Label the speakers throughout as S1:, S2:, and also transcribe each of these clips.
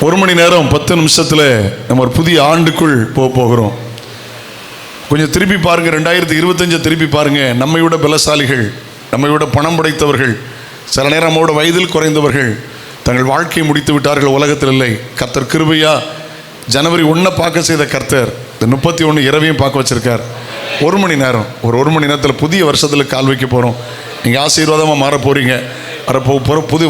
S1: 1 மணி நேரம் 10 நிமிஷத்தில் நம்ம ஒரு புதிய ஆண்டுக்குள் போகிறோம். கொஞ்சம் திருப்பி பாருங்க, 2025 திருப்பி பாருங்க. நம்மை விட பலசாலிகள், நம்மை விட பணம் படைத்தவர்கள், சில நேரம் நம்மோட வயதில் குறைந்தவர்கள் தங்கள் வாழ்க்கையை முடித்து விட்டார்கள். உலகத்தில் இல்லை. கர்த்தர் கிருபையா ஜனவரி 1 பார்க்க செய்த கர்த்தர் இந்த 31 இரவையும் பார்க்க வச்சிருக்கார். 1 மணி நேரம், ஒரு 1 மணி நேரத்தில் புதிய வருஷத்தில் கால் வைக்க போகிறோம். நீங்கள் ஆசீர்வாதமாக மாற போகிறீங்க.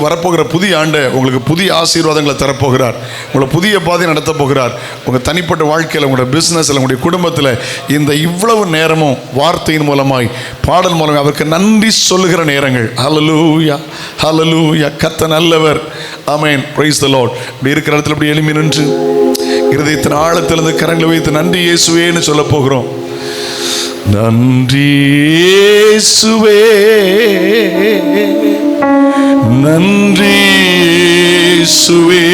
S1: வரப்போகிற புதிய ஆண்டை உங்களுக்கு புதிய ஆசீர்வாதங்களை தரப்போகிறார். உங்களை புதிய பாதை நடத்த போகிறார். உங்கள் தனிப்பட்ட வாழ்க்கையில், உங்களோட பிஸ்னஸில், உங்களுடைய குடும்பத்தில் இந்த இவ்வளவு நேரமும் வார்த்தையின் மூலமாய், பாடல் மூலமாக அவருக்கு நன்றி சொல்லுகிற நேரங்கள். ஹல்லேலூயா, ஹல்லேலூயா. கர்த்தர் நல்லவர். ஆமென். Praise the lord. இப்படி இருக்கிற இடத்துல இப்படி எளிமை நின்று இருதயத்தின் ஆழத்திலிருந்து கரங்களை வைத்து நன்றி இயேசுவேன்னு சொல்ல போகிறோம். நன்றி இயேசுவே, நன்றி இயேசுவே.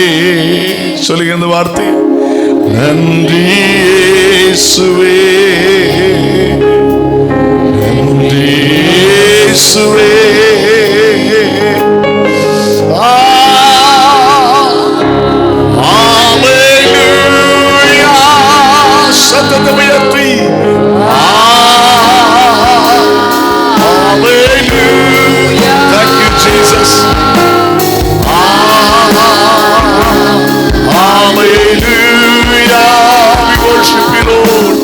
S1: சொல்லுங்க இந்த வார்த்தை. நன்றி இயேசுவே, நன்றி இயேசுவே. சத்தத்தை உயர்த்தி thank you Jesus. Hallelujah, we worship you Lord.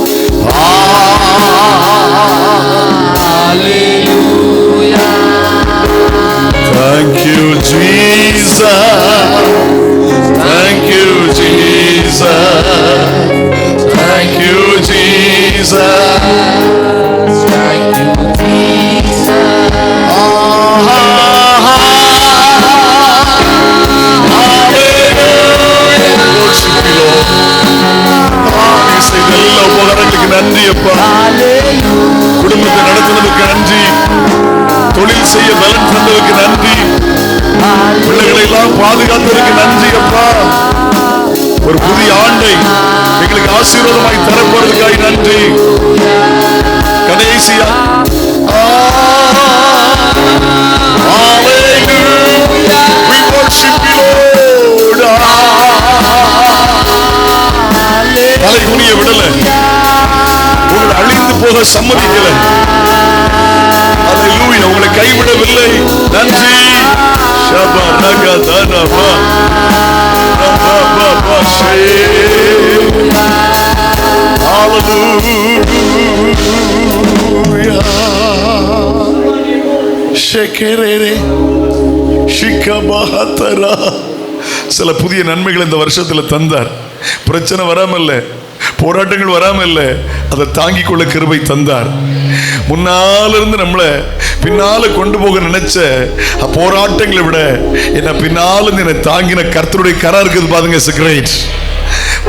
S1: Hallelujah, thank you Jesus, thank you Jesus, thank you Jesus, thank you Jesus. எல்லா உபகாரங்களுக்கு நன்றி அப்பா. குடும்பத்தை நடத்துவதற்கு நன்றி, தொழில் செய்ய பலன் தந்ததற்கு நன்றி, பிள்ளைகளை எல்லாம் பாதுகாத்ததற்கு நன்றி அப்பா. ஒரு புதிய ஆண்டை எங்களுக்கு ஆசீர்வாதமாய் தரப்போறதுக்காய் நன்றி. கடைசியா we worship you Lord. தலை குனிய விடல, உங்களை அழிந்து போக சம்மதிக்கல. ஹல்லேலூயா, உங்களை கைவிடவில்லை. நன்றி. சில புதிய நன்மைகள் இந்த வருஷத்துல தந்தார். பிரச்சனை வராமல்ல, போராட்டங்கள் வராமல்ல, அதை தாங்கிக் கொள்ள கிருபை தந்தார். முன்னால இருந்து நம்மளை பின்னால கொண்டு போக நினைச்ச போராட்டங்களை விட என்ன பின்னால இருந்து என்னை தாங்கின கர்த்தருடைய கரம் இருக்குது பாருங்க. It's great.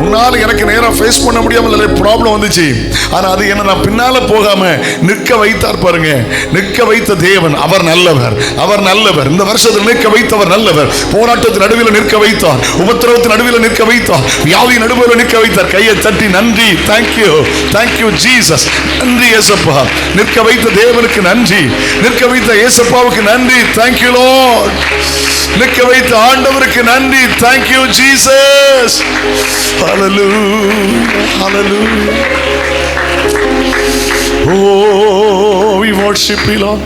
S1: முன்னால எனக்கு நேரம் ஃபேஸ் பண்ண முடியாம ப்ராப்ளம் வந்துச்சு. ஆனா அது என்ன நான் பின்னால போகாம நிற்க வைத்தார் பாருங்க. நிற்க வைத்த தேவன் அவர் நல்லவர், அவர் நல்லவர். இந்த வருஷத்தில் நிற்க வைத்தவர் நல்லவர். போராட்டத்தின் நடுவில் நிற்க வைத்தார், உபத்திரவத்தின் நடுவில் நிற்க வைத்தார், வியாதி நடுவில் நிற்க வைத்தார். கையை தட்டி நன்றி. Thank you, thank you Jesus. நன்றி ஏசப்பா. நிற்க வைத்த தேவனுக்கு நன்றி, நிற்க வைத்த ஏசப்பாவுக்கு நன்றி. Thank you Lord. நிற்க வைத்த ஆண்டவருக்கு நன்றி. Thank you Jesus. Hallelujah, hallelujah. Oh, we worship you Lord.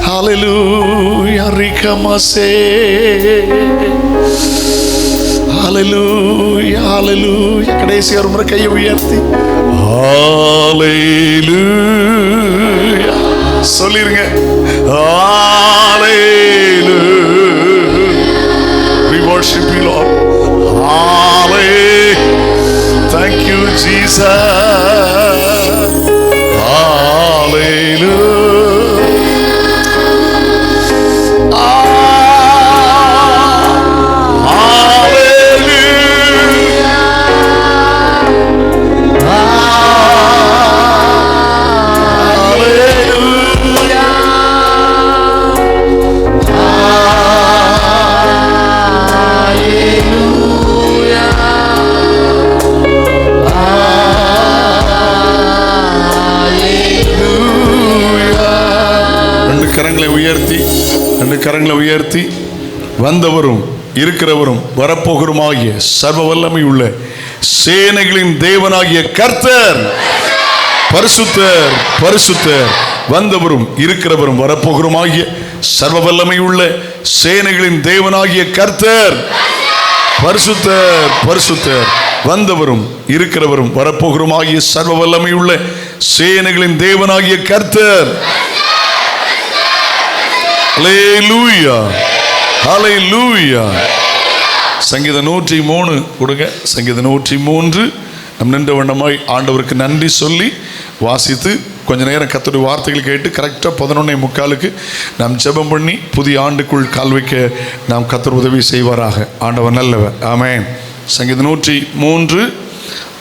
S1: Hallelujah, rikamase. Hallelujah, hallelujah. கடைசி ஒரு முறை கையை உயர்த்தி Hallelujah சொல்லிருங்க. Hallelujah, we worship you Lord. Thank you Jesus. Hallelujah. Hallelujah. கரங்களை உயர்த்தி வந்தவரும் இருக்கிறவரும் வரப்போகிறமாகிய சர்வ வல்லமை உள்ள சேனைகளின் தேவனாகிய கர்த்தர் பரிசுத்தர் பரிசுத்தர். வந்தவரும் இருக்கிறவரும் வரப்போகிறமாகிய சர்வ வல்லமை உள்ள சேனைகளின் தேவனாகிய கர்த்தர் பரிசுத்தர் பரிசுத்தர். வந்தவரும் இருக்கிறவரும் வரப்போகிறமாகிய சர்வ வல்லமை உள்ள சேனைகளின் தேவனாகிய கர்த்தர். ஹல்லேலூயா ஹல்லேலூயா. சங்கீதம் 103 கொடுங்க. சங்கீதம் 103 நம் நின்ற வண்ணமாய் ஆண்டவருக்கு நன்றி சொல்லி வாசித்து கொஞ்ச நேரம் கர்த்தருடைய வார்த்தைகள் கேட்டு கரெக்டாக 11:45 நாம் ஜெபம் பண்ணி புதிய ஆண்டுக்குள் கால் வைக்க நாம் கர்த்தர் உதவி செய்வாராக. ஆண்டவர் நல்லவர். ஆமென். சங்கீதம் 103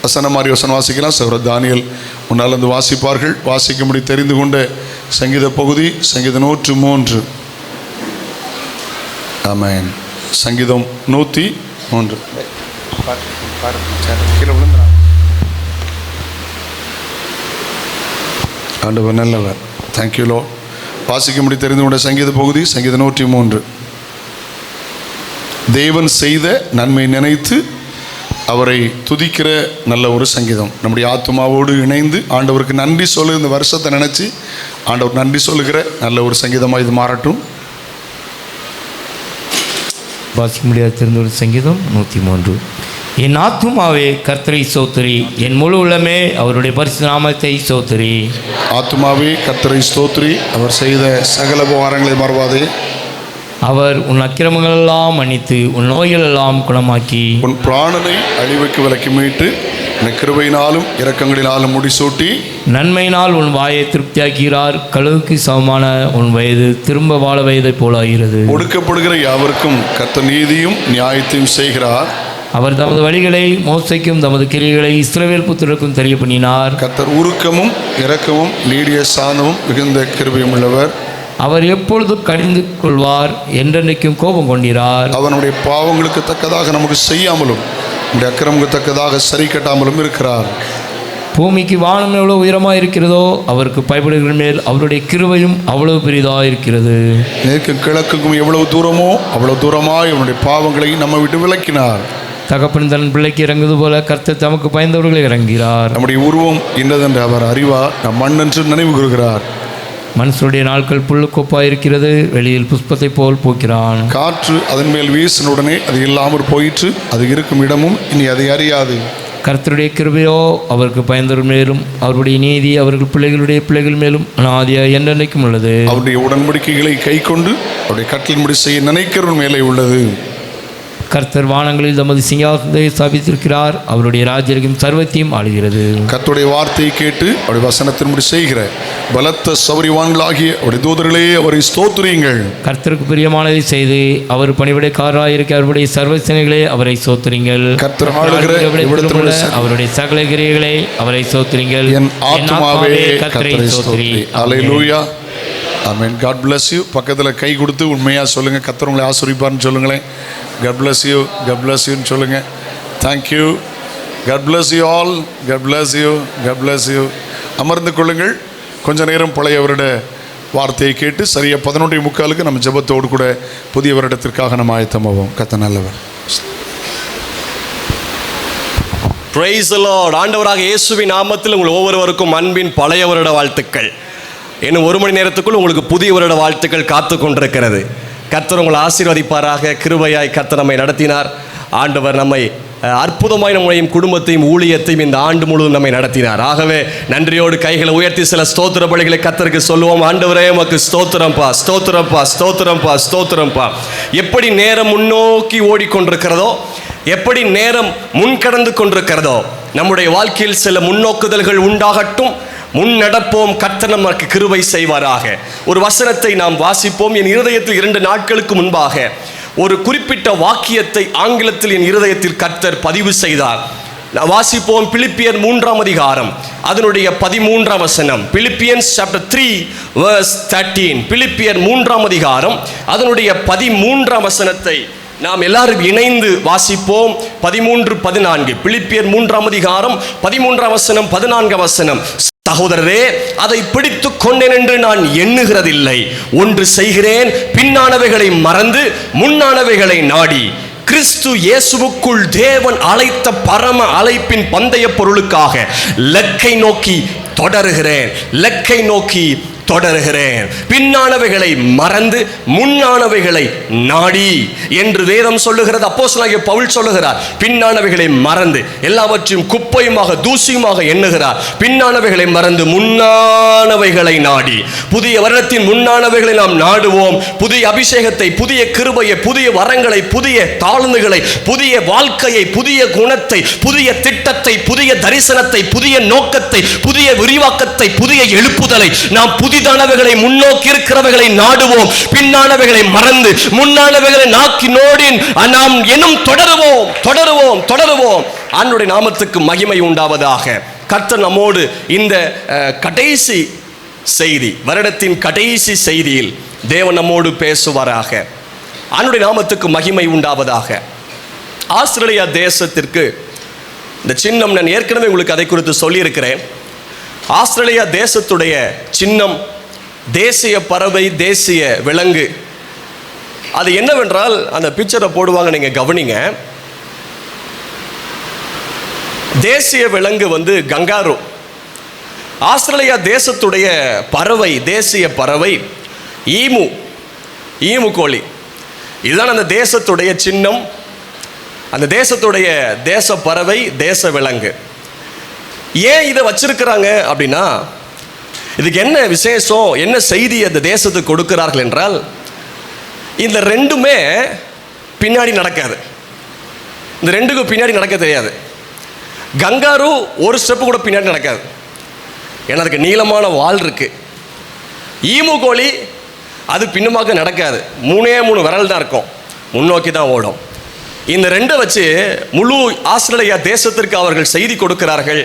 S1: வசனம் மாதிரி வசனம் வாசிக்கலாம். சகோதரர் தானியல் முன்னால் வந்து வாசிப்பார்கள். வாசிக்கும்படி தெரிந்து கொண்ட சங்கீத பகுதி சங்கீதம் 103. ஆமென். சங்கீதம் 103. ஆண்டவர் நல்லவர். Thank you low. வாசிக்கும்படி தெரிந்து கொண்ட சங்கீத பகுதி சங்கீதம் 103. தேவன் செய்த நன்மை நினைத்து அவரை துதிக்கிற நல்ல ஒரு சங்கீதம். நம்முடைய ஆத்மாவோடு இணைந்து ஆண்டவருக்கு நன்றி சொல்லு. இந்த வருஷத்தை நினச்சி ஆண்டவர் நன்றி சொல்லுகிற நல்ல ஒரு சங்கீதமாக இது மாறட்டும்.
S2: வாசிக்க முடியாத தெரிந்த ஒரு சங்கீதம் 103. என் ஆத்துமாவே கர்த்தரை ஸ்தோத்திரி, என் முழு உள்ளமே அவருடைய பரிசுத்த நாமத்தை ஸ்தோத்திரி.
S1: ஆத்துமாவே கர்த்தரை ஸ்தோத்திரி, அவர் செய்த சகல உபகாரங்களை மறவாதே.
S2: அவர் உன் அக்கிரமங்களெல்லாம் மன்னித்து உன் நோய்களெல்லாம் குணமாக்கி
S1: உன் பிராணனை அழிவுக்கு விலக்கி மீட்டு உன் கிருபையினாலும் இரக்கங்களினாலும் முடிசூட்டி
S2: நன்மையினால் உன் வாயை திருப்தியாக்கிறார். கழுவுக்கு சமமான உன் வயது திரும்ப வாழ வயதைப் போல ஆகிறது.
S1: ஒடுக்கப்படுகிற யாவருக்கும் கர்த்தர் நீதியும் நியாயத்தையும் செய்கிறார்.
S2: அவர் தமது வழிகளை மோசைக்கும் தமது கிரியைகளை இஸ்ரவேல் புத்திரருக்கும் தெரிய பண்ணினார்.
S1: கர்த்தர் உருக்கமும் இரக்கமும் நீடிய சாந்தமும் மிகுந்த கிருபையும் உள்ளவர்.
S2: அவர் எப்பொழுதும் கடிந்து கொள்வார், என்றென்றைக்கும் கோபம் கொண்டிரார்.
S1: அவனுடைய பாவங்களுக்கு தக்கதாக நமக்கு செய்யாமலும் நம்முடைய அக்கிரமங்களுக்கு தக்கதாக சரி கட்டாமலும் இருக்கிறார்.
S2: பூமிக்கு வானம் எவ்வளவு உயரமாக இருக்கிறதோ அவருக்கு பயப்படுகிற மேல் அவருடைய கிருபையும் அவ்வளவு பெரிதாக இருக்கிறது.
S1: மேற்கு கிழக்குக்கும் எவ்வளவு தூரமோ அவ்வளவு தூரமாய் அவனுடைய பாவங்களை நம்ம விட்டு விலக்கினார்.
S2: தகப்பன் தன் பிள்ளைக்கு இறங்குவது போல கர்த்தர் தமக்கு பயந்தவர்களை இறங்கிறார்.
S1: நம்முடைய உருவம் இன்னதென்று அவர் அறிவார். நம் மண் என்று நினைவு கூறுகிறார்.
S2: மனுஷனுடைய நாட்கள் புல்லுக்கொப்பாக இருக்கிறது, வெளியில் புஷ்பத்தை போல் போக்கிறான்.
S1: காற்று அதன் மேல் வீசினுடனே அது இல்லாமற் போயிற்று, அது இருக்கும் இடமும் இனி அதை அறியாது.
S2: கர்த்தருடைய கிருபையோ அவருக்கு பயந்தவர் மேலும் அவருடைய நீதி அவர்கள் பிள்ளைகளுடைய பிள்ளைகள் மேலும் அநாதியாக என்றென்றைக்கும் உள்ளது.
S1: அவருடைய உடன்படிக்கைகளை கை கொண்டு அவருடைய கட்டளையின்படி செய்ய நினைக்கிறவன் மேலே உள்ளது.
S2: கர்த்தர் வானங்களில் தமது சிங்காசனத்தை ஸ்தாபித்திருக்கிறார், அவருடைய ராஜ்யம் சர்வத்தையும் ஆளுகிறது.
S1: கர்த்தருடைய வார்த்தையை கேட்டு அவருடைய வசனத்தின்படி செய்கிற பலத்த சௌரியவான்களாகிய அவருடைய தூதர்களே அவரை ஸ்தோத்திரியுங்கள்.
S2: கர்த்தருக்கு பிரியமானதை செய்து அவர் பணிவிடைக்காரராக இருக்க அவருடைய சர்வசேனைகளே அவரை ஸ்தோத்திரியுங்கள்.
S1: கர்த்தர் ஆளுகிற
S2: அவருடைய சகல கிரியைகளே அவரை ஸ்தோத்திரியுங்கள்.
S1: என் ஆத்துமாவே கர்த்தரை ஸ்தோத்திரி. அல்லேலூயா. ஆமென். God bless you. பக்கத்தில் கை கொடுத்து உண்மையாக சொல்லுங்கள். கர்த்தர் உங்களை ஆசீர்வதிப்பார்னு சொல்லுங்களேன். God bless you, God bless யூன்னு சொல்லுங்கள். Thank you. God bless you all. God bless you, God bless you. அமர்ந்து கொள்ளுங்கள். கொஞ்ச நேரம் பழைய வருட வார்த்தையை கேட்டு சரியாக 11:45 நம்ம ஜெபத்தோடு கூட புதிய வருடத்திற்காக நம்ம ஆயத்தமாவோம். கர்த்தர் நல்லவர்.
S3: Price the Lord. ஆண்டவராக இயேசுவின் நாமத்தில் உங்கள் ஒவ்வொருவருக்கும் அன்பின் பழைய வருட வாழ்த்துக்கள். இன்னும் 1 மணி நேரத்துக்குள் உங்களுக்கு புதிய வருட வாழ்த்துக்கள் காத்து கொண்டிருக்கிறது. கர்த்தர் உங்களை ஆசீர்வதிப்பாராக. கிருபையாய் கர்த்தர் நம்மை நடத்தினார். ஆண்டவர் நம்மை அற்புதமாய் நம்முடைய குடும்பத்தையும் ஊழியத்தையும் இந்த ஆண்டு முழுவதும் நம்மை நடத்தினார். ஆகவே நன்றியோடு கைகளை உயர்த்தி சில ஸ்தோத்திர பலிகளை கர்த்தருக்கு சொல்லுவோம். ஆண்டவரே உமக்கு ஸ்தோத்திரம்பா, ஸ்தோத்திரம்பா, ஸ்தோத்திரம்பா, ஸ்தோத்திரம்பா. எப்படி நேரம் முன்னோக்கி ஓடிக்கொண்டிருக்கிறதோ, எப்படி நேரம் முன்கடந்து கொண்டிருக்கிறதோ, நம்முடைய வாழ்க்கையில் சில முன்னோக்குதல்கள் உண்டாகட்டும். முன்னடப்போம். கர்த்தர் நமக்கு கிருபை செய்வாராக. ஒரு வசனத்தை நாம் வாசிப்போம். என் இருதயத்தில் 2 நாட்களுக்கு முன்பாக ஒரு குறிப்பிட்ட வாக்கியத்தை ஆங்கிலத்தில் என் இருதயத்தில் கர்த்தர் பதிவு செய்தார். வாசிப்போம். பிலிப்பியர் 3ஆம் அதிகாரம் அதனுடைய 13ஆம் வசனம். Philippians chapter 3 verse 13. பிலிப்பியர் 3ஆம் அதிகாரம் அதனுடைய 13ஆம் வசனத்தை நாம் எல்லாரும் இணைந்து வாசிப்போம். 13-14. பிலிப்பியர் 3ஆம் அதிகாரம் 13ஆம் வசனம் 14ஆம் வசனம். சகோதரரே, அதை பிடித்து கொண்டேன் என்று நான் எண்ணுகிறதில்லை. ஒன்று செய்கிறேன், பின்னானவைகளை மறந்து முன்னானவைகளை நாடி கிறிஸ்து இயேசுவுக்குள் தேவன் அழைத்த பரம அழைப்பின் பந்தய பொருளுக்காக லக்கை நோக்கி தொடருகிறேன், லக்கை நோக்கி தொடருகிறேன். பின்னானவைகளை மறந்து முன்னானவைகளை நாடி என்று வேதம் சொல்லுகிறது. அப்போஸ்தலனாகிய பவுல் சொல்லுகிறார், பின்னானவைகளை மறந்து எல்லாவற்றையும் குப்பையுமாக தூசியுமாக எண்ணுகிறார். பின்னானவைகளை மறந்து முன்னானவைகளை நாடி. புதிய வருடத்தின் முன்னானவைகளை நாம் நாடுவோம். புதிய அபிஷேகத்தை, புதிய கிருபையை, புதிய வரங்களை, புதிய தாழ்ந்துகளை, புதிய வாழ்க்கையை, புதிய குணத்தை, புதிய திட்டத்தை, புதிய தரிசனத்தை, புதிய நோக்கத்தை, புதிய விரிவாக்கத்தை, புதிய எழுப்புதலை நாம் புதிதானவைகளை முன்னோக்கி இருக்கிறவைகளை நாடுவோம். பின்னானவைகளை மறந்து முன்னானவைகளை நோடி நாம் இன்னும் தொடருவோம் தொடருவோம் தொடருவோம். ஆண்டவருடைய நாமத்துக்கு மகிமை உண்டாவதாக. கர்த்தர் நம்மோடு இந்த கடைசி செய்தி, வருடத்தின் கடைசி செய்தியில் தேவன் நம்மோடு பேசுவாராக. ஆண்டவருடைய நாமத்துக்கு மகிமை உண்டாவதாக. ஆஸ்திரேலியா தேசத்திற்கு இந்த சின்னம், நான் ஏற்கனவே உங்களுக்கு அதை குறித்து சொல்லியிருக்கிறேன். ஆஸ்திரேலியா தேசத்துடைய சின்னம் தேசிய பறவை, தேசிய விலங்கு. அது என்னவென்றால், அந்த பிக்சரை போடுவாங்க, நீங்கள் கவனிங்க. தேசிய விலங்கு கங்காரு. ஆஸ்திரேலியா தேசத்துடைய பறவை, தேசிய பறவை ஈமு கோழி. இதுதான் அந்த தேசத்துடைய சின்னம், அந்த தேசத்துடைய தேச பறவை, தேச விலங்கு. ஏன் இதை வச்சிருக்கிறாங்க அப்படின்னா, இதுக்கு என்ன விசேஷம், என்ன செய்தி அந்த தேசத்துக்கு கொடுக்கிறார்கள் என்றால், இந்த ரெண்டுமே பின்னாடி நடக்காது. இந்த ரெண்டுக்கும் பின்னாடி நடக்க தெரியாது. கங்காரு ஒரு ஸ்டெப்பு கூட பின்னாடி நடக்காது, ஏன்னா அதுக்கு நீளமான வால் இருக்கு. ஈமு கோழி அது பின்னுமாக்க நடக்காது, 3 விரல் தான் இருக்கும், முன்னோக்கி தான் ஓடும். இந்த ரெண்டை வச்சு முழு ஆஸ்திரேலியா தேசத்திற்கு அவர்கள் செய்தி கொடுக்கிறார்கள்.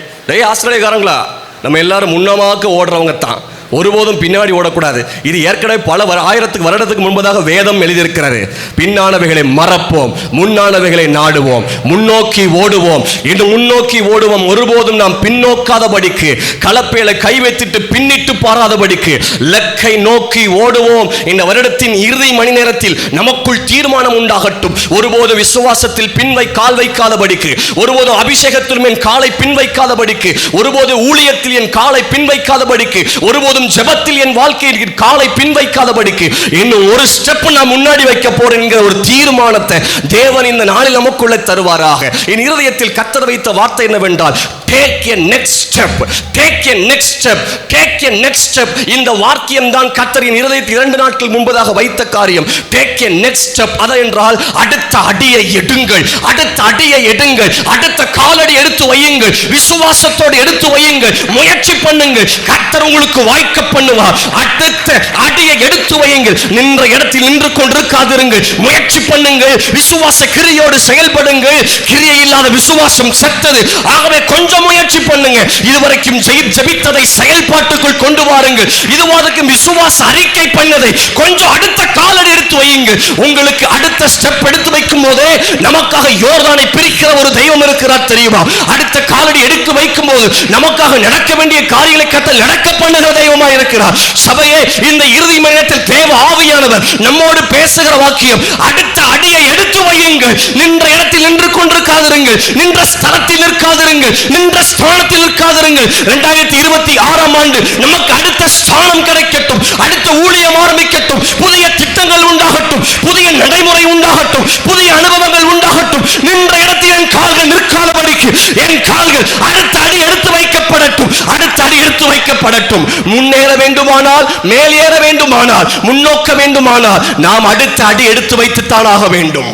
S3: ஆஸ்திரேலியாக்காரங்களா, நம்ம எல்லாரும் முன்னமாக்க ஓடுறவங்க தான், ஒருபோதும் பின்னாடி ஓடக்கூடாது. இது ஏற்கனவே பல ஆயிரத்துக்கு வருடத்துக்கு முன்பதாக வேதம் எழுதியிருக்கிறது. பின்னானவைகளை மறப்போம், முன்னானவைகளை நாடுவோம், முன்னோக்கி ஓடுவோம். இன்று முன்னோக்கி ஓடுவோம், ஒருபோதும் நாம் பின்னோக்காதபடிக்கு, கலப்பையில கை வைத்துட்டு பின்னிட்டு பாராதபடிக்கு லக்கை நோக்கி ஓடுவோம். இந்த வருடத்தின் இறுதி மணி நேரத்தில் நமக்குள் தீர்மானம் உண்டாகட்டும். ஒருபோது விசுவாசத்தில் பின்வை கால் வைக்காதபடிக்கு, ஒருபோது அபிஷேகத்தில் என் காலை பின் வைக்காதபடிக்கு, ஒருபோது ஊழியத்தில் என் காலை பின் வைக்காதபடிக்கு, ஒருபோதும் ஜெபத்தில் என் வாழ்க்கையில் காலை பின் வைக்காதபடிக்கு, இன்னும் ஒரு ஸ்டெப் நான் முன்னாடி வைக்க போறேன் என்கிற ஒரு தீர்மானத்தை தேவன் இந்த நாளில் நமக்குள்ளே தருவாராக. என் இருதயத்தில் கர்த்தர் வைத்த வார்த்தை என்னவென்றால், take a next step, take a next step, take a next step. இந்த வாக்கியம் தான் கர்த்தரின் இருதயத்தில் 2 நாட்கள் முன்பதாக வைத்த காரியம். take a next step. அது என்றால் அடுத்த அடியை எடுங்கள், அடுத்த அடியை எடுங்கள், அடுத்த காலடி எடுத்து வையுங்கள், விசுவாசத்தோடு எடுத்து வையுங்கள், முயற்சி பண்ணுங்கள், கர்த்தர் உங்களுக்கு வாய்க்க பண்ணுவார். அடுத்த அடியை எடுத்து வையுங்கள். நின்ற இடத்தில் நின்று கொண்டிருக்காதிருங்கள், முயற்சி பண்ணுங்கள், விசுவாச கிரியோடு செயல்படுங்கள். கிரியை இல்லாத விசுவாசம் செத்தது. ஆகவே கொஞ்சம் முயற்சி பண்ணுங்க. இதுவரைக்கும் ஜெபித்ததை செயல்பாட்டுக்குள் கொண்டு வாருங்கள். இதுவரைக்கும் விசுவாச அறிக்கை பண்ணதை கொஞ்சம் அடுத்த காலடி எடுத்து வையுங்கள். உங்களுக்கு அடுத்த ஸ்டெப் எடுத்து வைக்கும் போதே நமக்காக யோர்தானை பிரிக்கிற ஒரு தெய்வம் இருக்கிறார் தெரியுமா? அடுத்த காலடி எடுத்து வைக்கும் போது நமக்காக நடக்க வேண்டிய காரியங்களை கர்த்தர் நடக்க பண்ணுகிற தெய்வமா இருக்கிறார். சபையே, இந்த இறுதி மணியத்தில் தேவ ஆவியானவர் நம்மோடு பேசுகிற வாக்கியம், அடுத்த அடியை எடுத்து வையுங்கள். நின்ற இடத்தில் நின்று கொண்டிருக்காதிருங்கள், நின்ற ஸ்தலத்தில் நிற்காதிருங்கள், நின்ற ஸ்தானத்தில் நிற்காதிருங்கள். 2026ஆம் ஆண்டு நமக்கு அடுத்த ஸ்தானம் கிடைக்கட்டும், அடுத்த ஊழியம் ஆரம்பிக்கட்டும், புதிய திட்டங்கள் உண்டாகட்டும், புதிய நடைமுறை உண்டாகட்டும், புதிய அனுபவங்கள் உண்டாகட்டும். நின்ற இடத்தில் என் கால்கள் நிற்காதபடிக்கு என் கால்கள் அடுத்த அடி எடுத்து வைக்கப்படட்டும், அடுத்த அடி எடுத்து வைக்கப்படட்டும். முன்னேற வேண்டுமானால், மேல் ஏற வேண்டுமானால், முன்னோக்க வேண்டுமானால் நாம் அடுத்த அடி எடுத்து வைத்துத்தான் ஆக வேண்டும்.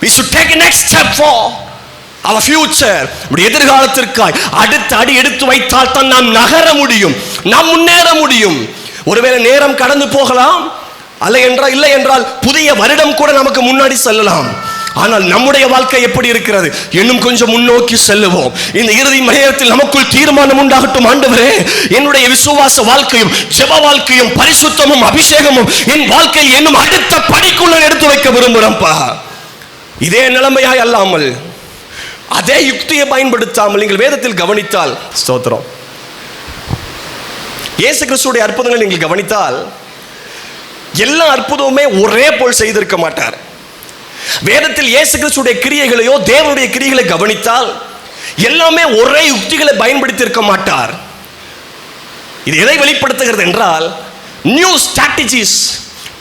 S3: We should take a next step for our future. எதிர்காலத்திற்காய் அடுத்த அடி எடுத்து வைத்தால் தான் நாம் நகர முடியும், நாம் முன்னேற முடியும். ஒருவேளை நேரம் கடந்து போகலாம், இல்லை என்றால் புதிய வருடம் கூட நமக்கு முன்னாடி செல்லலாம். ஆனால் நம்முடைய வாழ்க்கை எப்படி இருக்கிறது? இன்னும் கொஞ்சம் முன்னோக்கி செல்லுவோம். இந்த இறுதி நேரத்தில் நமக்குள் தீர்மானம் உண்டாகட்டும். ஆண்டவரே, என்னுடைய விசுவாச வாழ்க்கையும் ஜெப வாழ்க்கையும் பரிசுத்தமும் அபிஷேகமும் என் வாழ்க்கையில் இன்னும் அடுத்த படிக்குள்ள எடுத்து வைக்க விரும்புகிறேன்ப்பா. இதே நிலைமையாய் அல்லாமல், அதே யுக்தியை பயன்படுத்தாமல், நீங்கள் வேதத்தில் கவனித்தால், ஸ்தோத்திரம், இயேசு கிறிஸ்துவுடைய அற்புதங்களை நீங்கள் கவனித்தால், எல்லா அற்புதமுமே ஒரே போல் செய்திருக்க மாட்டார். வேதத்தில் இயேசு கிறிஸ்துடைய கிரியைகளையோ தேவனுடைய கிரியைகளை கவனித்தால் எல்லாமே ஒரே யுக்திகளை பயன்படுத்தி இருக்க மாட்டார். இது எதை வெளிப்படுத்துகிறது என்றால், நியூ ஸ்ட்ராட்டஜிஸ்,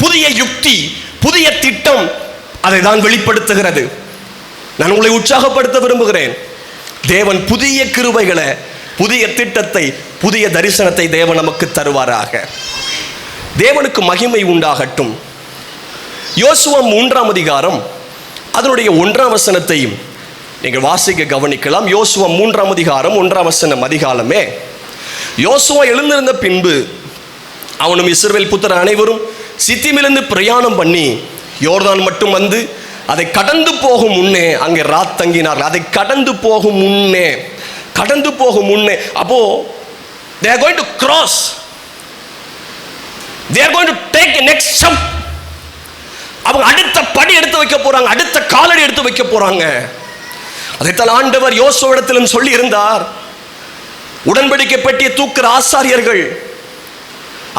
S3: புதிய யுக்தி, புதிய திட்டம், அதை தான் வெளிப்படுத்துகிறது. நான் உங்களை உற்சாகப்படுத்த விரும்புகிறேன். தேவன் புதிய கிருபைகளை, புதிய திட்டத்தை, புதிய தரிசனத்தை தேவன் நமக்கு தருவாராக. தேவனுக்கு மகிமை உண்டாகட்டும். யோசுவா 3ஆம் அதிகாரம் அதனுடைய 1ஆம் வசனத்தையும் நீங்கள் வாசிக்க கவனிக்கலாம். யோசுவா 3ஆம் அதிகாரம் 1ஆம் வசனம். அதிகாலமே யோசுவா எழுந்திருந்த பின்பு அவனும் இஸ்ரவேல் புத்திரர் அனைவரும் சித்திமிலிருந்து பிரயாணம் பண்ணி யோர்தான் மட்டும் வந்து அதை கடந்து போகும் முன்னே அங்கே ராத் தங்கினார்கள். அதை கடந்து போகும் முன்னே அப்போ they are going to cross, they are going to take a next step. அவங்க அடுத்த படி எடுத்து வைக்க போறாங்க, அடுத்த காலடி எடுத்து வைக்க போறாங்க. அதைத்தான் ஆண்டவர் யோசுவாவிடத்திலும் சொல்லி இருந்தார். உடன்படிக்கை பெட்டியை தூக்குற ஆசாரியர்கள்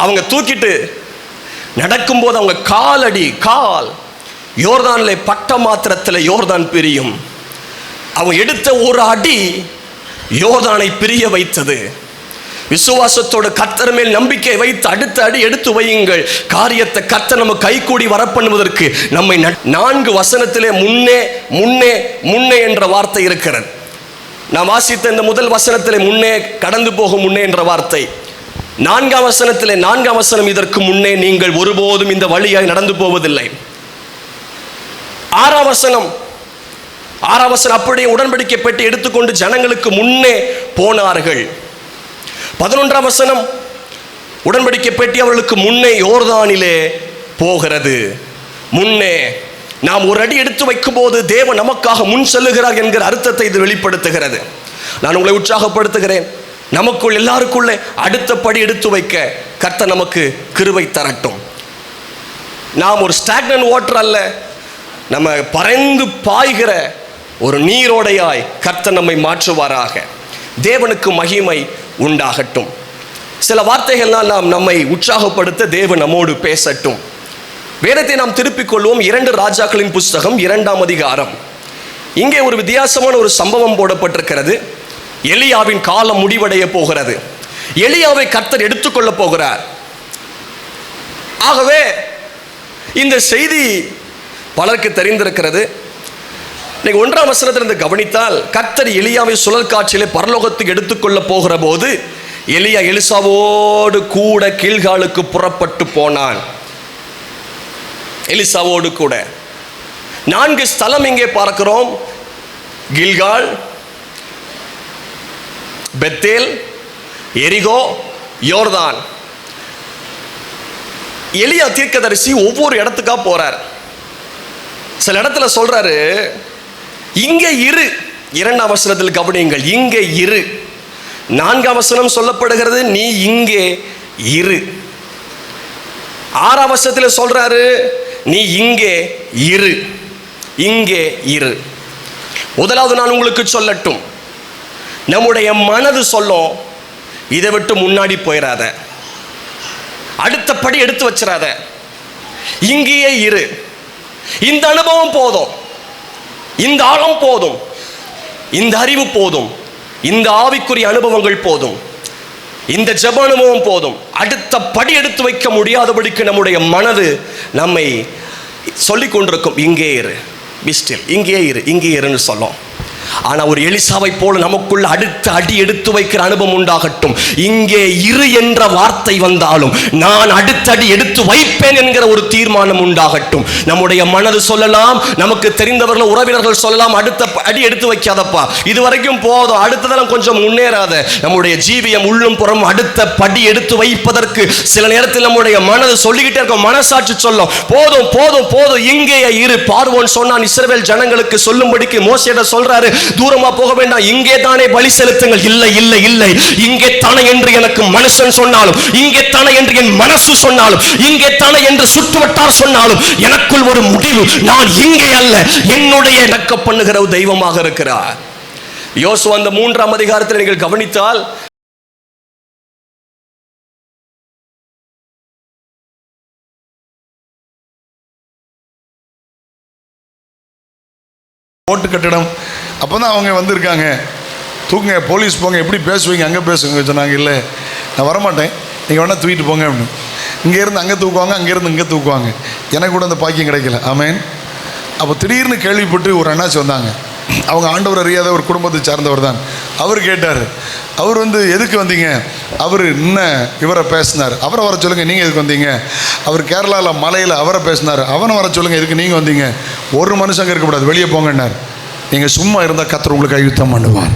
S3: அவங்க தூக்கிட்டு நடக்கும்போது அவங்க கால் யோர்தான்ல பட்ட மாத்திரத்தில் யோர்தான் பிரியும். அவங்க எடுத்த ஒரு அடி யோர்தானை பிரிய வைத்தது. விசுவாசத்தோட கர்த்தர் மேல் நம்பிக்கை வைத்து அடுத்த அடி எடுத்து வையுங்கள். காரியத்தை கர்த்தர் நம்ம கைகூடி வரப்பண்ணுவதற்கு நம்மை 4 வசனத்திலே முன்னே என்ற வார்த்தை இருக்கிறது. நான் வாசித்த இந்த முதல் வசனத்திலே முன்னே, கடந்து போகும் முன்னே என்ற வார்த்தை. 4ஆம் வசனத்திலே 4ஆம் வசனம், இதற்கு முன்னே நீங்கள் ஒருபோதும் இந்த வழியாய் நடந்து போவதில்லை. 6ஆம் வசனம் அப்படியே உடன்படிக்கை பெட்டி எடுத்துக்கொண்டு ஜனங்களுக்கு முன்னே போனார்கள். 11ஆம் வசனம், உடன்படிக்கை பெட்டி அவர்களுக்கு முன்னே யோர்தானிலே போகிறது. முன்னே நாம் ஒரு அடி எடுத்து வைக்கும் போது தேவன் நமக்காக முன் செல்லுகிறார் என்கிற அர்த்தத்தை இது வெளிப்படுத்துகிறது. நான் உங்களை உற்சாகப்படுத்துகிறேன். நமக்குள் எல்லாருக்குள்ளே அடுத்த படி எடுத்து வைக்க கர்த்தர் நமக்கு கிருபை தரட்டும். நாம் ஒரு ஸ்டாக்னன்ட் வாட்டர் அல்ல, நம்ம பறந்து பாய்கிற ஒரு நீரோடையாய் கர்த்தர் நம்மை மாற்றுவாராக. தேவனுக்கு மகிமை உண்டாகட்டும். சில வார்த்தைகள்னால் நாம் நம்மை உற்சாகப்படுத்த தேவன் நம்மோடு பேசட்டும். வேதத்தை நாம் திருப்பிக் கொள்வோம். 2 ராஜாக்களின் புஸ்தகம் 2ஆம் அதிகாரம். இங்கே ஒரு வித்தியாசமான ஒரு சம்பவம் போடப்பட்டிருக்கிறது. எலியாவின் காலம் முடிவடைய போகிறது. எலியாவை கர்த்தர் எடுத்துக்கொள்ள போகிறார். ஆகவே இந்த செய்தி பலருக்கு தெரிந்திருக்கிறது. இன்னைக்கு 1ஆம் வசனத்திலிருந்து கவனித்தால், கர்த்தர் எலியாவை சுழல் காற்றிலே பரலோகத்துக்கு எடுத்துக்கொள்ள போகிற போது எலியா எலிசாவோடு கூட கீழ்காலுக்கு புறப்பட்டு போனான். எலிசாவோடு கூட 4 ஸ்தலம் இங்கே பார்க்கிறோம். கில்கால், பெத்தேல், எரிகோ, யோர்தான். எலியா தீர்க்கதரிசி ஒவ்வொரு இடத்துக்கா போறார். சில இடத்துல சொல்றாரு, இங்கே இரு. 2ஆம் வசனத்தில் கவனியுங்கள், இங்கே இரு. 4ஆம் வசனம் சொல்லப்படுகிறது, நீ இங்கே இரு. 6ஆம் வசனத்தில் சொல்றாரு, நீ இங்கே இரு. இங்கே இரு. முதலாவது நான் உங்களுக்கு சொல்லட்டும், நம்முடைய மனது சொல்லும், இதை விட்டு முன்னாடி போயிடாத, அடுத்த படி எடுத்து வச்சிடாத, இங்கேயே இரு. இந்த அனுபவம் போதும், இந்த ஆழம் போதும், இந்த அறிவு போதும், இந்த ஆவிக்குரிய அனுபவங்கள் போதும், இந்த ஜெப அனுபவம் போதும். அடுத்த படி எடுத்து வைக்க முடியாதபடிக்கு நம்முடைய மனது நம்மை சொல்லிக் கொண்டிருக்கும், இங்கே இரு, பிஸ்டில், இங்கே இரு, இங்கே இருன்னு சொல்லும். ஆனால் ஒரு எலிசாவை போல நமக்குள்ள அடுத்த அடி எடுத்து வைக்கிற அனுபவம் உண்டாகட்டும். இங்கே இரு என்ற வார்த்தை வந்தாலும் நான் அடுத்த அடி எடுத்து வைப்பேன் என்கிற ஒரு தீர்மானம் உண்டாகட்டும். நம்முடைய மனது சொல்லலாம், நமக்கு தெரிந்தவர்கள் உறவினர்கள் சொல்லலாம், அடுத்த அடி எடுத்து வைக்காதப்பா, இதுவரைக்கும் போதும், அடுத்ததெல்லாம் கொஞ்சம் முன்னேறாத. நம்முடைய ஜீவியம் உள்ளும் புறம் அடுத்த படி எடுத்து வைப்பதற்கு சில நேரத்தில் நம்முடைய மனது சொல்லிக்கிட்டே இருக்கும். மனசாட்சி சொல்லும், போதும் போதும் போதும், இங்கே இரு. பார்வோன் சொன்னான், இஸ்ரவேல் ஜனங்களுக்கு சொல்லும்படிக்கு மோசேட்ட சொல்றாரு, தூரமா போக வேண்டாம், இங்கே தானே பலி செலுத்துங்கள். இல்லை இல்லை இல்லை, இங்கே தானே என்று எனக்கு மனுஷன் சொன்னாலும், இங்கே தானே என்று என் மனசு சொன்னாலும், இங்கே தானே என்று சுற்றுவட்டார் சொன்னாலும், எனக்குள் ஒரு முடிவு, நான் இங்கே அல்ல, என்னுடைய இணக்க பண்ணுகிற தெய்வமாக இருக்கிறார். யோசுவா அந்த 3ஆம் அதிகாரத்தில் நீங்கள் கவனித்தால்,
S1: ஓட்டு கட்டிடம். அப்போ தான் அவங்க வந்திருக்காங்க. தூக்குங்க, போலீஸ் போங்க, எப்படி பேசுவீங்க, அங்கே பேசுவீங்க சொன்னாங்க. இல்லை, நான் வரமாட்டேன், நீங்கள் வேணால் தூக்கிட்டு போங்க அப்படின்னு. இங்கேருந்து அங்கே தூக்குவாங்க, அங்கேருந்து இங்கே தூக்குவாங்க. எனக்கு கூட அந்த பாக்கியம் கிடைக்கல. ஆமேன். அப்போ திடீர்னு கேள்விப்பட்டு ஒரு அண்ணாச்சி வந்தாங்க. அவங்க ஆண்டவர் அறியாத ஒரு குடும்பத்தை சார்ந்தவர் தான். அவர் கேட்டார், அவர் எதுக்கு வந்தீங்க? அவர் இன்னும் இவரை பேசினார், அவரை வர சொல்லுங்கள், நீங்கள் எதுக்கு வந்தீங்க? அவர் கேரளாவில் மலையில் அவரை பேசினார், அவனை வர சொல்லுங்கள், எதுக்கு நீங்கள் வந்தீங்க? ஒரு மனுஷங்க இருக்கக்கூடாது, வெளியே போங்கன்னார். நீங்கள் சும்மா இருந்தால் கர்த்தர் உங்களுக்கு கையுத்தம் பண்ணுவார்.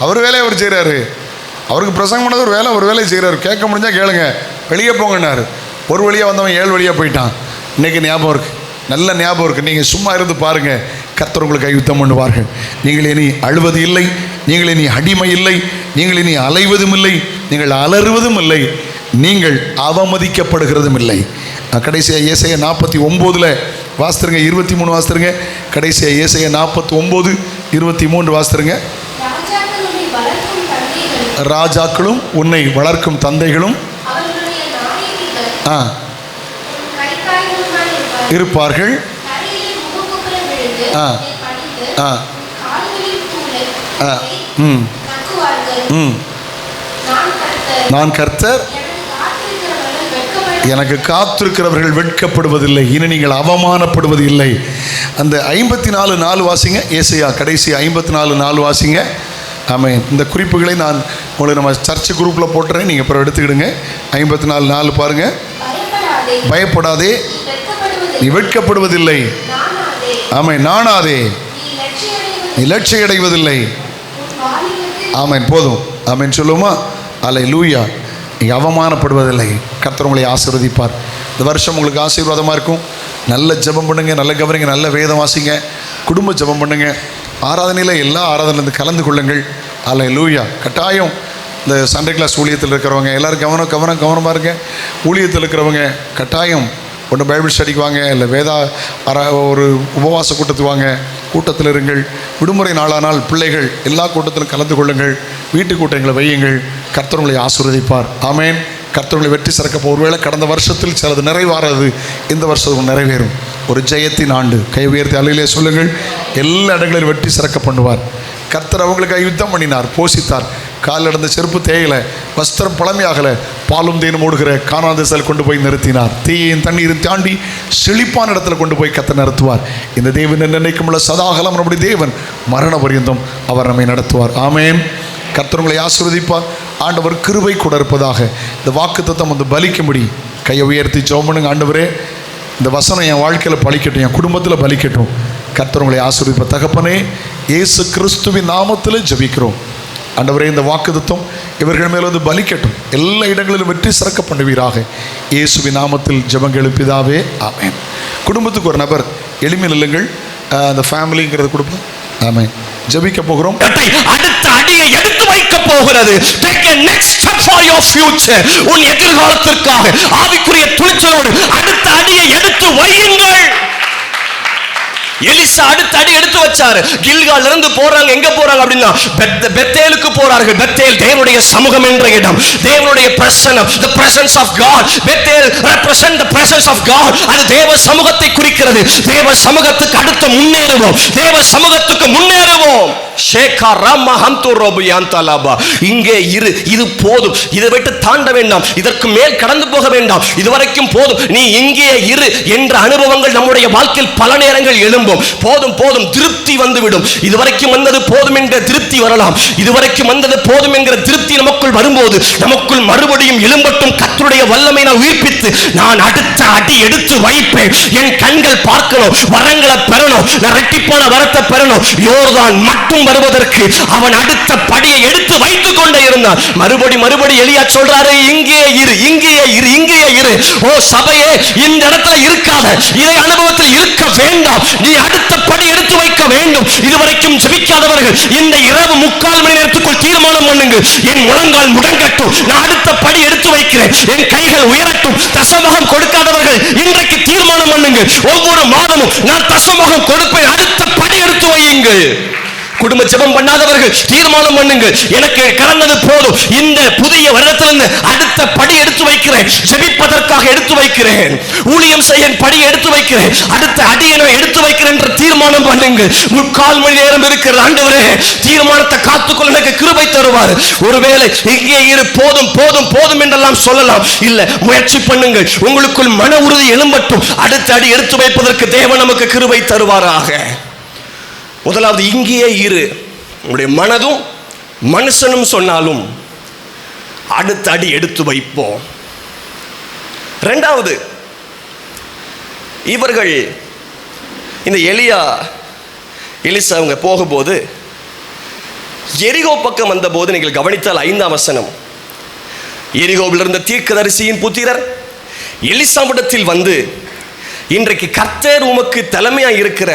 S1: அவர் வேலையை அவர் செய்கிறாரு. அவருக்கு பிரசங்கம் பண்ணது ஒரு வேலை, ஒரு வேலையை செய்கிறாரு. கேட்க முடிஞ்சால் கேளுங்க, வெளியே போங்கன்னாரு. ஒரு வழியாக வந்தவன் 7 வழியாக போயிட்டான். இன்றைக்கி ஞாபகம் இருக்குது, நல்ல ஞாபகம் இருக்குது. நீங்கள் சும்மா இருந்து பாருங்கள், கர்த்தர் உங்களுக்கு யுத்தம் பண்ணுவார்கள். நீங்கள் இனி அழுவது இல்லை, நீங்கள் இனி அடிமை இல்லை, நீங்கள் இனி அலைவதும் இல்லை, நீங்கள் அலறுவதும் இல்லை, நீங்கள் அவமதிக்கப்படுகிறதும் இல்லை. கடைசியாக ஏசாயா 49 வாசித்துருங்க, 23 வாசித்துருங்க. கடைசியாக ஏசாயா 49:23 வாசித்துருங்க. ராஜாக்களும் உன்னை வளர்க்கும் தந்தைகளும் இருப்பார்கள். நான் கர்த்தர், எனக்கு காத்திருக்கிறவர்கள் வெட்கப்படுவதில்லை, இனி நீங்கள் அவமானப்படுவது இல்லை. அந்த 54:4 வாசிங்க. ஏசாயா கடைசி 54:4 வாசிங்க. ஆமாம், இந்த குறிப்புகளை நான் உங்களுக்கு நம்ம சர்ச் குரூப்பில் போட்டுறேன், நீங்கள் அப்புறம் எடுத்துக்கிடுங்க. 54:4 பாருங்கள். பயப்படாதே, நீ வெட்கப்படுவதில்லை. ஆமாம், நானாதே, நீ லட்சிய அடைவதில்லை. ஆமாம், போதும். ஆமாம் சொல்லுமா? அல்லேலூயா. நீங்கள் அவமானப்படுவதில்லை. கர்த்தர் உங்களை ஆசீர்வதிப்பார். இந்த வருஷம் உங்களுக்கு ஆசீர்வாதமாக இருக்கும். நல்ல ஜெபம் பண்ணுங்க, நல்ல கவனிங்க, நல்ல வேதம் வாசிங்க, குடும்ப ஜெபம் பண்ணுங்க. ஆராதனையில் எல்லா ஆராதனையிலேருந்து கலந்து கொள்ளுங்கள். அல்லேலூயா. கட்டாயம் இந்த சண்டே கிளாஸ் ஊழியத்தில் இருக்கிறவங்க எல்லோரும் கவனமாக இருங்க. ஊழியத்தில் இருக்கிறவங்க கட்டாயம் ஒன்று பைபிள் ஸ்டடிக்கு வாங்க, இல்லை ஒரு உபவாச கூட்டத்துக்கு வாங்க, கூட்டத்தில் இருங்கள். விடுமுறை நாளானால் பிள்ளைகள் எல்லா கூட்டத்திலும் கலந்து கொள்ளுங்கள். வீட்டு கூட்டங்களை வையுங்கள். கர்த்தர் உங்களை ஆசீர்வதிப்பார். ஆமேன். கர்த்தர் உங்களை வெற்றி சிறக்க. ஒருவேளை கடந்த வருஷத்தில் சிலது நிறைவாரது, இந்த வருஷம் நிறைவேறும். ஒரு ஜெயத்தின் ஆண்டு. கை உயர்த்தி அலையிலே சொல்லுங்கள். எல்லா இடங்களிலும் வெற்றி சிறக்க பண்ணுவார். கர்த்தர் அவங்களுக்கு யுத்தம் பண்ணினார், போஷித்தார். காலில் நடந்த செருப்பு தேயலை, வஸ்திரம் பழமையாகலை, பாலும் தேனும் ஓடுகிற கானான் தேசத்தில் கொண்டு போய் நிறுத்தினார். தீயையும் தண்ணீரும் தாண்டி செழிப்பான இடத்துல கொண்டு போய் கர்த்தர் நிறுத்துவார். இந்த தேவன் நினைக்கும் உள்ள சதாகலம் நம்முடைய தேவன் மரண பரியந்தம் அவர் நம்மை நடத்துவார். ஆமேன். கர்த்தர் உங்களை ஆசீர்வதிப்பார். ஆண்டவர் கிருபை கூட இருப்பதாக. இந்த வாக்குத்தத்தம் பலிக்கும்படி கையை உயர்த்தி ஜெபம் பண்ணுங்க. ஆண்டவரே, இந்த வசனம் என் வாழ்க்கையில் பலிக்கட்டும், என் குடும்பத்தில் பலிக்கட்டும். கர்த்தர் உங்களை ஆசீர்வதிப்பார். தகப்பனே, இயேசு கிறிஸ்துவின் நாமத்தில் ஜெபிக்கிறோம். ஆண்டவரே, இந்த வாக்குத்தத்தம் இவர்கள் மேலே பலிக்கட்டும். எல்லா இடங்களிலும் வெற்றி சிறக்க பண்ணுவீராக. இயேசுவின் நாமத்தில் ஜெபங்கள் எழுப்பிதாவே. ஆமேன். குடும்பத்துக்கு ஒரு நபர் எளிமையில் இல்லைங்கள், அந்த ஃபேமிலிங்கிறது கொடுப்போம். ஆமேன். ஜெபிக்க போகிறோம்.
S3: அடுத்த அடியை எடுத்து வைக்க போகிறது. Take a next step for your future. உன் எதிர்காலத்திற்காக ஆவிக்குரிய துணிச்சலோடு அடுத்த அடியை எடுத்து வையுங்கள். எலிசா அடுத்த அடி எடுத்து வச்சாரு. கில்கால்ல இருந்து போறாங்க. எங்க போறாங்க அப்படின்னா பெத்தேலுக்கு போறார்கள். பெத்தேல் தேவனுடைய சமூகம் என்ற இடம், தேவனுடைய பிரசன்னம், the presence of God. Bethel represent the presence of God. அது தேவ சமூகத்தை குறிக்கிறது. தேவ சமூகத்துக்கு அடுத்து முன்னேறுவோம். தேவ சமூகத்துக்கு முன்னேறுவோம். ஷேகா ராமா ஹம்து ரோபியாந்தலாபா. இங்கே இரு, இது போதும், இதை விட்டு தாண்ட வேண்டாம், இதற்கு மேல் கடந்து போக வேண்டாம், இதுவரைக்கும் போதும், நீ இங்கே இரு என்ற அனுபவங்கள் நம்முடைய வாழ்க்கையில் பல நேரங்கள் எழும்பும். போதும் போதும், திருப்தி வந்துவிடும். இதுவரைக்கும் வந்தது போதும் என்கிற திருப்தி வரலாம். இதுவரைக்கும் வந்தது போதும் என்கிற திருப்தி நமக்குள் வரும்போது நமக்குள் மறுபடியும் எழும்பட்டும். கர்த்தருடைய வல்லமை நான் உயிர்ப்பித்து நான் அடுத்த அடி எடுத்து வைப்பேன். என் கண்கள் பார்க்கணும், வரங்களை பெறணும், நான் இரட்டிப்பான வரத்தை பெறணும். யோர்தான் மட்டும் வருவதற்கு அவன் அடுத்த படியை எடுத்து வைத்துக் கொண்டே இருந்தான். மறுபடி எலியா சொல்றாரு, இங்கே இரு, இங்கே இரு, இங்கே இரு. ஓ சபையே, இந்த இடத்துல இருக்காத, இதை அனுபவத்தில் இருக்க வேண்டாம். நீ அடுத்த படி எடுத்து வைக்க வேண்டும். இதுவரைக்கும் ஜெபிக்காதவர்கள் இந்த இரவு 3/4 மணி நேரத்துக்குள் தீர்மானம் பண்ணுங்க. என் முழங்கால் முடங்கட்டும், நான் அடுத்த படி எடுத்து வைக்கிறேன். என் கைகள் உயரட்டும். தசமகம் கொடுக்காதவர்கள் இன்றைக்கு தீர்மானம் பண்ணுங்க. ஒவ்வொரு மாதமும் நான் தசமகம் கொடுப்பேன். அடுத்த படி எடுத்து வையுங்கள். குடும்ப ஜெபம் பண்ணாதவர்கள் தீர்மானம் பண்ணுங்கள், எனக்கு கடந்தது போதும், இந்த புதிய வருடத்திலிருந்து அடுத்த படி எடுத்து வைக்கிறேன், ஜெபிப்பதற்காக எடுத்து வைக்கிறேன், ஊழியம் செய்ய படி எடுத்து வைக்கிறேன், அடுத்த அடியை எடுத்து வைக்கிறேன் என்று தீர்மானம் பண்ணுங்கள். 3/4 மணி நேரம் இருக்கிறது. ஆண்டவரே, தீர்மானத்தை காத்துக்கொள்ள எனக்கு கிருபை தருவார். ஒருவேளை இங்கே இரு, போதும் போதும் போதும் என்றெல்லாம் சொல்லலாம். இல்ல, முயற்சி பண்ணுங்கள், உங்களுக்குள் மன உறுதி எழும்பட்டும், அடுத்த அடி எடுத்து வைப்பதற்கு தேவன் நமக்கு கிருபை தருவாராக. முதலாவது, இங்கேயே இரு. உங்களுடைய மனதும் மனுஷனும் சொன்னாலும் அடுத்த அடி எடுத்து வைப்போம். இரண்டாவது, இவர்கள் இந்த எலிசா அவங்க போகும்போது எரிகோ பக்கம் வந்தபோது நீங்கள் கவனித்தால் 5ஆம் வசனம், எரிகோவில் இருந்த தீர்க்கதரிசியின் புத்திரர் எலிசாவிடத்தில் வந்து, இன்றைக்கு கர்த்தர் உமக்கு தலைமையாக இருக்கிற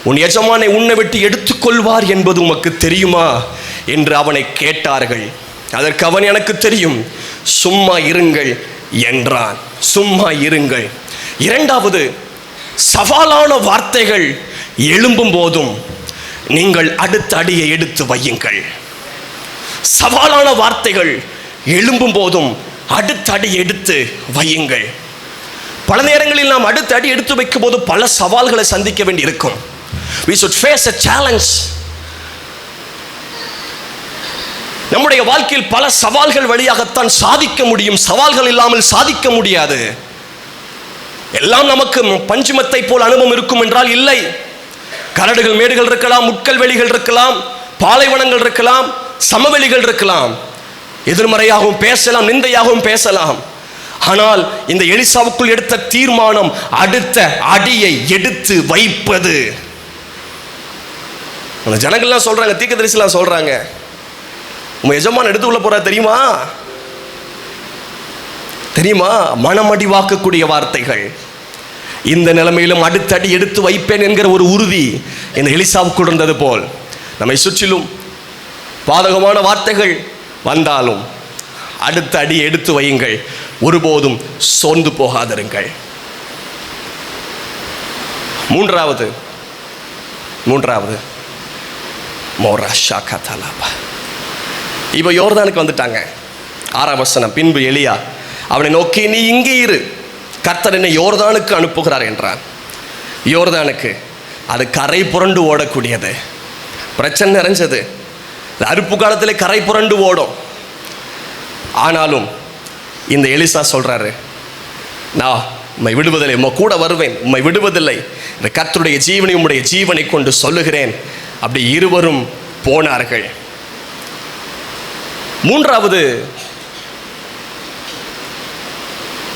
S3: உன் எஜமானை உன்னை விட்டு எடுத்துக்கொள்வார் என்பது உமக்கு தெரியுமா என்று அவனை கேட்டார்கள். அதற்கு அவன், எனக்கு தெரியும், சும்மா இருங்கள் என்றான். சும்மா இருங்கள். இரண்டாவது, சவாலான வார்த்தைகள் எழும்பும் போதும் நீங்கள் அடுத்த அடியை எடுத்து வையுங்கள். சவாலான வார்த்தைகள் எழும்பும் போதும் அடுத்த அடி எடுத்து வையுங்கள். பல நேரங்களில் நாம் அடுத்த அடி எடுத்து வைக்கும் போது பல சவால்களை சந்திக்க வேண்டி இருக்கும். We should face a challenge. நம்முடைய வாழ்க்கையில் பல சவால்கள் வழியாகத்தான் சாதிக்க முடியும். சவால்கள் இல்லாமல் சாதிக்க முடியாது. எல்லாம் நமக்கு பஞ்சுமத்தை போல் அனுபவம் இருக்கும் என்றால் இல்லை. கரடுகள் மேடுகள் இருக்கலாம், முட்கள் வெளிகள் இருக்கலாம், பாலைவனங்கள் இருக்கலாம், சமவெளிகள் இருக்கலாம், எதிர்மறையாகவும் பேசலாம், நிந்தையாகவும் பேசலாம். ஆனால் இந்த எலிசாவுக்குள் எடுத்த தீர்மானம் அடுத்த அடியை எடுத்து வைப்பது. ஜனங்கள்லாம் சொல்றாங்க, தீர்க்கதரிசிலாம் சொல்றாங்க, உங்க எஜமான் எடுத்து உள்ள போறா தெரியுமா? தெரியுமா? மனமடி வாக்கக்கூடிய வார்த்தைகள். இந்த நிலைமையிலும் அடுத்த அடி எடுத்து வைப்பேன் என்கிற ஒரு உறுதி இந்த எலிசாவுக்குள் இருந்தது போல் நம்மை சுற்றிலும் பாதகமான வார்த்தைகள் வந்தாலும் அடுத்த அடி எடுத்து வையுங்கள். ஒருபோதும் சோர்ந்து போகாதிருங்கள். மூன்றாவது இப்போ யோர்தானுக்கு வந்துட்டாங்க. 6ஆம் வசனம், பின்பு எலியா அவனை நோக்கி, நீ இங்கே இரு, கர்த்தர் என்னை யோர்தானுக்கு அனுப்புகிறார் என்றான். யோர்தானுக்கு அது கரை புரண்டு ஓடக்கூடியது, பிரச்சனை நிறைஞ்சது. அறுப்பு காலத்தில் கரை புரண்டு ஓடும். ஆனாலும் இந்த எலிசா சொல்றாரு, நான் உம்மை விடுவதில்லை, உம்மை கூட வருவேன், உம்மை விடுவதில்லை, இந்த கர்த்தருடைய ஜீவனை உம்முடைய ஜீவனை கொண்டு சொல்லுகிறேன். அப்படி இருவரும் போனார்கள். மூன்றாவது,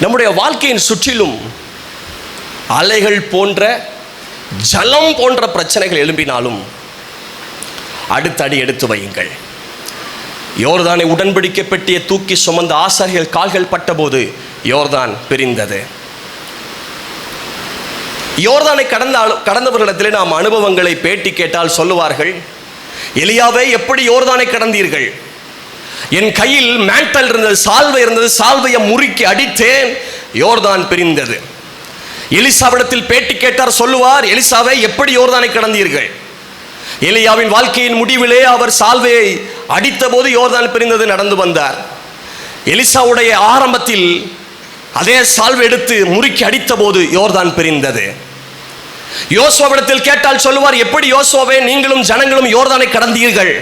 S3: நம்முடைய வாழ்க்கையின் சுற்றிலும் அலைகள் போன்ற, ஜலம் போன்ற பிரச்சனைகள் எழும்பினாலும் அடுத்த அடி எடுத்து வையுங்கள். யோர்தானை உடன்படிக்கை பெட்டியை தூக்கி சுமந்த ஆசாரியர்கள் கால்கள் பட்டபோது யோர்தான் பிரிந்தது. யோர்தானை கடந்தவர்களிடத்திலே நாம் அனுபவங்களை பேட்டி கேட்டால் சொல்லுவார்கள், எலியாவே எப்படி யோர்தானை கடந்தீர்கள்? என் கையில் மேண்டல் இருந்தது, சால்வை இருந்தது, சால்வையை முறுக்கி அடித்தேன், யோர்தான் பிரிந்தது. எலிசாவிடத்தில் பேட்டி கேட்டார், சொல்லுவார், எலிசாவை எப்படி யோர்தானை கடந்தீர்கள்? எலியாவின் வாழ்க்கையின் முடிவிலே அவர் சால்வையை அடித்த போது யோர்தான் பிரிந்தது, நடந்து வந்தார். எலிசாவுடைய ஆரம்பத்தில் அதே சால்வை எடுத்து முறுக்கி அடித்த போது யோர்தான் பிரிந்தது. யோசுவாவிடத்தில் கேட்டால் சொல்லுவார், எப்படி யோசுவாவே நீங்களும் ஜனங்களும் யோர்தானை கடந்தீர்கள்?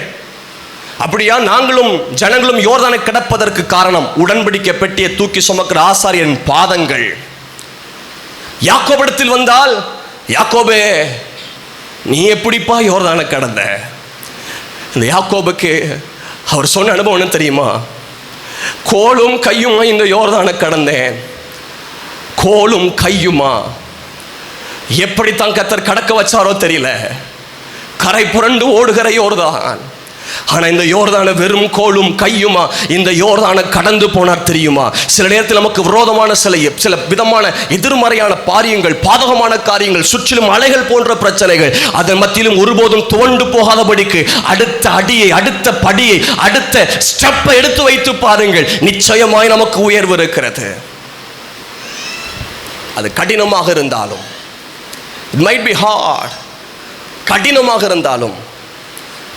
S3: அப்படியா, நாங்களும் ஜனங்களும் யோர்தானை கடப்பதற்கு காரணம் உடன்படிக்கை பெட்டியை தூக்கி சுமக்கிற ஆசாரியன் பாதங்கள். யாக்கோபிடத்தில் வந்தால், யாக்கோபே நீ எப்படிப்பா யோர்தானை கடந்த? இந்த யாக்கோபுக்கு அவர் சொன்ன அனுபவம் என்ன தெரியுமா? கோலும் கையுமா இந்த யோர்தானை கடந்தேன். கோலும் கையுமா, எப்படித்தான் கர்த்தர் கடக்க வச்சாரோ தெரியல. கரை புரண்டு ஓடுகிற யோர்தான். ஆனா இந்த யோர்தான வெறும் கோலும் கையுமா இந்த யோர்தானை கடந்து போனார் தெரியுமா? சில நேரத்தில் நமக்கு விரோதமான சில விதமான எதிர்மறையான பாரியங்கள், பாதகமான காரியங்கள், சுற்றிலும் அலைகள் போன்ற பிரச்சனைகள், அதன் மத்தியிலும் ஒருபோதும் துவண்டு போகாதபடிக்கு அடுத்த அடியை, அடுத்த படியை, அடுத்த ஸ்டெப்பை எடுத்து வைத்து பாருங்கள். நிச்சயமாய் நமக்கு உயர்வு இருக்கிறது. அது கடினமாக இருந்தாலும், it might be hard, கடினமாக இருந்தாலும்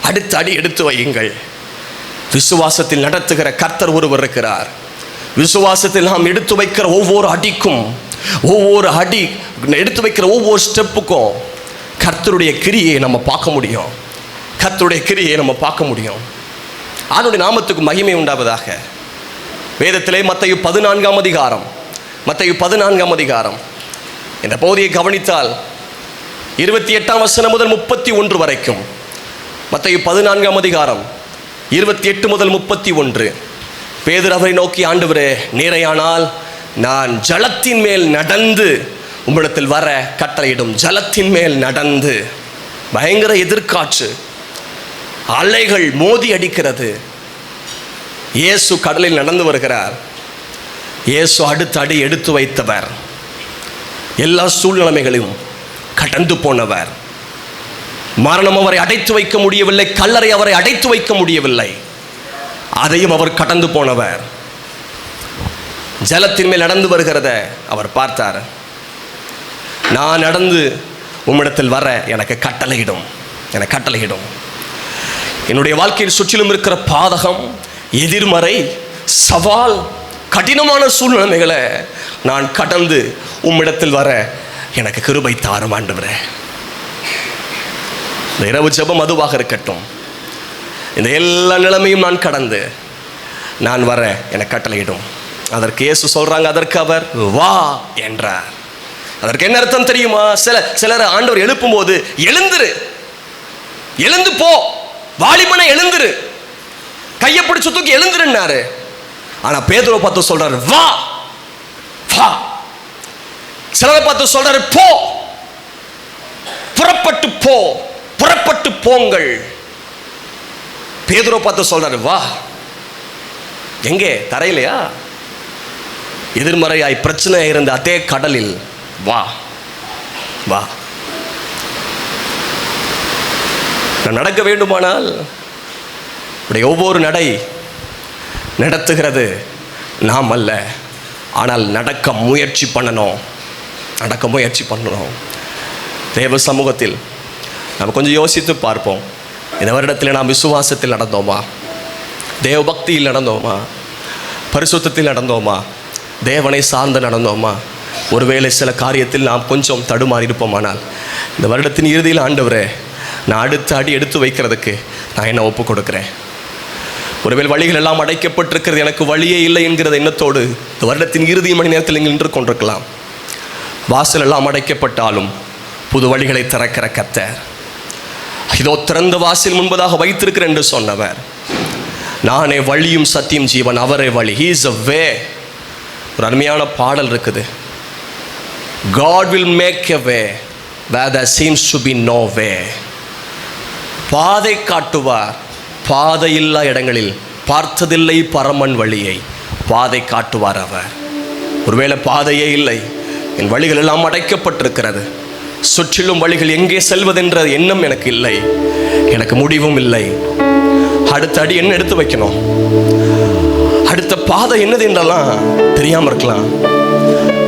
S3: அடுத்த அடி எடுத்து வையுங்கள். விசுவாசத்தில் நடத்துகிற கர்த்தர் ஒருவர் இருக்கிறார். விசுவாசத்தில் நாம் எடுத்து வைக்கிற ஒவ்வொரு அடிக்கும், ஒவ்வொரு அடி எடுத்து வைக்கிற ஒவ்வொரு ஸ்டெப்புக்கும் கர்த்தருடைய கிரியை நம்ம பார்க்க முடியும். கர்த்தருடைய கிரியை நம்ம பார்க்க முடியும். அவருடைய நாமத்துக்கு மகிமை உண்டாவதாக. வேதத்திலே மத்தேயு 14ஆம் அதிகாரம், மத்தேயு 14ஆம் அதிகாரம் இந்த பகுதியை கவனித்தால் 28ஆம் வசனம் முதல் 31 வரைக்கும், மத்தேயு 14ஆம் அதிகாரம் 28 முதல் 31. பேதுரு அவரை நோக்கி, ஆண்டவரே, நீரையானால் நான் ஜலத்தின் மேல் நடந்து உம்மிடத்தில் வர கட்டளையிடும். ஜலத்தின் மேல் நடந்து, பயங்கர எதிர்காற்று, அலைகள் மோதி அடிக்கிறது. இயேசு கடலில் நடந்து வருகிறார். இயேசு அடுத்த அடி எடுத்து வைத்தவர், எல்லா சூழ்நிலைகளையும் கடந்து போனவர். மரணம் அவரை அடைத்து வைக்க முடியவில்லை, கல்லறை அவரை அடைத்து வைக்க முடியவில்லை, அதையும் அவர் கடந்து போனவர். ஜலத்தின் மேல் நடந்து வருகிறத அவர் பார்த்தார். நான் நடந்து உம்மிடத்தில் வர எனக்கு கட்டளையிடும், எனக்கு கட்டளையிடும். என்னுடைய வாழ்க்கையில் சுற்றிலும் இருக்கிற பாதகம், எதிர்மறை, சவால், கடினமான சூழ்நிலைகளை நான் கடந்து உம்மிடத்தில் வர எனக்கு கிருபை தாரும் ஆண்டவரே. இந்த இரவு ஜெபம் அதுவாக இருக்கட்டும். இந்த எல்லா நிலைமையும் நான் கடந்து நான் வர எனக்கு கட்டளையிடும். அதற்கு இயேசு சொல்றாங்க, அதற்கு அவர் வா என்றார். அதற்கு என்ன அர்த்தம் தெரியுமா? சிலர் ஆண்டவர் எழுப்பும் போது எழுந்துரு, எழுந்து போ, வாலிபனை எழுந்துரு, கையை பிடிச்சு தூக்கி எழுந்துருன்னாரு. ஆனா பேதுருவை பார்த்து சொல்றாரு, வா வா. சிலரை பார்த்து சொல்றாரு, போ, புறப்பட்டு போ, புறப்பட்டு போங்கள். பேதுருவை பார்த்து சொல்றாரு, வா. எங்கே? தரையிலையா? எதிர்மறையாய் பிரச்சனை இருந்த அதே கடலில் வா வா. நான் நடக்க வேண்டுமானால் ஒவ்வொரு நடை நடத்துகிறது நாம் அல்ல, ஆனால் நடக்க முயற்சி பண்ணணும், நடக்க முயற்சி பண்ணணும். தேவ சமூகத்தில் நம்ம கொஞ்சம் யோசித்து பார்ப்போம். இந்த வருடத்தில் நாம் விசுவாசத்தில் நடந்தோமா? தேவ பக்தியில் நடந்தோமா? பரிசுத்தத்தில் நடந்தோமா? தேவனை சார்ந்து நடந்தோமா? ஒருவேளை சில காரியத்தில் நாம் கொஞ்சம் தடுமாறி இருப்போமானால் இந்த வருடத்தின் இறுதியில், ஆண்டவரே, நான் அடுத்த அடி எடுத்து வைக்கிறதுக்கு நான் என்ன ஒப்பு கொடுக்குறேன். ஒருவேளை வழிகள் எல்லாம் அடைக்கப்பட்டிருக்கிறது, எனக்கு வழியே இல்லை என்கிற எண்ணத்தோடு இந்த வருடத்தின் இறுதி மணி நேரத்தில் நீங்கள் நின்று கொண்டிருக்கலாம். வாசல் எல்லாம் அடைக்கப்பட்டாலும் புது வழிகளை திறக்கிற கர்த்தர், இதோ திறந்த வாசல் முன்பதாக வைத்திருக்கிறேன் என்று சொன்னவர், நானே வழியும் சத்தியம் ஜீவன், அவரே வழி. He is a way. ஒரு அருமையான பாடல் இருக்குது, God will make a way where there seems to be no way. பாதை காட்டுவார், பாதையில்லா இடங்களில் பார்த்ததில்லை பரமன் வழியை பாதை காட்டுவார் அவர். ஒருவேளை பாதையே இல்லை, என் வழிகள் எல்லாம் அடைக்கப்பட்டிருக்கிறது, சுற்றிலும் வழிகள் எங்கே செல்வதென்ற எண்ணம் எனக்கு இல்லை, எனக்கு முடிவும் இல்லை. அடுத்த அடி என்ன எடுத்து வைக்கணும், அடுத்த பாதை என்னது என்றெல்லாம் தெரியாமல் இருக்கலாம்.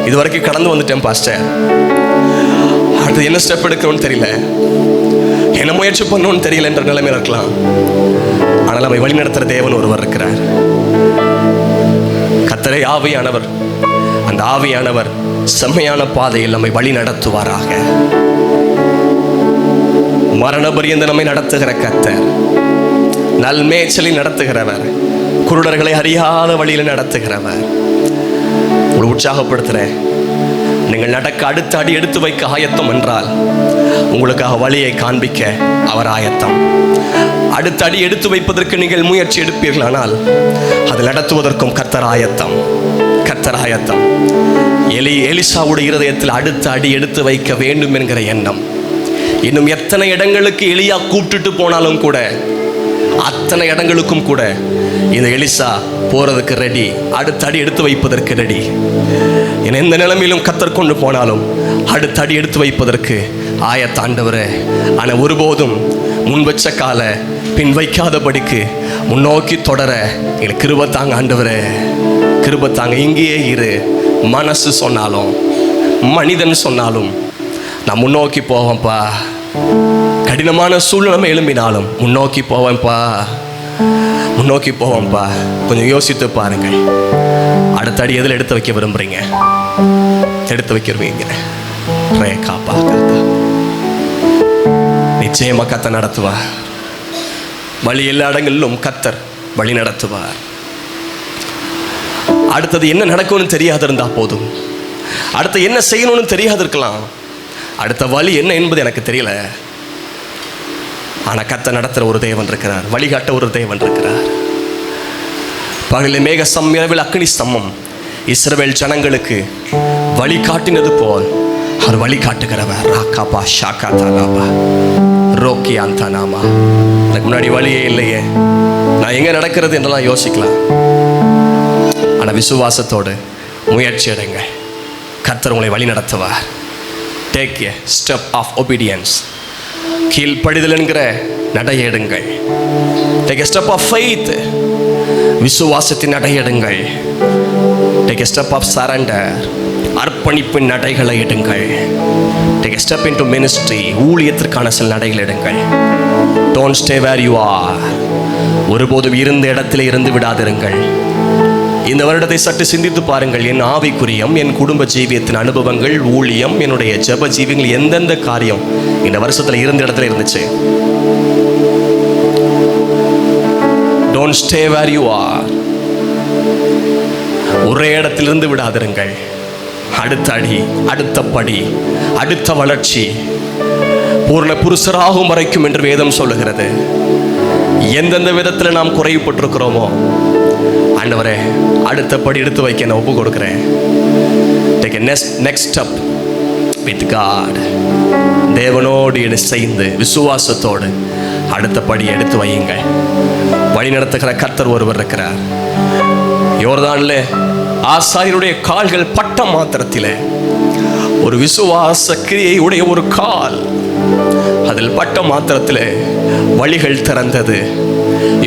S3: இதுவரைக்கும் கடந்து வந்துட்டேன் பாஸ்டர், அடுத்து என்ன ஸ்டெப் எடுக்கணும்னு தெரியல, என்ன முயற்சி பண்ணணும்னு தெரியல என்ற நிலைமையில் இருக்கலாம். ஆனால் நம்மை வழிநடத்துகிற தேவன் ஒருவர் இருக்கிறார். கர்த்தரே ஆவியானவர். அந்த ஆவியானவர் செம்மையான பாதையில் நம்மை வழி நடத்துவாராக. மரண பரியந்த நம்மை நடத்துகிற கர்த்தர், நல்மேய்ச்சலில் நடத்துகிறவர், குருடர்களை அறியாத வழியில் நடத்துகிறவர். ஒரு உற்சாகப்படுத்துகிறேன், நீங்கள் நடக்க அடுத்த அடி எடுத்து வைக்க ஆயத்தம் என்றால் உங்களுக்காக வழியை காண்பிக்க அவர் ஆயத்தம். அடுத்த அடி எடுத்து வைப்பதற்கு நீங்கள் முயற்சி எடுப்பீர்களானால் அது நடத்துவதற்கும் கர்த்தர் ஆயத்தம், கர்த்தர் ஆயத்தம். எலிசாவுடைய இருதயத்தில் அடுத்த அடி எடுத்து வைக்க வேண்டும் என்கிற எண்ணம். இன்னும் எத்தனை இடங்களுக்கு எலியா கூப்பிட்டுட்டு போனாலும் கூட, அத்தனை இடங்களுக்கும் கூட இந்த எலிசா போறதுக்கு ரெடி, அடுத்த அடி எடுத்து வைப்பதற்கு ரெடி. எந்த நிலைமையிலும் கர்த்தர் கொண்டு போனாலும் அடுத்த அடி எடுத்து வைப்பதற்கு ஆயத்த ஆண்டவரே. ஆனால் ஒருபோதும் முன் வச்ச கால பின் வைக்காதபடிக்கு முன்னோக்கி தொடர எங்களுக்கு கிருபை தாங்க ஆண்டவரே, கிருபை தாங்க. இங்கேயே இரு, மனசு சொன்னாலும் மனிதன் சொன்னாலும் நான் முன்னோக்கி போவேன்ப்பா, கடினமான சூழ்நிலை எழும்பினாலும் முன்னோக்கி போவேன்ப்பா, முன்னோக்கி போவோம்ப்பா. கொஞ்சம் யோசித்து பாருங்கள். அடுத்த அடி எதில் எடுத்து வைக்க விரும்புறீங்க? எடுத்து வைக்கிறவங்க காப்பா கத்தா நிச்சயமா கத்த நடத்துவார். வழி எல்லா இடங்களிலும் கத்தர் வழி நடத்துவார். அடுத்தது என்ன நடக்கும்னு தெரியாது இருந்தா போதும். அடுத்து என்ன செய்யணும்னு தெரியாது இருக்கலாம். அடுத்த வழி என்ன என்பது எனக்கு தெரியல. ஆனா கத்த நடத்துற ஒரு தேவன் இருக்கிறார், வழிகாட்ட ஒரு தேவன் இருக்கிறார். பகலில் மேக இரவில் அக்கினி ஸ்தம்பம் இஸ்ரவேல் ஜனங்களுக்கு வழிகாட்டினது போல் அவர் வழிகாட்டுகிறவர். ராக்காபா ஷாக்கா தானாபா ரோக்கி அந்தானாமா. எனக்கு முன்னாடி வழியே இல்லையே, நான் எங்க நடக்கிறது என்றெல்லாம் யோசிக்கலாம். ஆனா விசுவாசத்தோடு முயற்சி எடுங்க, கர்த்தர் உங்களை வழி நடத்துவார். Take a step of obedience. கீழ்ப்படிதல் என்கிற நடையெடுங்கள். Take a step of faith. விசுவாசத்தின் நடையெடுங்கள். Take a step of surrender. அர்ப்பணிப்பின் நடைகளை எடுங்கள். Take a step into ministry. ஊழியத்திற்கான சில நடைகள் எடுங்கள். Don't stay where you are. ஒருபோதும் இருந்த இடத்திலே இருந்து விடாதிருங்கள். இந்த வருடத்தை சற்று சிந்தித்து பாருங்கள். என் ஆவிக்குரியம், என் குடும்ப ஜீவியத்தின் அனுபவங்கள், ஊழியம், என்னுடைய ஜெப ஜீவியங்கள், எந்தெந்த காரியம் இந்த வருஷத்துல இருந்த இடத்துல இருந்துச்சு? Don't stay where you are. ஒரே இடத்திலிருந்து விடாதிருங்கள். அடுத்த அடி, அடுத்த படி, அடுத்த வளர்ச்சி பூர்ண புருஷராகும் வரைக்கும் என்று வேதம் சொல்லுகிறது. எந்தெந்த விதத்தில் நாம் குறைவுபட்டிருக்கிறோமோ, ஆண்டவரே அடுத்த படி எடுத்து வைக்க நான் ஒப்பு கொடுக்கிறேன். Take a next step with God. தேவனோடு இணைந்து விசுவாசத்தோடு அடுத்த படி எடுத்து வையுங்கள். வழி நடத்துகிற கர்த்தர் ஒருவர் இருக்கிறார். யோர்தானிலே ஆசாரியருடைய கால்கள் பட்ட மாத்திரத்திலே ஒரு விசுவாச கிரியை உடைய ஒரு கால் அதில் பட்ட மாத்திரத்திலே வழிகள் திறந்தது.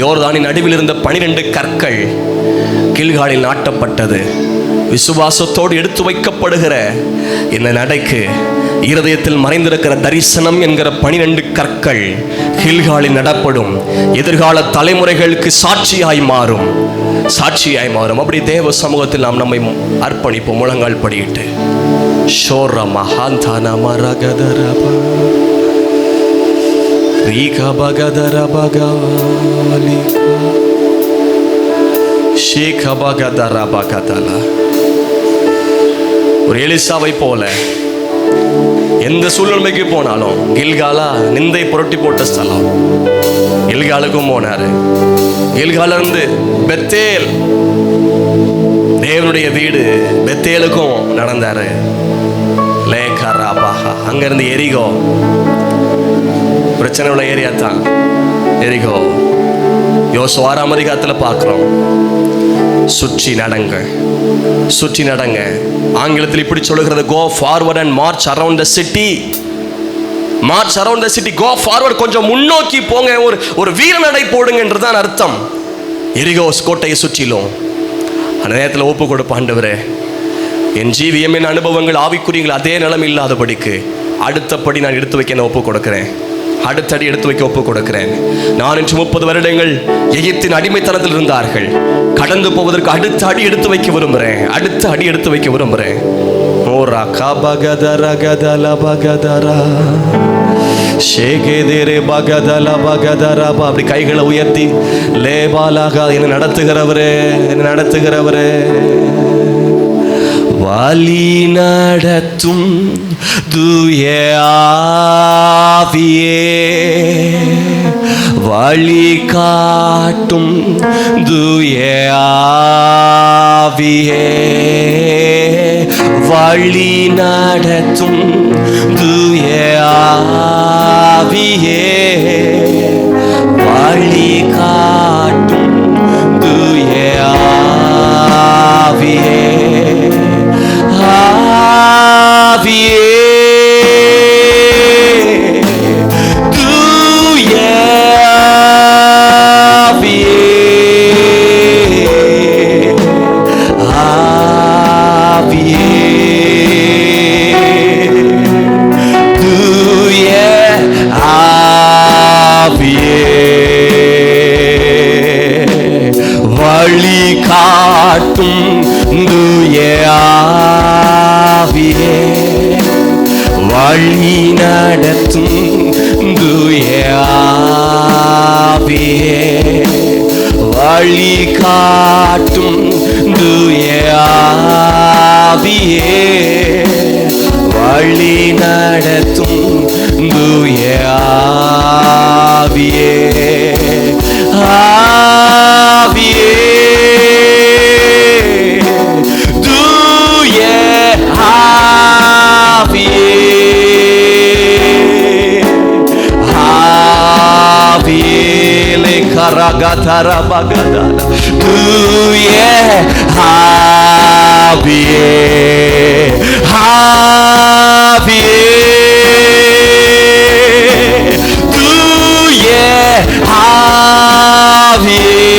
S3: யோர்தானின் நடுவில் இருந்த 12 கற்கள் கில்காலில் நாட்டப்பட்டது. விசுவாசத்தோடு எடுத்து வைக்கப்படுகிற இந்த நடைக்கு இருதயத்தில் மறைந்திருக்கிற தரிசனம் என்கிற 12 கற்கள் கில்காலில் நடப்படும். எதிர்கால தலைமுறைகளுக்கு சாட்சியாய் மாறும், சாட்சியாய் மாறும். அப்படி தேவ சமூகத்தில் நாம் நம்மை அர்ப்பணிப்போம். முழங்கால் படியிட்டு ஒரு எலிசாவை போல எந்த சூழ்நிலைக்கு போனாலும், கில்காலா நிந்தை புரட்டி போட்ட ஸ்தலம், கில்காலுக்கும் போனாரு. கில்கால இருந்து பெத்தேல், தேவனுடைய வீடு பெத்தேலுக்கும் நடந்தாரு. அங்கிருந்து எரிகோ, பிரச்சனை உள்ள ஏரியா தான் எரிகோ. யோசுவா 6ஆம் அதிகாரத்தில் பார்க்கிறோம். சுற்றி நடங்க, சுற்றி நடங்க. ஆங்கிலத்தில் இப்படி சொல்லுகிறது, go forward and march around the city. march around the city, go forward. கொஞ்சம் முன்னோக்கி போங்க, ஒரு வீர நடை போடுங்க என்றுதான் அர்த்தம். எரிகோ கோட்டையை சுற்றிலும் அந்த நேரத்தில் ஒப்பு கொடுப்ப, ஆண்டவரே என் ஜீவியம், என் அனுபவங்கள், ஆவிக்குரியங்கள் அதே நிலம் இல்லாதபடிக்கு அடுத்தபடி நான் எடுத்து வைக்க நான் ஒப்பு கொடுக்கிறேன். அடுத்தடி எடுத்து வைக்க ஒப்பு கொடுக்கிறேன். 430 வருடங்கள் எகிப்தின் அடிமைத்தனத்தில் இருந்தார்கள். கடந்து போவதற்கு அடுத்த அடி எடுத்து வைக்க விரும்புகிறேன். அடுத்த அடி எடுத்து வைக்க விரும்புகிறேன். ஓரா காபகதரா கதலா பகதரா ஷேகேதேரே பகதலா பகதரா. அப்படி கைகளை உயர்த்தி லேபாலாக என்ன நடத்துகிறவரே, என்ன நடத்துகிறவரே. வழி நடத்தும் தூய ஆவியே, வழி காட்டும் தூய ஆவியே, வழி நடத்தும் தூய ஆவியே, வழி காட்டும் தூய ஆவியே, ஆவியே, தூய ஆவியே, ஆவியே, தூய நடத்தும் தூய ஆவியே, வழி காட்டும் தூய ஆவியே, வழி நடத்தும் தூய ஆவியே, ஆவியே, தூய ஆவியே, ஆவியே கரகதர பகதர, தூய ஆவியே, ஆவியே, தூய ஆவியே,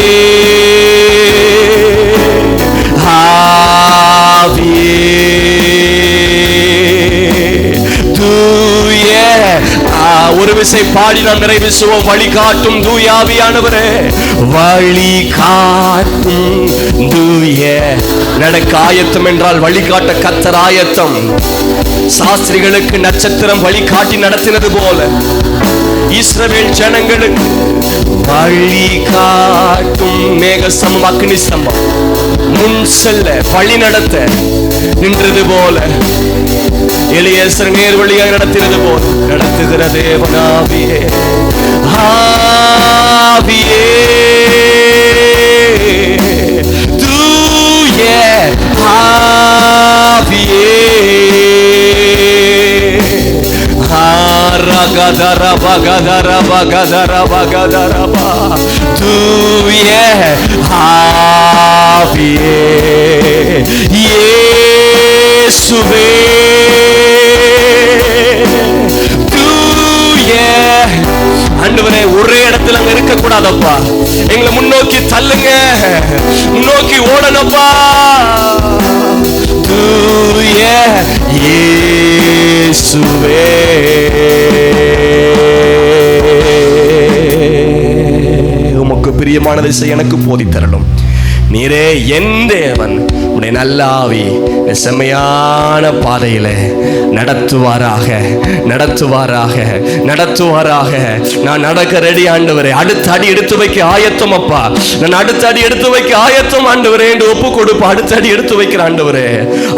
S3: ஆவியே, தூய ஒரு விசை பாடி நாம் நிறைவு செய்வோம். வழி காட்டும் தூய ஆவியானவரே, வழி காட்டும் தூய. நடக்க ஆயத்தம் என்றால் வழிகாட்ட கர்த்தர் ஆயத்தம். சாஸ்திரிகளுக்கு நட்சத்திரம் வழிகாட்டி நடத்தினது போல இஸ்ரவேல் ஜனங்களுக்கு வழி காட்டும் மேக சமம், அக்னி சமம் முன் செல்ல வழி நடத்த நின்றது போல, எலியேசர் நேர் வழியாக நடத்தினது போல நடத்துகிற தேவனாவியே, ஆவியே, தூய ஆவியே, ரகதர பகதர பகதர பகதரபா, தூய ஆவியே, இயேசுவே, தூய. ஆண்டவரே, ஒரே இடத்துல அங்க இருக்க கூடாதப்பா, எங்களை முன்னோக்கி தள்ளுங்க, முன்னோக்கி ஓடனப்பா, தூய இயேசுவே. உமக்கு பிரியமானதை செய்ய எனக்கு போதித்தரணும். நீரே என் தேவன், உடைய நல்ல ஆவி செம்மையான பாதையில நடத்துவாராக, நடத்துவாராக, நடத்துவாராக. நான் நடக்க ரெடி ஆண்டவரே, அடுத்த அடி எடுத்து வைக்க ஆயத்தம் அப்பா, நான் அடுத்த அடி எடுத்து வைக்க ஆயத்தம் ஆண்டவரே என்று ஒப்பு கொடுப்ப. அடுத்த அடி எடுத்து வைக்கிற ஆண்டவரே,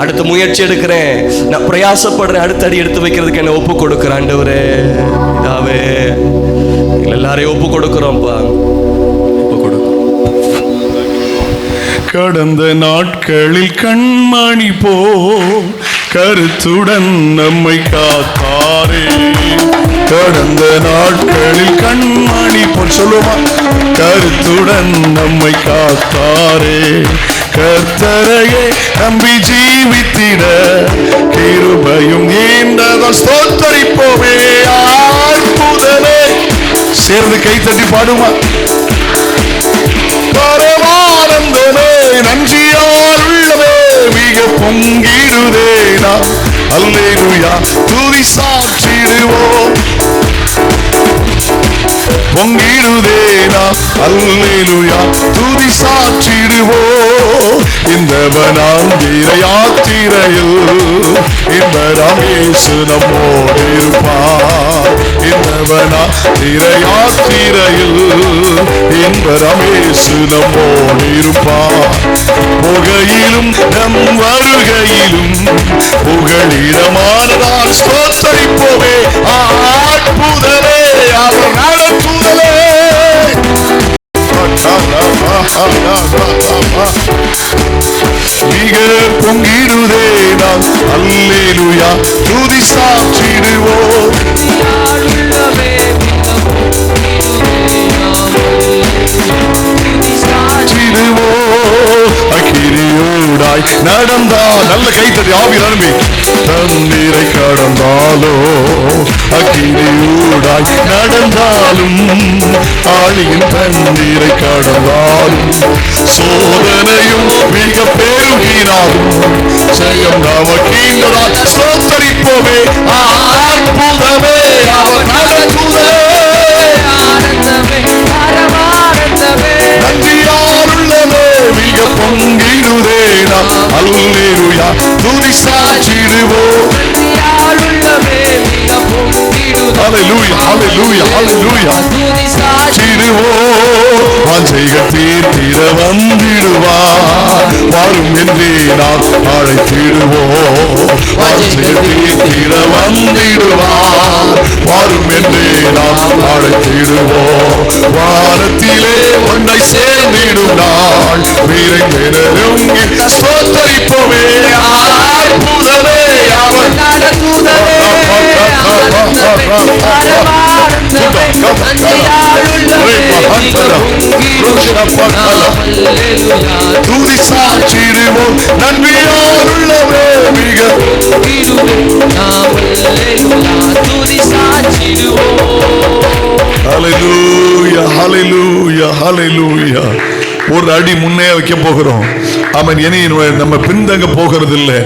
S3: அடுத்த முயற்சி எடுக்கிறேன், நான் பிரயாசப்படுறேன், அடுத்த அடி எடுத்து வைக்கிறதுக்கு என்ன ஒப்பு கொடுக்கிற ஆண்டவரே. இதாவே எல்லாரையும் ஒப்பு கொடுக்கிறோம்ப்பா, ஒப்பு கொடுக்கிறோம்.
S1: கடந்த நாட்களில் கண்மணி போ கருத்துடன் நம்மை காத்தாரே, கடந்த நாட்களில் கண்மணி போல் சொல்லுமா, கருத்துடன் நம்மை காத்தாரே, கர்த்தரையே நம்பி ஜீவித்திட கிருபையும் ஈந்ததால் ஸ்தோத்தரிப்போமே. ஆழ்புதலே சேர்ந்து கை தட்டி பாடுமா, பரமானந்தமே நன்றியால் உள்ளவே மிக பொங்கிடுதே நாம், அல்லேலூயா துதி சாற்றிடுவோம், பொங்கிடுதே நாம், அல்லேலூயா துதி சாற்றிடுவோம். இந்த வனாந்திர யாத்திரையில் இந்த ரமேசு நம்மோடு இருப்பார், இந்த வனாந்திர யாத்திரையில் இந்த ரமேசு நம்மோடு இருப்பார். புகையிலும் நம் வருகையிலும் புகழிடமானதால் ஸ்தோத்தரிப்போமே. ஆட்புதலே அவர் நடத்துதலே, மிக பொங்கிடுதே நாம், அல்லேலூயா துதி சாற்றிடுவோம். அக்கிரியோடாய் நடந்தால் நல்ல கைத்தடி ஆவி நம்பி தண்ணீரை கடந்தாலோ, அக்கிரியோடாய் நடந்தாலும் ஆழியின் தண்ணீரை கடந்தாலும், சோதனையும் மிக பெருகினாலும் ஜெயம் நமக்கின்றதால் ஸ்தோத்தரிப்போமே. அற்புதமே அவர் நடத்துதே, நன்றியாலுள்ளவே மிக பொங்கிடுதே நாம், அல்லேலூயா துதி சாற்றிடுவோம். ஹalleluya ஹalleluya வாஞ்சைகள் தீர்த்திட வந்திடுவார் வாரும் என்றே நாம் அழைத்திடுவோம் வாஞ்சைகள் தீர்த்திட வந்திடுவார் வாரும் என்றே நாம் அழைத்திடுவோம் வானத்திலே ஒன்றை சேர்ந்திடும் நாள் வீரங்களும் ஸ்தோத்தரிப்போமே அற்புதமே அவர் சாட்சிடுவோம் நன்மையாருள்ளவே மிக ஹalleluya ஹalleluya ஹalleluya ஒரு அடி முன்னே வைக்க போகிறோம். அவன் இனி நம்ம பின்தங்க போகிறது இல்லை,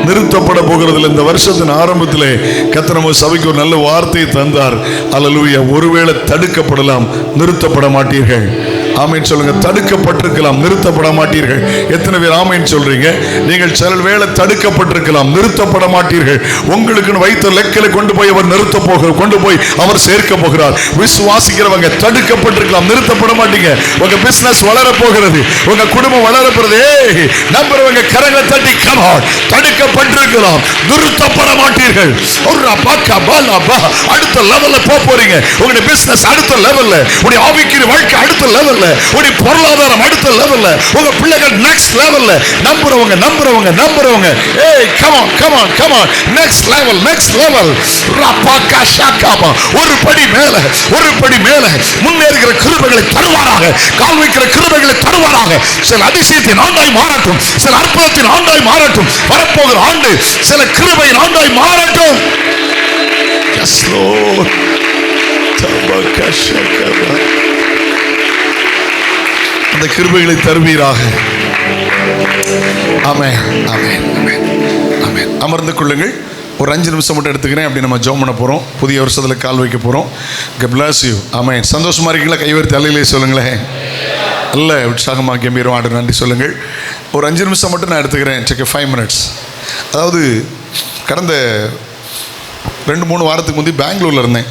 S1: நிறுத்தப்பட போகிறது இல்லை. இந்த வருஷத்தின் ஆரம்பத்திலே கர்த்தர் நம்ம சபைக்கு ஒரு நல்ல வார்த்தையை தந்தார். ஹல்லேலூயா. ஒருவேளை தடுக்கப்படலாம், நிறுத்தப்பட மாட்டீர்கள். ஆமென் சொல்லுங்க. தடுக்கப்பட்டிருக்கலாம், நிறுத்தப்பட மாட்டீர்கள். எத்தனை பேர் ஆமென் சொல்றீங்க? நீங்கள் சில வேளை தடுக்கப்பட்டிருக்கலாம், நிறுத்தப்பட மாட்டீர்கள். உங்களுக்கு வைத்த லெக்கில கொண்டு போய் அவர் கொண்டு போய் அவர் சேர்க்க போகிறார். விசுவாசிக்கிறவங்க தடுக்கப்பட்டிருக்கலாம், நிறுத்தப்பட மாட்டீங்க. உங்க பிசினஸ் வளர போகிறது, உங்க குடும்பம் வளர போகிறது. நம்புறவங்க கரங்களை தட்டி கமான். தடுக்கப்பட்டிருக்கலாம், நிறுத்தப்பட மாட்டீர்கள். அடுத்த லெவல்ல போறீங்க. உங்களுடைய பிசினஸ் அடுத்த லெவல்ல, உங்களுடைய ஆவிக்குரிய வாழ்க்கை அடுத்த லெவல்ல, உங்களுடைய பொருளாதாரம் அடுத்த லெவல்ல, உங்க பிள்ளைகள் நெக்ஸ்ட் லெவல்ல. நம்புறவங்க ஏய் கம் ஆன் நெக்ஸ்ட் லெவல் ரபாகா ஷாகாபா. ஒரு படி மேல முன்னேறுகிற கிருபைகளை தருவாராக, கால் வைக்கிற கிருபைகளை தருவாராக. சில அதிசயத்தின் ஆண்டாய் மாறட்டும், சில அற்புதத்தின் ஆண்டாய் மாறட்டும். வரப்போகிற ஆண்டு சில கிருபையின் ஆண்டாய் மாறட்டும். Yes Lord. தபாகா ஷாகாபா. அந்த கிருபைகளை தருவீராக. ஆமென் ஆமென் ஆமென் ஆமென். அமர்ந்து கொள்ளுங்கள். ஒரு 5 நிமிஷம் மட்டும் எடுத்துக்கிறேன். அப்படி நம்ம ஜெபம் பண்ண போகிறோம். புதிய வருஷத்தில் கால் வைக்க போகிறோம். God bless you. ஆமென். சந்தோஷமா இருக்கீங்களா? கைவர்த்தி அல்லையிலே சொல்லுங்களேன். அல்ல உற்சாகமாக கம்பீரம் ஆண்டு நன்றி சொல்லுங்கள். ஒரு 5 நிமிஷம் மட்டும் நான் எடுத்துக்கிறேன். Check 5 minutes. அதாவது கடந்த 2-3 வாரத்துக்கு முந்தி பெங்களூரில் இருந்தேன்.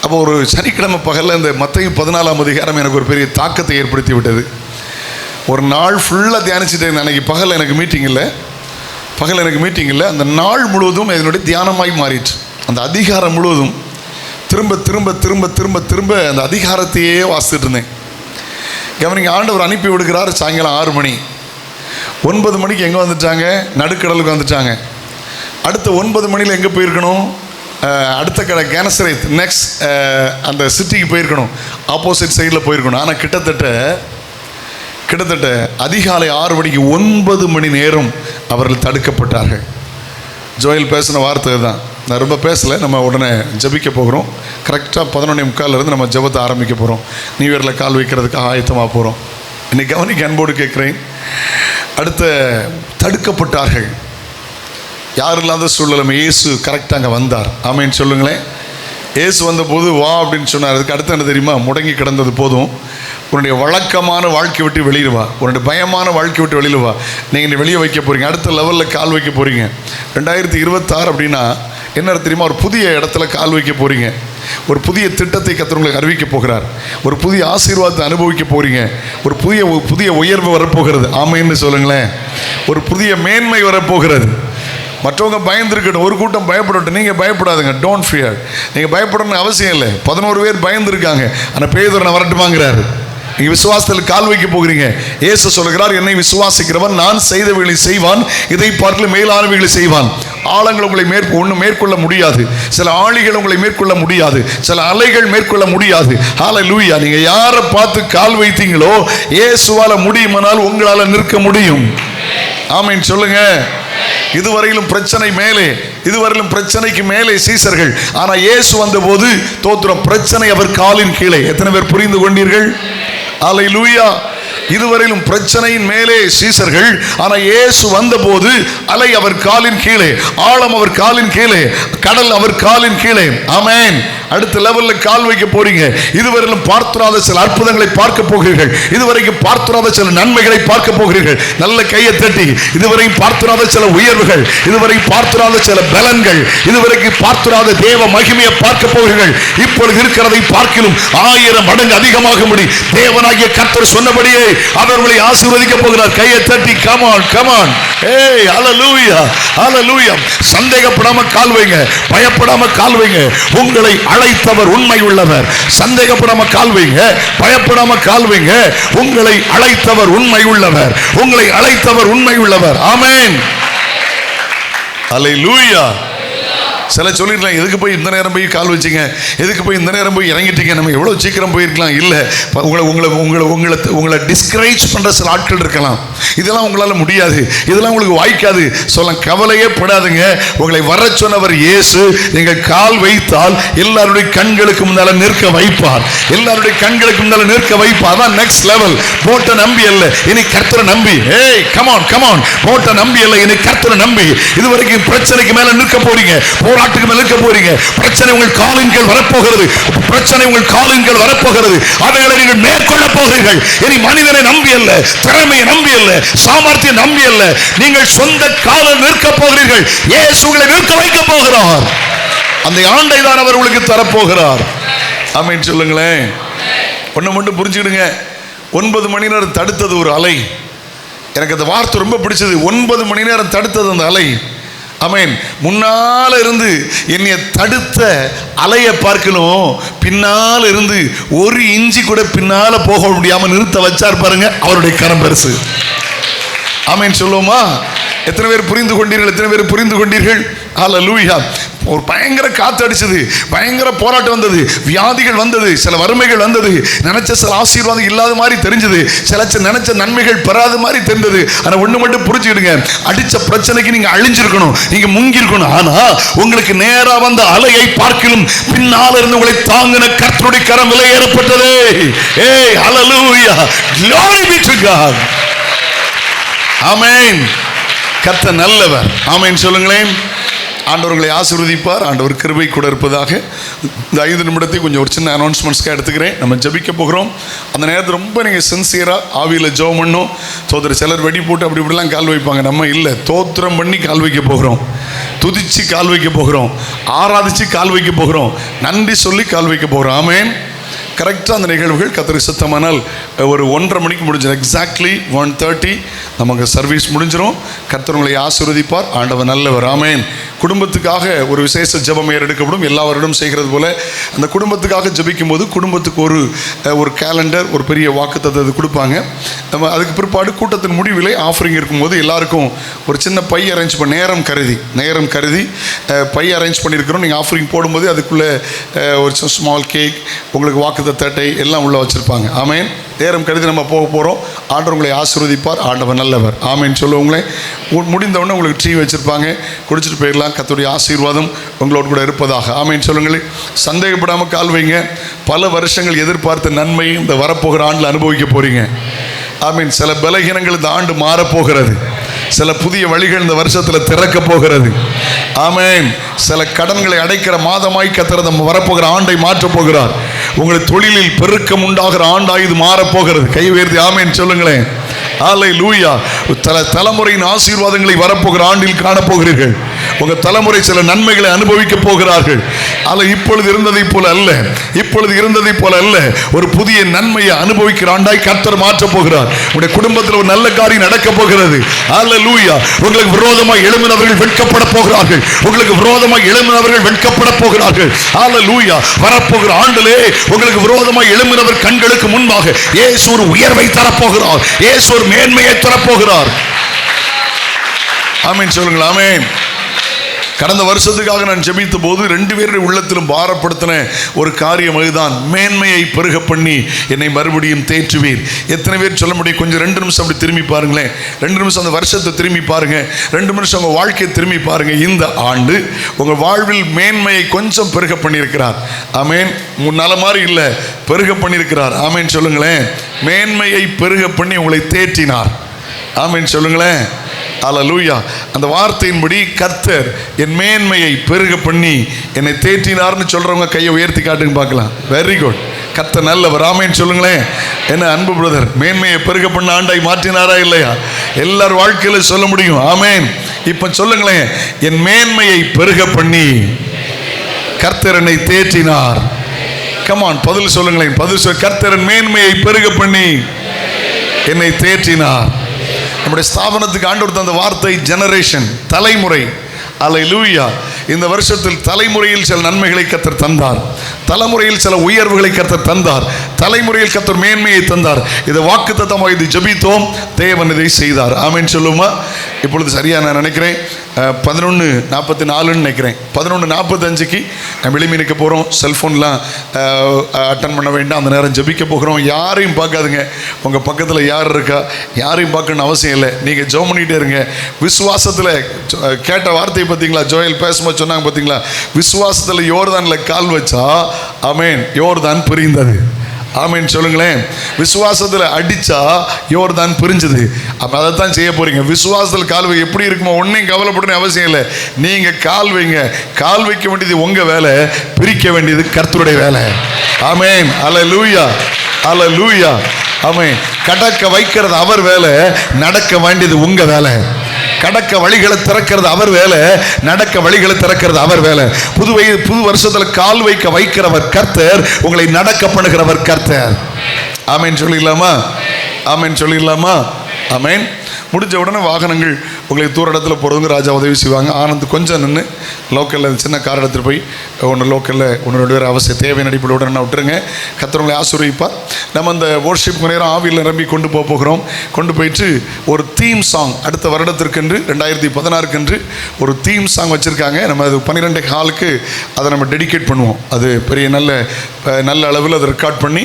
S1: அப்போ ஒரு சனிக்கிழமை பகலில் இந்த மத்தேயு 14ஆம் அதிகாரம் எனக்கு ஒரு பெரிய தாக்கத்தை ஏற்படுத்தி விட்டது. ஒரு நாள் ஃபுல்லாக தியானிச்சுட்டு அன்றைக்கி பகல் எனக்கு மீட்டிங் இல்லை. அந்த நாள் முழுவதும் என்னுடைய தியானமாய் மாறிட்டு, அந்த அதிகாரம் முழுவதும் திரும்ப திரும்ப திரும்ப திரும்ப திரும்ப அந்த அதிகாரத்தையே வாசித்துட்டு இருந்தேன். கவனிங்க, ஆண்டவர் அனுப்பி விடுகிறார். சாயங்காலம் 6 மணி. 9 மணிக்கு எங்கே வந்துட்டாங்க? நடுக்கடலுக்கு வந்துட்டாங்க. அடுத்த 9 மணியில் எங்கே போயிருக்கணும்? அடுத்த கடை கேனசரேத் நெக்ஸ்ட் அந்த சிட்டிக்கு போயிருக்கணும், ஆப்போசிட் சைடில் போயிருக்கணும். ஆனால் கிட்டத்தட்ட அதிகாலை 6 மணிக்கு 9 மணி நேரம் அவர்கள் தடுக்கப்பட்டார்கள். ஜோயல் பேசின வார்த்தை தான், நான் ரொம்ப பேசலை. நம்ம உடனே ஜபிக்க போகிறோம். கரெக்டாக 11:45 நம்ம ஜபத்தை ஆரம்பிக்க போகிறோம். நியூ இயரில் கால் வைக்கிறதுக்காக ஆயத்தமாக போகிறோம். இன்னைக்கு கவனிக்க அன்போடு கேட்குறேன். அடுத்த தடுக்கப்பட்டார்கள். யார் இல்லாத சூழ்நிலை இயேசு கரெக்டாக அங்கே வந்தார். ஆமேன்னு சொல்லுங்களேன். இயேசு வந்தபோது வா அப்படின்னு சொன்னார். அதுக்கு அடுத்து என்ன தெரியுமா? முடங்கி கிடந்தது போதும், உன்னுடைய வழக்கமான வாழ்க்கை விட்டு வெளியில் வா, உன்னுடைய பயமான வாழ்க்கை விட்டு வெளியில் வா. நீங்கள் வெளியே வைக்க போகிறீங்க, அடுத்த லெவலில் கால் வைக்க போகிறீங்க. 2026 அப்படின்னா என்ன தெரியுமா? ஒரு புதிய இடத்துல கால் வைக்க போகிறீங்க. ஒரு புதிய திட்டத்தை கர்த்தர் உங்களுக்கு அறிவிக்க போகிறார். ஒரு புதிய ஆசீர்வாதத்தை அனுபவிக்க போகிறீங்க. ஒரு புதிய உயர்வு வரப்போகிறது. ஆமைன்னு சொல்லுங்களேன். ஒரு புதிய மேன்மை வரப்போகிறது. மற்றவங்க பயந்துருக்கட்டும், ஒரு கூட்டம் பயப்படட்டும், நீங்கள் பயப்படாதுங்க. Don't fear. நீங்கள் பயப்படணும்னு அவசியம் இல்லை. 11 பேர் பயந்துருக்காங்க, ஆனால் பேதுரு நான் வரட்டுமாங்கிறாரு. நீங்கள் விசுவாசத்தில் கால் வைக்க போகிறீங்க. இயேசு சொல்கிறார், என்னை விசுவாசிக்கிறவன் நான் செய்தவைகளை செய்வான், இதை பார்த்து மேலானவைகளை செய்வான். ஆழங்கள் உங்களை மேற்கொள்ள முடியாது, சில ஆழிகள் உங்களை மேற்கொள்ள முடியாது, சில அலைகள் மேற்கொள்ள முடியாது. ஹல்லேலூயா. நீங்கள் யாரை பார்த்து கால் வைத்தீங்களோ இயேசுவால முடியுமானால் உங்களால் நிற்க முடியும். ஆமென் சொல்லுங்க. இதுவரையிலும் பிரச்சனை மேலே, இதுவரையிலும் பிரச்சனைக்கு மேலே சீசர்கள். ஆனால் இயேசு வந்தபோது தோத்திரம், பிரச்சனை அவர் காலின் கீழே. எத்தனை பேர் புரிந்து கொண்டீர்கள்? ஹல்லேலூயா. இதுவரையிலும் பிரச்சனையின் மேலே சீசர்கள், ஆனா இயேசு வந்தபோது அலை அவர் காலின் கீழே, ஆழம் அவர் காலின் கீழே, கடல் அவர் காலின் கீழே. ஆமென். அடுத்த லெவல்ல கால் வைக்க போறீங்க. இதுவரையிலும் பார்த்துராத சில அற்புதங்களை பார்க்க போகிறீர்கள். இதுவரைக்கும் பார்த்துராத சில நன்மைகளை பார்க்க போகிறீர்கள். நல்ல கையை தட்டி. இதுவரைக்கும் பார்த்துராத சில உயர்வுகள், இதுவரைக்கும் பார்த்துராத சில பலன்கள், இதுவரைக்கும் பார்த்துராத தேவ மகிமையை பார்க்க போகிறீர்கள். இப்பொழுது இருக்கிறதை பார்க்கிலும் 1000 மடங்கு அதிகமாகும்படி தேவனாகிய கர்த்தர் சொன்னபடியே அவர்களை ஆசீர்வதிக்க போகிறார். கையை தட்டி கம் ஆன் கம் ஆன். ஏய் ஹalleluya ஹalleluya. சந்தேகப்படாம கால் வைங்க, பயப்படாம கால் வைங்க. உங்களை அழைத்தவர் உண்மை உள்ளவர். சந்தேகப்படாம கால் வைங்க, பயப்படாம கால் வைங்க. உங்களை அழைத்தவர் உண்மை உள்ளவர். உங்களை அழைத்தவர் உண்மை உள்ளவர். ஆமென். ஹalleluya. சில சொல்லிடலாம், எதுக்கு போய் இந்த நேரம் போய் கால் வச்சிங்க, எதுக்கு போய் இந்த நேரம் போய் இறங்கிட்டீங்க, நம்ம எவ்வளோ சீக்கிரம் போயிருக்கலாம். இல்லை, உங்களை டிஸ்கரேஜ் பண்ணுற சில ஆட்கள் இருக்கலாம். இதெல்லாம் உங்களால் முடியாது, இதெல்லாம் உங்களுக்கு வாய்க்காது சொல்ல கவலையே படாதுங்க. உங்களை வர சொன்னவர் இயேசு. நீங்கள் கால் வைத்தால் எல்லாருடைய கண்களுக்கு முன்னால நிற்க வைப்பார். எல்லாருடைய கண்களுக்கு முன்னால நிற்க வைப்பார். அதான் நெக்ஸ்ட் லெவல். போட்ட நம்பி அல்ல, இனி கர்த்தரை நம்பி. ஏய் கமான் கமான். போட்ட நம்பி அல்ல, இனி கர்த்தரை நம்பி. இதுவரைக்கும் பிரச்சனைக்கு மேல நிற்க போறீங்க, போராட்டத்துக்கு மேல நிற்க போறீங்க. பிரச்சனை உங்கள் காலின் கீழ் வரப்போகிறது. பிரச்சனை உங்கள் காலின் கீழ் வரப்போகிறது. அவைகளை நீங்கள் மேற்கொள்ள போகிறீர்கள். இனி மனிதனை நம்பி அல்ல, திறமையை நம்பி அல்ல, சாமர்த்தியம் நம்பி அல்ல. நீங்கள் சொந்த காலில் நிற்க போகிறீர்கள். இயேசு உங்களை நிற்க வைக்க போகிறார். அந்த ஆண்டை தான் அவர் உங்களுக்கு தரப்போகிறார். ஆமென் சொல்லுங்களேன். ஒண்ணு மட்டும் புரிஞ்சுக்கிடுங்க. 9 மணி நேரம் தடுத்தது ஒரு அலை. எனக்கு அந்த வார்த்தை ரொம்ப பிடிச்சது. 9 மணி நேரம் தடுத்தது அந்த அலை. ஆமென். முன்னால இருந்து என்னைய தடுத்த அலையை பார்க்கணும், பின்னால இருந்து 1 இன்ச்சு கூட பின்னால போக முடியாம நிறுத்த வச்சார் பாருங்க, அவருடைய கரம் பெருசு. ஆமென் சொல்லுவோமா? எத்தனை பேர் புரிந்து கொண்டீர்கள்? எத்தனை பேர் புரிந்து கொண்டீர்கள்? ஹalleluya. ஒரு பயங்கர காத்து அடிச்சது, பயங்கர போராட்டம் வந்தது, வியாதிகள் வந்தது, சில வறுமைகள் வந்தது, நினைச்ச சில ஆசீர்வாதம் இல்லாத மாதிரி தெரிஞ்சது, சில நினைச்ச நன்மைகள் பெறாத மாதிரி தெரிந்தது. ஆனா ஒண்ணு மட்டும் புரிஞ்சுக்கிடுங்க, அடிச்ச பிரச்சனைக்கு நீங்க அழிஞ்சிருக்கணும், நீங்க முங்கிருக்கணும். ஆனா உங்களுக்கு நேரா வந்த அலையை பார்க்கிலும் பின்னால இருந்து உங்களை தாங்கின கர்த்தருடைய கரம் விலையேறப்பட்டது. ஏய் ஹalleluya. Glory be to God. ஆமென். கர்த்தர் நல்லவர். ஆமென் சொல்லுங்களேன். ஆண்டவர்களை ஆசீர்வதிப்பார். ஆண்டவர் கிருபை கூட இருப்பதாக. இந்த 5 நிமிடத்தை கொஞ்சம் ஒரு சின்ன அனௌன்ஸ்மெண்ட்ஸ்க்காக எடுத்துக்கிறேன். நம்ம ஜெபிக்க போகிறோம். அந்த நேரத்தில் ரொம்ப நீங்கள் சின்சியராக ஆவியில் ஜெபம் பண்ணணும். சோதர சிலர் வெடி போட்டு அப்படி இப்படிலாம் கால் வைப்பாங்க. நம்ம இல்லை, தோத்திரம் பண்ணி கால் வைக்க போகிறோம், துதிச்சு கால் வைக்க போகிறோம், ஆராதிச்சு கால் வைக்க போகிறோம், நன்றி சொல்லி கால் வைக்க போகிறோம். ஆமென். கரெக்டாக அந்த நிகழ்வுகள் கர்த்தருக்கு சித்தமானால் ஒரு 1:30 மணிக்கு முடிஞ்சிடும். எக்ஸாக்ட்லி 1:30 நமக்கு சர்வீஸ் முடிஞ்சிடும். கர்த்தர் உங்களை ஆசீர்வதிப்பார். ஆண்டவர் நல்லவர். ஆமென். குடும்பத்துக்காக ஒரு விசேஷ ஜெபம் ஏறெடுக்கப்படும். எல்லா வருடம் செய்கிறது போல அந்த குடும்பத்துக்காக ஜெபிக்கும் போது குடும்பத்துக்கு ஒரு கேலண்டர், ஒரு பெரிய வாக்குத்தத்தத்தை கொடுப்பாங்க. நம்ம அதுக்கு பிற்பாடு கூட்டத்தின் முடிவிலே ஆஃபரிங் இருக்கும்போது எல்லாருக்கும் ஒரு சின்ன பை அரேஞ்ச் பண்ண நேரம் கருதி பை அரேஞ்ச் பண்ணியிருக்கிறோம். நீங்கள் ஆஃபரிங் போடும்போது அதுக்குள்ளே ஒரு ஸ்மால் கேக், உங்களுக்கு வாக்குத்தத்தட்டை எல்லாம் உள்ள வச்சுருப்பாங்க. ஆமென். நேரம் கருதி நம்ம போக போகிறோம். ஆண்டவர் உங்களை ஆசீர்வதிப்பார். ஆண்டவர் நல்லவர். ஆமென் சொல்லுவங்களே. முடிந்தவுடனே உங்களுக்கு டீ வச்சுருப்பாங்க, குடிச்சிட்டு போயிடலாம். கர்த்தருடைய ஆசீர்வாதம் உங்களோடு கூட இருப்பதாக. ஆமென் சொல்லுங்களேன். சந்தேகப்படாமல் கால் வைங்க. பல வருஷங்கள் எதிர்பார்த்த நன்மை இந்த வரப்போகிற ஆண்டில் அனுபவிக்க போகிறீங்க. ஆமென். சில பலகீனங்கள் இந்த ஆண்டு மாறப்போகிறது. சில புதிய வழிகள் இந்த வருஷத்தில் திறக்க போகிறது. ஆமென். சில கடன்களை அடைக்கிற மாதமாய் கர்த்தர் நம்ம வரப்போகிற ஆண்டை மாற்றப் போகிறார். உங்கள் தொழிலில் பெருக்கம் உண்டாகிற ஆண்டாய் இது மாறப்போகிறது. கை உயர்த்தி ஆமென் சொல்லுங்களேன். ஹalleluya. தலைமுறையின் ஆசீர்வாதங்களை வரப்போகிற ஆண்டில் காணப்போகிறீர்கள். உங்க தலைமுறை சில நன்மைகளை அனுபவிக்க போகிறார்கள். இப்பொழுது இருந்ததை போல அல்ல, ஒரு புதிய நன்மையை அனுபவிக்கிற ஆண்டாய் கர்த்தர் மாற்ற போகிறார். உங்களுடைய குடும்பத்தில் ஒரு நல்ல காரியம் நடக்க போகிறது. ஹalleluya. உங்களுக்கு விரோதமாக எழும்பினவர்கள் வெட்கப்பட போகிறார்கள். உங்களுக்கு விரோதமாக எழும்பினவர்கள் வெட்கப்பட போகிறார்கள். ஹalleluya. வரப்போகிற ஆண்டிலே உங்களுக்கு விரோதமாக எழும்பினவர் கண்களுக்கு முன்பாக இயேசு ஒரு உயர்வை தரப்போகிறார். இயேசு ஒரு மேன்மையை தரப்போகிறார். ஆமென் சொல்லுங்கள். ஆமென். கடந்த வருஷத்துக்காக நான் ஜெபித்த போது 2 பேருடைய உள்ளத்திலும் பாரப்படுத்தின ஒரு காரியம் அதுதான், மேன்மையை பெருக பண்ணி என்னை மறுபடியும் தேற்றுவீர். எத்தனை பேர் சொல்ல முடியும்? கொஞ்சம் 2 நிமிஷம் அப்படி திரும்பி பாருங்களேன். 2 நிமிஷம் அந்த வருஷத்தை திரும்பி பாருங்க. 2 நிமிஷம் உங்க வாழ்க்கையை திரும்பி பாருங்க. இந்த ஆண்டு உங்க வாழ்வில் மேன்மையை கொஞ்சம் பெருக பண்ணியிருக்கிறார். ஆமேன். முன்னால மாதிரி இல்லை, பெருக பண்ணியிருக்கிறார். ஆமேன் சொல்லுங்களேன். மேன்மையை பெருக பண்ணி உங்களை தேற்றினார். ஆமேன் சொல்லுங்களேன். அல்லேலூயா. அந்த வார்த்தையின்படி கர்த்தர் என் மேன்மையை பெருக பண்ணி என்னை தேற்றினார்னு சொல்றவங்க கையை உயர்த்தி காட்டுங்க பார்க்கலாம். Very good. கர்த்தர் நல்லவர். ஆமேன் சொல்லுங்களேன். என்ன அன்பு பிரதர், மேன்மையை பெருக பண்ண ஆண்டாய் மாற்றினாரா இல்லையா? எல்லார் வாழ்க்கையில சொல்ல முடியும். ஆமேன். இப்ப சொல்லுங்களேன், என் மேன்மையை பெருக பண்ணி கர்த்தர் என்னை தேற்றினார். கமான், பதில் சொல்லுங்களேன். பதில் கர்த்தர் மேன்மையை பெருக பண்ணி என்னை தேற்றினார். நம்முடைய ஸ்தாபனத்துக்கு ஆண்டவர் தந்த வார்த்தை ஜெனரேஷன், தலைமுறை. அல்லேலூயா. இந்த வருஷத்தில் தலைமுறையில் சில நன்மைகளை கர்த்தர் தந்தார், தலைமுறையில் சில உயர்வுகளை கர்த்தர் தந்தார், தலைமுறையில் கர்த்தர் மேன்மையை தந்தார். இதை வாக்குத்தத்தமாக இது ஜெபித்தோம், தேவன் இதை செய்தார். ஆமேன் சொல்லுமா? இப்பொழுது சரியா நான் நினைக்கிறேன் 11:44 நினைக்கிறேன். 11:45 வெளிமீனுக்கு போகிறோம். செல்ஃபோன்லாம் அட்டன் பண்ண வேண்டாம். அந்த நேரம் ஜெபிக்க போகிறோம். யாரையும் பார்க்காதுங்க. உங்கள் பக்கத்தில் யார் இருக்கா யாரையும் பார்க்கணும்னு அவசியம் இல்லை. நீங்கள் ஜெபம் பண்ணிகிட்டே இருங்க. விசுவாசத்தில் கேட்ட வார்த்தையை பார்த்தீங்களா? ஜோயல் பேசும்போது சொன்னாங்க பார்த்தீங்களா? விசுவாசத்தில் யோர்தானில் கால் வச்சா ஆமேன் யோர்தான் பிரிந்தது. ஆமேன் சொல்லுங்களேன். விசுவாசத்தில் அடித்தா யோர்தான் பிரிஞ்சது. அப்போ அதை தான் செய்ய போகிறீங்க. விசுவாசத்தில் கால் வை. எப்படி இருக்குமோ ஒன்றையும் கவலைப்படணும் அவசியம் இல்லை. நீங்கள் கால் வைங்க. கால் வைக்க வேண்டியது உங்கள் வேலை, பிரிக்க வேண்டியது கர்த்தருடைய வேலை. ஆமேன். அல்லேலூயா. அல்லேலூயா. ஆமேன். கடக்க வைக்கிறது அவர் வேலை, நடக்க வேண்டியது உங்கள் வேலை. கடக்க வழிகளை திறக்கிறது அவர் வேலை, நடக்க வழிகளை திறக்கிறது அவர் வேலை. புது வருஷத்துல கால் வைக்கிறவர் கர்த்தர், உங்களை நடக்க பண்ணுகிறவர் கர்த்தர். ஆமேன் சொல்லிடலாமா? ஆமேன் சொல்லிடலாமா? ஆமேன். முடிஞ்ச உடனே வாகனங்கள் உங்களுக்கு தூர இடத்துல போகிறவங்க ராஜா உதவி செய்வாங்க. ஆனந்த் கொஞ்சம் நின்று லோக்கலில் சின்ன கார் எடுத்துகிட்டு போய் ஒன்று லோக்கலில் 1-2 பேர் அவசியம் தேவையான அடிப்படையில் உடனே விட்டுருங்க. கர்த்தர் ஆசீர்வதிப்பார். நம்ம அந்த வொர்ஷிப் நேரம் ஆவியில் நிரம்பி கொண்டு போகிறோம். கொண்டு போயிட்டு ஒரு தீம் சாங் அடுத்த வருடத்திற்கென்று 2016 ஒரு தீம் சாங் வச்சுருக்காங்க. நம்ம அது 12 ஹாலுக்கு அதை நம்ம டெடிகேட் பண்ணுவோம். அது பெரிய நல்ல அளவில் அதை ரெக்கார்ட் பண்ணி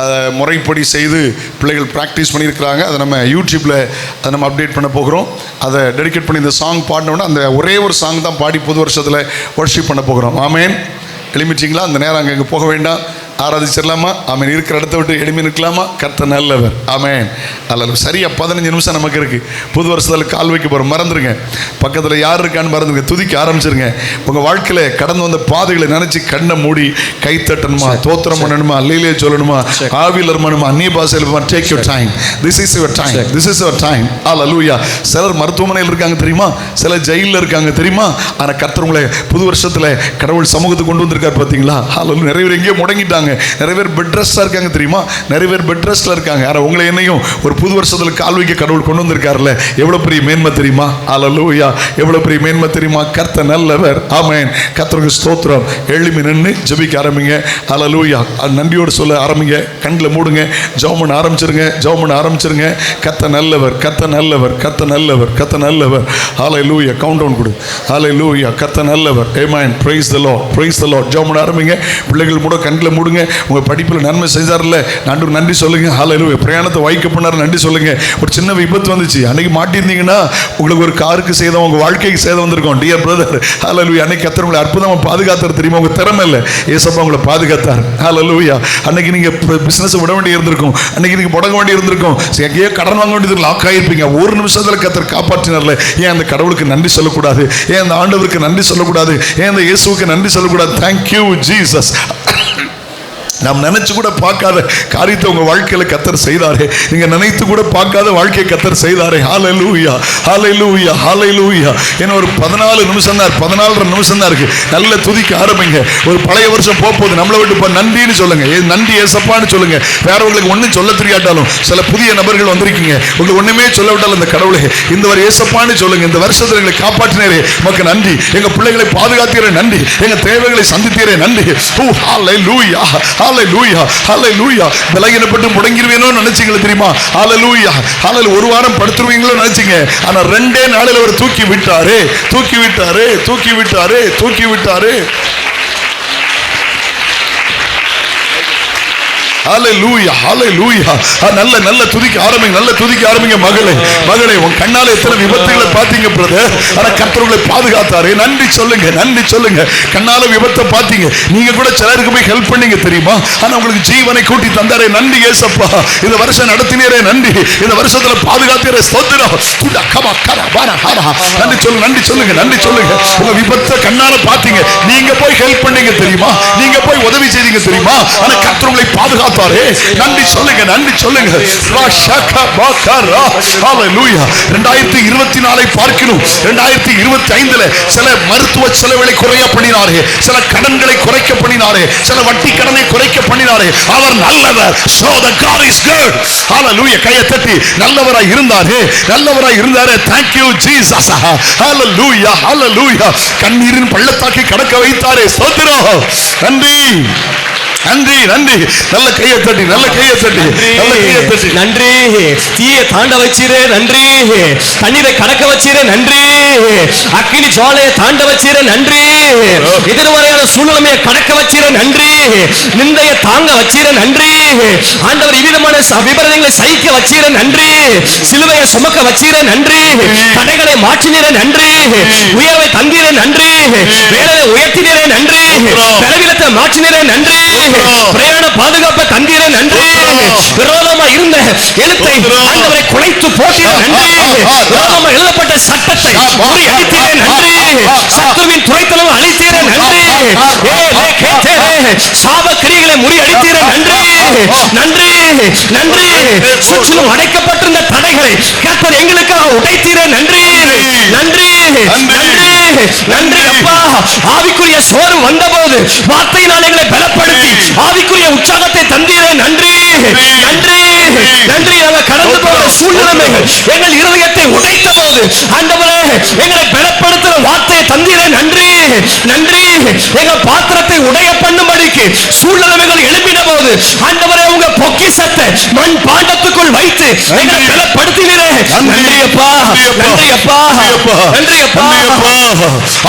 S1: அதை முறைப்படி செய்து பிள்ளைகள் ப்ராக்டிஸ் பண்ணியிருக்கிறாங்க. அதை நம்ம யூடியூப்பில் அதை நம்ம அப்டேட் பண்ண போகிறோம். அதை டெடிகேட் பண்ணி இந்த சாங் பாடினோன்னா அந்த ஒரே ஒரு சாங் தான் பாடி புது வருஷத்தில் வொர்ஷிப் பண்ண போகிறோம். ஆமேன். எழுமிச்சிங்களா? அந்த நேரம் அங்கே போக வேண்டாம், ஆராதிச்சிடலாமா? ஆமேன். இருக்கிற இடத்த விட்டு எழுமி நிற்கலாமா? கர்த்தர் நல்லவர். ஆமேன். அல்ல சரியா 15 நிமிஷம் நமக்கு இருக்கு. புது வருஷத்தில் கால் வைக்க போகிறோம். மறந்துருங்க, பக்கத்தில் யார் இருக்கான்னு மறந்துருங்க, துதிக்க ஆரம்பிச்சிருங்க. உங்கள் வாழ்க்கையில் கடந்து வந்த பாதைகளை நினச்சி கண்ணை மூடி கை தட்டணுமா, தோத்திரம் பண்ணணுமா, அல்லேலூயா சொல்லணுமா, ஆவியில் இருமணுமா, அந்நிய பாஷையில் take your time. This is your time. This is your time. அல்லேலூயா. சிலர் மருத்துவமனையில் இருக்காங்க தெரியுமா? சிலர் ஜெயிலில் இருக்காங்க தெரியுமா? ஆனால் கர்த்தர் உங்களை புது வருஷத்தில் கடவுள் சமூகத்துக்கு கொண்டு வந்திருக்கார் பார்த்தீங்களா? அல்லேலூயா. நிறைய பேர் எங்கேயோ முடங்கிட்டாங்க. நிறைய பேர் பெட் ரெஸ்டாக இருக்காங்க தெரியுமா? நிறைய பேர் பெட் ரெஸ்ட்ல இருக்காங்க. ஆனால் உங்களை என்னையும் ஒரு புது வருஷத்துல கால் வைக்க கடவுள் கொண்டு வந்திருக்காருல்ல, எவ்வளவு பெரிய மேன்மை தெரியுமா? அல்லேலூயா. எவ்வளவு பெரிய மேன்மை தெரியுமா? கர்த்தர் நல்லவர். ஆமென். கர்த்தருக்கு ஸ்தோத்திரம். எழும்பி நின்று ஜெபிக்க ஆரம்பிங்க. அல்லேலூயா. நன்றியோடு சொல்ல ஆரம்பிங்க. கண்ணில் மூடுங்க. ஜெபம் பண்ண ஆரம்பிச்சிருங்க. ஜெபம் பண்ண ஆரம்பிச்சிருங்க. கர்த்தர் நல்லவர், கர்த்தர் நல்லவர், கர்த்தர் நல்லவர், கர்த்தர் நல்லவர். அல்லேலூயா. கவுண்ட் டவுன் கொடு. அல்லேலூயா. கர்த்தர் நல்லவர். ஆமென். Praise the lord, praise the lord. ஜெபம் பண்ண ஆரம்பிங்க. பிள்ளைகள் மூட கண்ணில் மூடுங்க. உங்கள் படிப்பில் நன்மை செய்தார்ல, ஆண்டவர் நன்றி சொல்லுங்க. ஹல்லேலூயா. பிரயாணத்தை வாய்க்க பண்ணார், நன்றி சொல்லுங்க. ஒரு சின்ன விபத்து வந்துச்சு, அன்னைக்கு மாட்டியிருந்தீங்கன்னா உங்களுக்கு ஒரு காருக்கு சேதம், உங்கள் வாழ்க்கைக்கு சேதம் வந்திருக்கும். டியர் பிரதர், ஹல்லேலூயா. அன்னைக்கு கர்த்தர் உங்களை அற்புதமாக பாதுகாத்தார் தெரியுமா? உங்கள் திறமை இல்லை, ஏசப்பா உங்களை பாதுகாத்தார். ஹல்லேலூயா. அன்னைக்கு நீங்கள் பிஸ்னஸ் விட வேண்டி இருந்திருக்கும், அன்னைக்கு நீங்கள் முடங்க வேண்டி இருந்திருக்கும், எங்கேயோ கடன் வாங்க வேண்டியது லாக் ஆகிருப்பீங்க. ஒரு நிமிஷத்தில் கர்த்தர் காப்பாற்றினார்ல. ஏன் அந்த கடவுளுக்கு நன்றி சொல்லக்கூடாது? ஏன் அந்த ஆண்டவருக்கு நன்றி சொல்லக்கூடாது? ஏன் அந்த இயேசுவுக்கு நன்றி சொல்லக்கூடாது? Thank you Jesus. நாம் நினைச்சு கூட பார்க்காத காரியத்தை உங்க வாழ்க்கையில கர்த்தர் செய்தாரே. நீங்க நினைத்து கூட பார்க்காத வாழ்க்கையை கர்த்தர் செய்தாரே. ஹல்லேலூயா, ஹல்லேலூயா, ஹல்லேலூயா. ஏன்னா ஒரு 14 நிமிஷம் தான், 14.5 நிமிஷம் தான் இருக்கு. நல்ல துதிக்க ஆரம்பிங்க. ஒரு பழைய வருஷம் போகுது, நம்மளை விட்டு நன்றின்னு சொல்லுங்க. நன்றி ஏசப்பான்னு சொல்லுங்க. வேற உங்களுக்கு ஒன்றும் சொல்ல தெரியாட்டாலும், சில புதிய நபர்கள் வந்திருக்கீங்க, உங்களுக்கு ஒண்ணுமே சொல்ல விட்டாலும் இந்த கடவுளே இந்த ஒரு ஏசப்பான்னு சொல்லுங்க. இந்த வருஷத்தில் எங்களை காப்பாற்றினரே உமக்கு நன்றி. எங்க பிள்ளைகளை பாதுகாத்தீரே நன்றி. எங்க தேவைகளை சந்தித்தீரே நன்றி. ஹல்லேலூயா, ஹalleluya ஹalleluya. பலகீனப்பட்டு முடங்கிருவேனோ நினைச்சீங்க தெரியுமா? ஹalleluya ஹalleluya. ஒரு வாரம் படுத்துருவீங்களோ நினைச்சீங்க. ஆனா 2 நாளில் அவர் தூக்கி விட்டாரு, தூக்கி விட்டாரு, தூக்கி விட்டாரு, தூக்கி விட்டாரு. ஹalleluya ஹalleluya. நல்ல நல்ல துதிக்க ஆரம்பிங்க, நல்ல துதிக்க ஆரம்பிங்க. மகளே மகளே, உன் கண்ணால எத்தனை விபத்துகளை பாத்தீங்க பிரதர். ஆனா கர்த்தர் உங்களை பாதுகாத்தாரு. நன்றி சொல்லுங்க, நன்றி சொல்லுங்க. கண்ணால விபத்தை பாத்தீங்க, நீங்க கூட சிலருக்கு போய் ஹெல்ப் பண்ணீங்க தெரியுமா? ஆனா உங்களுக்கு ஜீவனை கூட்டி தந்தாரே. நன்றி ஏசப்பா. இந்த வருஷம் நடத்தினீரே நன்றி. இந்த வருஷத்துல பாதுகாத்தீரே ஸ்தோத்திரம். நன்றி சொல்லுங்க, நன்றி சொல்லுங்க, நன்றி சொல்லுங்க. உங்க விபத்தை கண்ணால பாத்தீங்க, நீங்க போய் ஹெல்ப் பண்ணீங்க தெரியுமா? நீங்க போய் உதவி செய்தீங்க தெரியுமா? ஆனா கர்த்தர் உங்களை பாதுகாத்தாரு. நன்றி சொல்லுங்க, நன்றி சொல்லுங்க. 2024 பார்க்கணும். 2025 சில மருத்துவ செலவுகளை குறைய பண்ணினாரே, சில கடன்களை குறைக்க பண்ணினாரே, சில வட்டி கடனை குறைக்க பண்ணினாரே. அவர் நல்லவர். So the God is good. Hallelujah. கையை தட்டி நல்லவராய் இருந்தாரே, நல்லவராய் இருந்தாரே. Thank you Jesus. Hallelujah hallelujah. கண்ணீரின் பள்ளத்தாக்கை கடக்க வைத்தாரே. ஸ்தோத்திரம். நன்றி நன்றி நன்றி. நல்ல கையை தட்டி, நல்ல கையை தட்டி, நல்ல கையை தட்டி.
S3: நன்றி. தீயை தாண்ட வச்சீரே நன்றி. தண்ணீரை கடக்க வச்சீரே நன்றி. அக்கினி ஜுவாலையை தாண்ட வச்சீரே நன்றி. எதிர்மறையான சூழ்நிலையை கடக்க வச்சீரே நன்றி. நிந்தையை தாங்க வச்சீரே நன்றி. ஆண்டவர் இவ்விதமான விபரீதங்களை சகிக்க வச்சீரே நன்றி. சிலுவையை சுமக்க வச்சீரே நன்றி. தடைகளை மாற்றினீரே நன்றி. உயர்வை தந்தீரே நன்றி. வேலையை உயர்த்தினீரே நன்றி. பலவீனத்தை மாற்றினீரே நன்றி. பிரயாண பாதுகாப்பை தந்தீரே நன்றி. விரோதமா இருந்த எழுத்தை ஆண்டவரை குலைத்து போட்டீரே நன்றி. விரோதமா எழுதப்பட்ட சட்டத்தை முறியடித்தீரே நன்றி. சத்துருவின் துரைத்தனம் அழித்தீரே நன்றி. சாப கிரியைகளை முறியடித்தீரே நன்றி. நன்றி நன்றி. சுற்றிலும் அடைக்கப்பட்டிருந்த தடைகளை கர்த்தர் எங்களுக்காக உடைத்தீரே நன்றி. நன்றி நன்றி நன்றி அப்பா. ஆவிக்குரிய சோறு வந்தபோது வார்த்தையினால் எங்களை பலப்படுத்தி ஆவிக்குரிய உற்சாகத்தை தந்தீரே நன்றி. நன்றி நன்றி. நாங்கள் கடந்து போகிற சூழ்நிலைகள் எங்கள் இருதயத்தை உடைத்த போது ஆண்டவரே எங்களை பலப்படுத்துகிற வார்த்தையை தந்தீரே நன்றி. நன்றி. எங்கள் பாத்திரத்தை உடைய பண்ணும்படிக்கு சூழ்நிலைகள் எழுப்பின போது ஆண்டவரே உங்க பொக்கிஷத்தை மண் பாண்டத்துக்குள் வைத்து எங்களை பலப்படுத்தினீரே. நன்றி அப்பா, நன்றி அப்பா, நன்றி அப்பா.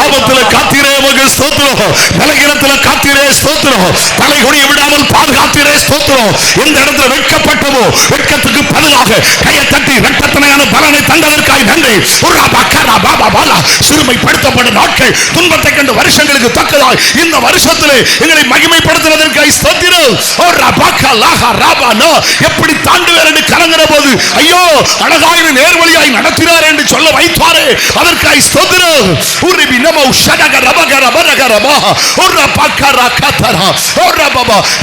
S1: ஆபத்துல காத்தீரே உமக்கு ஸ்தோத்திரம். பலகீனத்துல காத்தீரே ஸ்தோத்திரம். தலைகுனிய விடாமல் பாதுகாத்தீரே ஸ்தோத்திரம். எந்த இடத்துல வெட்கப்பட்டமோ வெட்கத்துக்கு பதிலாக கையை தட்டி வெட்கத்தனையான பலனை தந்ததற்காக நன்றி. சிறுமைப்படுத்தப்பட்ட நாட்கள் துன்பத்தை கண்டு வருஷங்களுக்கு தக்கதாய் இந்த வருஷத்திலே எங்களை மகிமைப்படுத்துவதற்காக ஸ்தோத்திரம். எப்படி தாண்டுவார் என்று கலங்கிற போது ஐயோ அழகாய் நேர்வழியாய் நடத்தினார் என்று சொல்ல வைத்தாரே, அதற்காக ஸ்தோத்திரம்.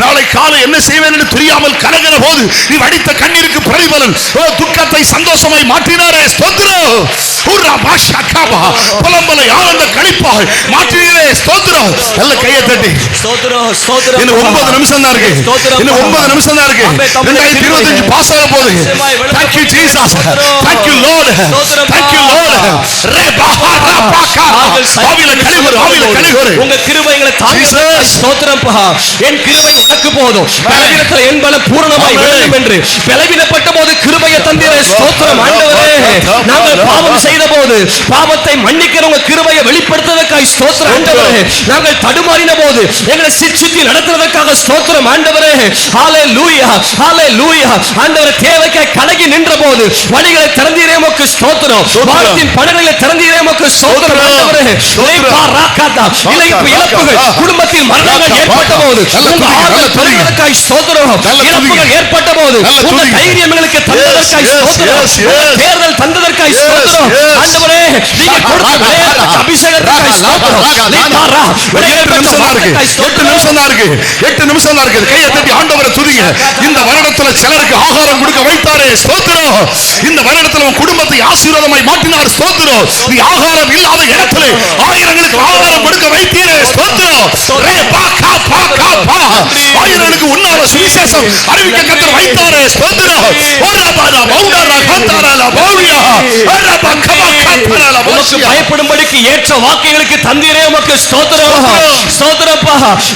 S1: நாளை காலை என்ன செய்வேன் என்று தெரியாமல் கலங்கிற போது நீ வடித்த கண்ணீருக்கு பிரதிபலன் துக்கத்தை சந்தோஷமாய் மாற்றினாரே. ஸ்தோத்திரம். புலம்பலை ஆனந்த கழிப்பாய் மாற்றினீரே. ஸ்தோத்திரம். நல்ல கையை தட்டி
S3: ஸ்தோத்திரம் ஸ்தோத்திரம்.
S1: இன்னும் 9 நிமிஷம் தான் இருக்கு. இன்னும் 9 நிமிஷம் தான் இருக்கு. 2025 பாஸ் ஆக போகுது. Thank you Jesus. Thank you Lord. Thank you Lord.
S3: உங்க கிருபை எங்களை தாங்குகிறது. ஸ்தோத்திரம்ப்பா. என் கிருபை உனக்கு போதும். பலவீனத்தில் என் பலம் பூரணமாய் விளங்கும் என்று பலவீனப்பட்ட போது கிருபையை தந்தீரே. ஸ்தோத்திரம் ஆண்டவரே. நாங்கள் பாவம் செய்த போது பாவத்தை மன்னிக்கிற உங்க கிருபையை வெளிப்படுத்துவதற்காக ஸ்தோத்திரம் ஆண்டவரே. நாங்கள் தடுமாறின போது எங்களை சிட்சித்து நடத்துவதற்காக ஸ்தோத்திரம் ஆண்டவரே. ஹalleluya ஹalleluya. ஆண்டவரே தேவைக்காய் கலங்கி நின்ற போது வழிகளை திறந்தீரே உமக்கு ஸ்தோத்திரம். வானத்தின் படங்களை திறந்தீரே உமக்கு ஸ்தோத்திரம் ஆண்டவரே. இழப்புகள் குடும்பத்தில் மரணங்கள் ஏற்பட்ட போது உங்க ஆறுதல் தருவதற்காய் ஸ்தோத்திரம். இழப்புகள் ஏற்பட்ட போது உங்க தைரியம் எங்களுக்கு தந்ததற்காய் ஸ்தோத்திரம். தேர்தல் தந்ததற்காய் ஸ்தோத்திரம் ஆண்டவரே. நீங்க கொடுத்த விளையாட்டு அபிஷேகத்துக்காய் ஸ்தோத்திரம்.
S1: 8 நிமிஷம் தான் இருக்கு. 8 நிமிஷம் தான் இருக்கு. கையை தட்டி ஆண்டவரை துதிங்க. இந்த வருடத்துல சிலருக்கு ஆகாரம் கொடுக்க வைத்தாரே. ஸ்தோத்திரம். இந்த வருடத்துல உன் குடும்பத்தை ஆசீர்வாதமாய் மாற்றினார். ஸ்தோத்திரம். நீ ஆகாரம் இல்லாத இடத்துல ஆயிரங்களுக்கு ஆகாரம் கொடுக்க வைத்தீரே. ஸ்தோத்திரம். ஆயிரங்களுக்கு உன்னால சுவிசேஷம் அறிவிக்க கர்த்தர் வைத்தாரே. ஸ்தோத்திரம். ஓரபாரா பௌடரா காந்தாரா பௌரியா ஓரபா கபா காந்தாரா
S3: உமக்கு பயப்படும்படிக்கு ஏற்ற வாக்குகளுக்கு தந்தீரே உமக்கு ஸ்தோத்திரம். ஸ்தோத்திரப்பா.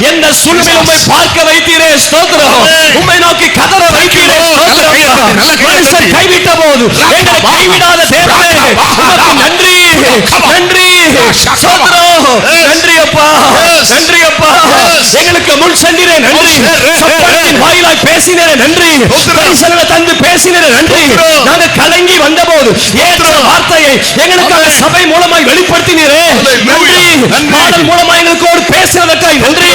S3: எந்த சூழ்நிலையில் உம்மை பார்க்க வைத்தீரே. ஸ்தோத்திரம். உம்மை நோக்கி கதற வைத்தீரே. ஸ்தோத்திரம். மனுஷர் கைவிட்ட போது எங்களை கைவிடாத தேவனே உமக்கு நன்றி. நன்றி. ஸ்தோத்திரம். நன்றி அப்பா. நன்றி அப்பா. எங்களுக்கு முன் சென்றீரே. நன்றி. சத்தத்தின் வாயிலாய் பேசினீரே. நன்றி. தரிசனங்களை தந்து பேசினீரே. நன்றி. நாங்கள் கலங்கி வந்தபோது ஏற்ற வார்த்தையை எங்களுக்காக சபை மூலமாய் வெளிப்படுத்தினீரே. நன்றி. பாடல் மூலமாய் எங்களோடு பேசுவதற்காய் நன்றி.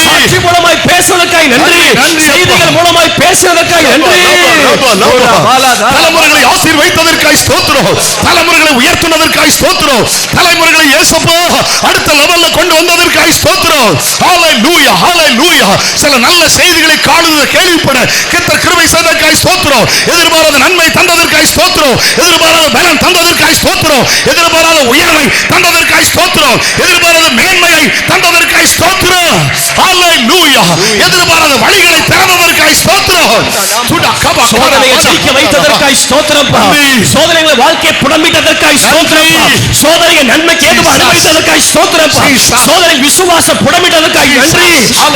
S3: சாட்சி மூலமாய் பேசுவதற்காய் நன்றி. செய்திகள் மூலமாய் பேசுவதற்காய் நன்றி.
S1: தலைமுறைகளை ஆசீர்வதித்ததற்காய் ஸ்தோத்திரம். தலைமுறைகளை உயர்த்தினதற்காய் ஸ்தோத்திரம். தலைமுறைகளை இயேசுப்பா அடுத்த லெவல்ல கொண்டு வந்ததற்காய் ஸ்தோத்திரம். ஹalleluya ஹalleluya. சில நல்ல செய்திகளை காணுத கேள்விப்பட கர்த்தர் கிருபை செய்ததற்காய் ஸ்தோத்திரம். எதிர்பாராத நன்மை தந்ததற்காய் ஸ்தோத்திரம். எதிர்பாராத பலன் தந்ததற்காய் ஸ்தோத்திரம். எதிர்பாராத உயர்வை தந்ததற்காய் ஸ்தோத்திரம். எதிர்பாராத மேன்மையை தந்ததற்காய் ஸ்தோத்திரம். ஹalleluya. எதிர்பாராத வழிகளை திறந்ததற்காய் ஸ்தோத்திரம். சுடா கபா
S3: சோதனையை ஜெயிக்க வைத்ததற்காய் ஸ்தோத்திரப்பா. சோதனைகளை வாழ்க்கையை புடமிட்டதற்காய் ஸ்தோத்திரப்பா. சோதனையை நன்மைக்கு ஏதுவாக அனுமதித்ததற்காய் ஸ்தோத்திரப்பா. சோதனை விசுவாச புடமிட்டதற்காய் நன்றி.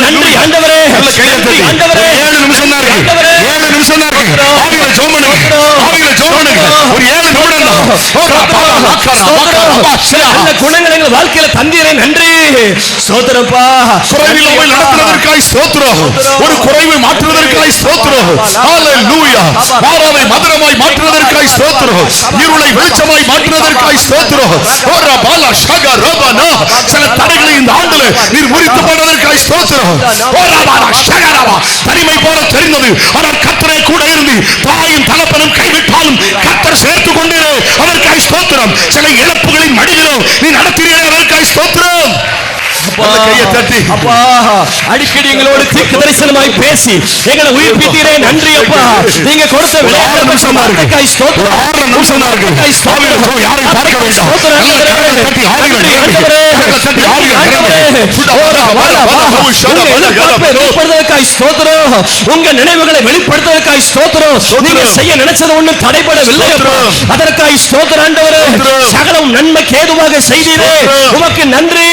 S3: நன்றி ஆண்டவரே. நன்றி ஆண்டவரே.
S1: 7 நிமிஷம் தான் இருக்கு. 7 நிமிஷம் தான் இருக்கு. ஆவியில ஜெபம் பண்ணுங்க. ஆவியில ஜெபம் பண்ணுங்க. ஒரு 7 நிமிடம் தான்.
S3: நல்ல குணங்களை எங்கள் வாழ்க்கையில தந்தீரே. நன்றி. ஸ்தோத்திரப்பா.
S1: குறைவில்லாமல் நடத்துவதற்காய் ஸ்தோத்திரம். ஒரு குறைவை மாற்றுவதற்காய் ஸ்தோத்திரம். ஹalleluya. மாறாவை மதுரமாய் மாற்றுவதற்காய் ஸ்தோத்திரம். இருளை வெளிச்சமாய் மாற்றுவதற்காய் ஸ்தோத்திரம். ஓரா பாலா ஷகா ரபனா. சில தடைகளை இந்த ஆண்டிலே நீர் முறித்து போடுவதற்காய் ஸ்தோத்திரம். ஓரா பாலா ஷகராவா. தனிமை போல தெரிந்தது. ஆனால் கர்த்தரே கூட இருந்து தாயும் தகப்பனும் கைவிட்டாலும் கர்த்தர் சேர்த்துக் கொண்டீரே. அதற்காய் ஸ்தோத்திரம். சில இழப்புகளின் மடியிலும் நீ நடத்தினீரே. அதற்காய் ஸ்தோத்திரம்.
S3: அப்பா அடிக்கடி எங்களோடு தீர்க்க தரிசனமாய் பேசி எங்களை உயிர்ப்பித்தீரே. நன்றி அப்பா. நீங்க கொடுத்த விளையாட்டுக்காய் ஸ்தோத்திரம். உங்க நினைவுகளை வெளிப்படுத்துவதற்காய் ஸ்தோத்திரம். நீங்க செய்ய நினைச்சது ஒன்றும் தடைபடவில்லை. அதற்காய் ஸ்தோத்திரம் ஆண்டவரே. சகலம் நன்மைக்கு ஏதுவாக செய்தீரே. உமக்கு நன்றி.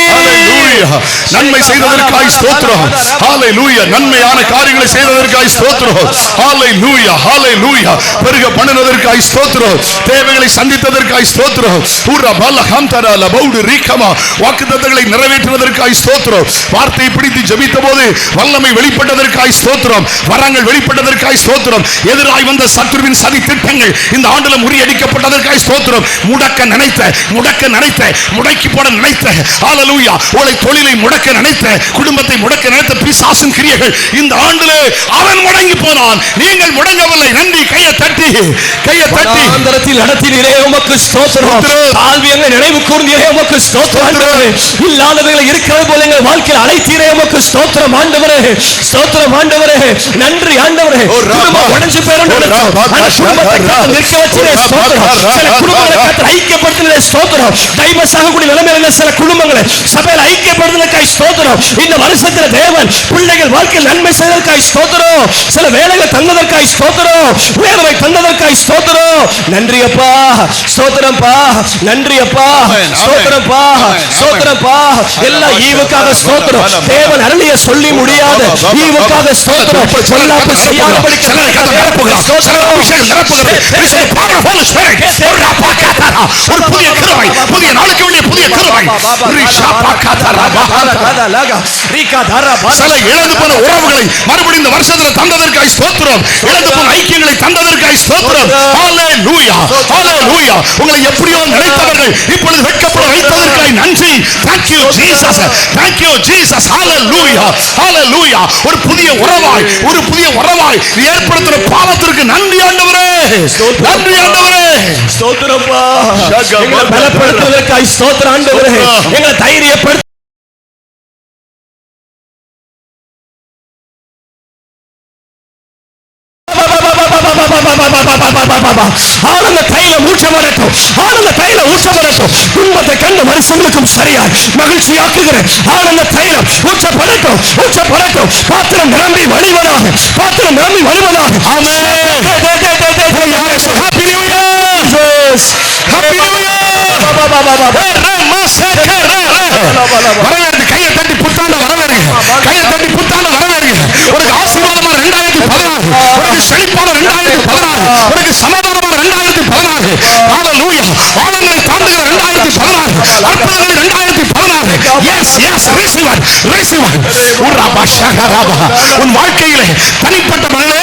S1: நன்மை செய்ததற்காய் ஸ்தோத்திரம். ஹalleluya. நன்மையான காரியங்களை செய்ததற்காய் ஸ்தோத்திரம். ஹalleluya ஹalleluya. பெருக பண்ணினதற்காய் ஸ்தோத்திரம். தேவைகளை சந்தித்ததற்காய் ஸ்தோத்திரம். ஊரா பல்லஹம்தரா லபௌடு ரீகமா. வாக்குத்தத்தங்களை நிறைவேற்றுவதற்காய் ஸ்தோத்திரம். வார்த்தையை பிடித்து ஜெபித்தபோது வல்லமை வெளிப்பட்டதற்காய் ஸ்தோத்திரம். வரங்கள் வெளிப்பட்டதற்காய் ஸ்தோத்திரம். எதிராய் வந்த சத்துருவின் சதி திட்டங்கள் இந்த ஆண்டுல முறியடிக்கப்பட்டதற்காய் ஸ்தோத்திரம். முடக்க நினைத்த முடக்கி போட நினைத்த ஹalleluya. உங்களை தொழிலை முடக்க நினைத்த, குடும்பத்தை முடக்க நினைத்த பிசாசின் கிரியைகள் இந்த ஆண்டிலே அவன் முடங்கி போனான். நீங்கள் முடங்கவில்லை. நன்றி. கையை தட்டி
S3: ஆந்தரத்தில் நடத்தினீரே. உமக்கு ஸ்தோத்திரம். தாழ்வியங்களை நினைவு கூர்ந்தீரே. உமக்கு ஸ்தோத்திரம். இல்லாதவர்களை இருக்கிறது போல எங்கள் வாழ்க்கையில் அழைத்தீரே. உமக்கு ஸ்தோத்திரம் ஆண்டவரே. ஸ்தோத்திரம் ஆண்டவரே. நன்றி ஆண்டவரே. குடும்பம் உடைஞ்சு போயிரும் நினைச்சோம். அந்த குடும்பத்தை கர்த்தர் நிற்க வச்சீரே. ஸ்தோத்திரம். சில குடும்பங்களை கர்த்தர் ஐக்கியப்படுத்தினீரே. ஸ்தோத்திரம். டைவர்ஸ் ஆகக்கூடிய நிலைமையில சில குடும்பங்களை சபையில் ஐக்கியப்படுவதற்காய் ஸ்தோத்திரம். இந்த வருஷத்தில் தேவன் பிள்ளைகள் வாழ்க்கையில் நன்மை செய்வதற்காய் ஸ்தோத்திரம். சில வேலைகள் தந்ததற்காய் ஸ்தோத்திரம். உயர்வை தந்ததற்காய் ஸ்தோத்திரம். நன்றி அப்பா. ஸ்தோத்திரம்ப்பா. நன்றி அப்பா. ஸ்தோத்திரம்ப்பா. ஸ்தோத்திரம்ப்பா. எல்லாம் ஈவுக்காக ஸ்தோத்திரம். தேவன் அருளிய சொல்லி முடியாத ஈவுக்காக ஸ்தோத்திரம். சொல்லாப்பு செய்யாதபடி
S1: ஒரு புதிய கிருபை, புதிய நாளுக்கு வேண்டிய புதிய கிருபை. சில இழந்து போன உறவுகளை மறுபடியும் இந்த வருஷத்துல தந்ததற்காய் ஸ்தோத்திரம். இழந்து போன ஐக்கியங்களை தந்ததற்காய் ஸ்தோத்திரம். ஹalleluya ஹalleluya. உங்களை எப்படியோ நினைத்தவர்கள் இப்பொழுது வெட்கப்பட வைத்ததற்காய் நன்றி. thank you jesus, thank you jesus. ஹalleluya ஹalleluya. ஒரு புதிய உறவாய் ஏற்படுத்துற பாவத்திற்கு நன்றி ஆண்டவரே. நன்றி ஆண்டவரே.
S3: ஸ்தோத்திரப்பா. எங்களை பலப்படுத்துவதற்காய் ஸ்தோத்திரம் ஆண்டவரே. எங்களை தைரியப்படுத்த ஆனந்த தைலம் ஊற்றப்படட்டும், ஆனந்த தைலம் ஊற்றப்படட்டும். துன்பத்தை கண்டு வருஷங்களுக்கும் சரியாய் மகிழ்ச்சியாக்குகிற ஆனந்த தைலம் ஊற்றப்படட்டும், ஊற்றப்படட்டும். பாத்திரம் நிரம்பி வழிவதாக, பாத்திரம் நிரம்பி வழிவதாக. ஆமென். Happy new year, happy new year. வரவேற்று கையை தட்டி புத்தாண்டு வரவேற்க, கையை தட்டி புத்தாண்டு வரவேற்க. உனக்கு ஆசீர்வாதமான 2016, உனக்கு செழிப்பான 2016, உனக்கு சமாதானமான 2016. ஹalleluya. வானங்களை தாண்டுகிற 2016, அற்புதங்கள் 2016. Yes yes receiver receiver. உன் வாழ்க்கையிலே தனிப்பட்ட மனே,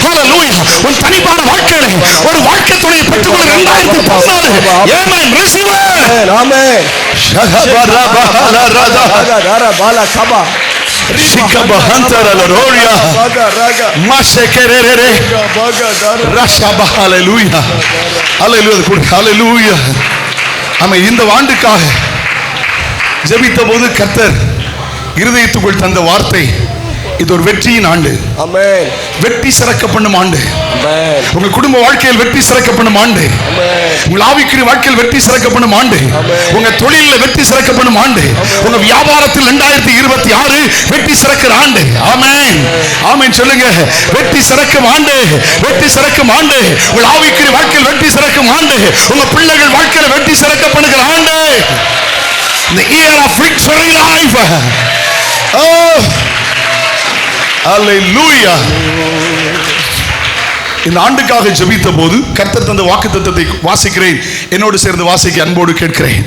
S3: ஹalleluya, உன் தனிப்பான வாழ்க்கையிலே ஒரு வாழ்க்கை துணையை பெற்றுக்கொள்ள 2016. ஆமென். ரிசீவர். ஆமென்.
S1: இந்த ஆண்டுக்காக ஜெபித்த போது கர்த்தர் இருதயத்துக்குள் தந்த வார்த்தை, இது ஒரு வெற்றியின் ஆண்டு. ஆமென். வெற்றி சிறக்க பண்ணும் ஆண்டு. ஆமென். உங்க குடும்ப வாழ்க்கையில் வெற்றி சிறக்க பண்ணும் ஆண்டு. ஆமென். உங்க ஆவிக்குரிய வாழ்க்கையில் வெற்றி சிறக்க பண்ணும் ஆண்டு. ஆமென். உங்க தொழிலில் வெற்றி சிறக்க பண்ணும் ஆண்டு. உங்க வியாபாரத்தில் 2026 வெற்றி சிறக்கிற ஆண்டு. ஆமென். ஆமென் சொல்லுங்க. வெற்றி சிறக்கும் ஆண்டு, வெற்றி சிறக்கும் ஆண்டு. உங்க ஆவிக்குரிய வாழ்க்கையில் வெற்றி சிறக்கும் ஆண்டு. உங்க பிள்ளைகள் வாழ்க்கையில் வெற்றி சிறக்க பண்ணுகிற ஆண்டு. The year of victory life. Oh, அல்லேலூயா. இந்த ஆண்டுக்காக ஜெபித்த போது கர்த்தர் தந்த வாக்குத்தத்தத்தை வாசிக்கிறேன், என்னோடு சேர்ந்து வாசிக்க அன்போடு கேட்கிறேன்.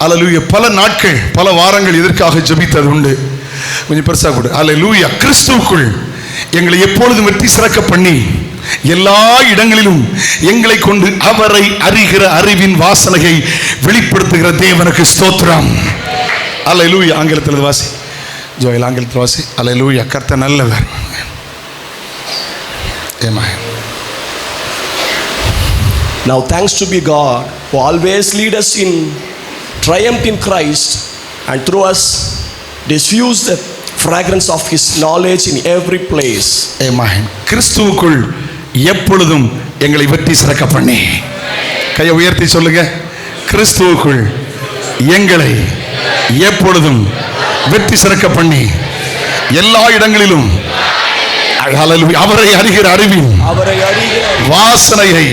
S1: அல்லேலூயா. பல நாட்கள் பல வாரங்கள் இதற்காக ஜெபித்தது உண்டு. கொஞ்சம் பெருசா கூட. அல்லேலூயா. கிறிஸ்துவுக்குள் எங்களை எப்பொழுதும் வெற்றி சிறக்க பண்ணி எல்லா இடங்களிலும் எங்களை கொண்டு அவரை அறிகிற அறிவின் வாசனையை வெளிப்படுத்துகிற தேவனுக்கு ஸ்தோத்திரம். அல்லேலூயா. ஆங்கிலத்தில் வாசி ஜோயல், ஆங்கிலத்தில் வாசி. அல்லேலூயா. கர்த்தர் நல்லவர். ஆமென்.
S3: Now thanks to be God who always lead us in triumph in Christ and through us diffuse the fragrance of his knowledge in every place.
S1: ஆமென். கிறிஸ்துவுக்குள் எப்பொழுதும் எங்களை வெற்றி சிறக்க பண்ணி, கையை உயர்த்தி சொல்லுங்க, கிறிஸ்துவுக்குள் எங்களை எப்பொழுதும் வெற்றி சிறக்க பண்ணி எல்லா இடங்களிலும் அவரை அறிகிற அறிவின் வாசனையை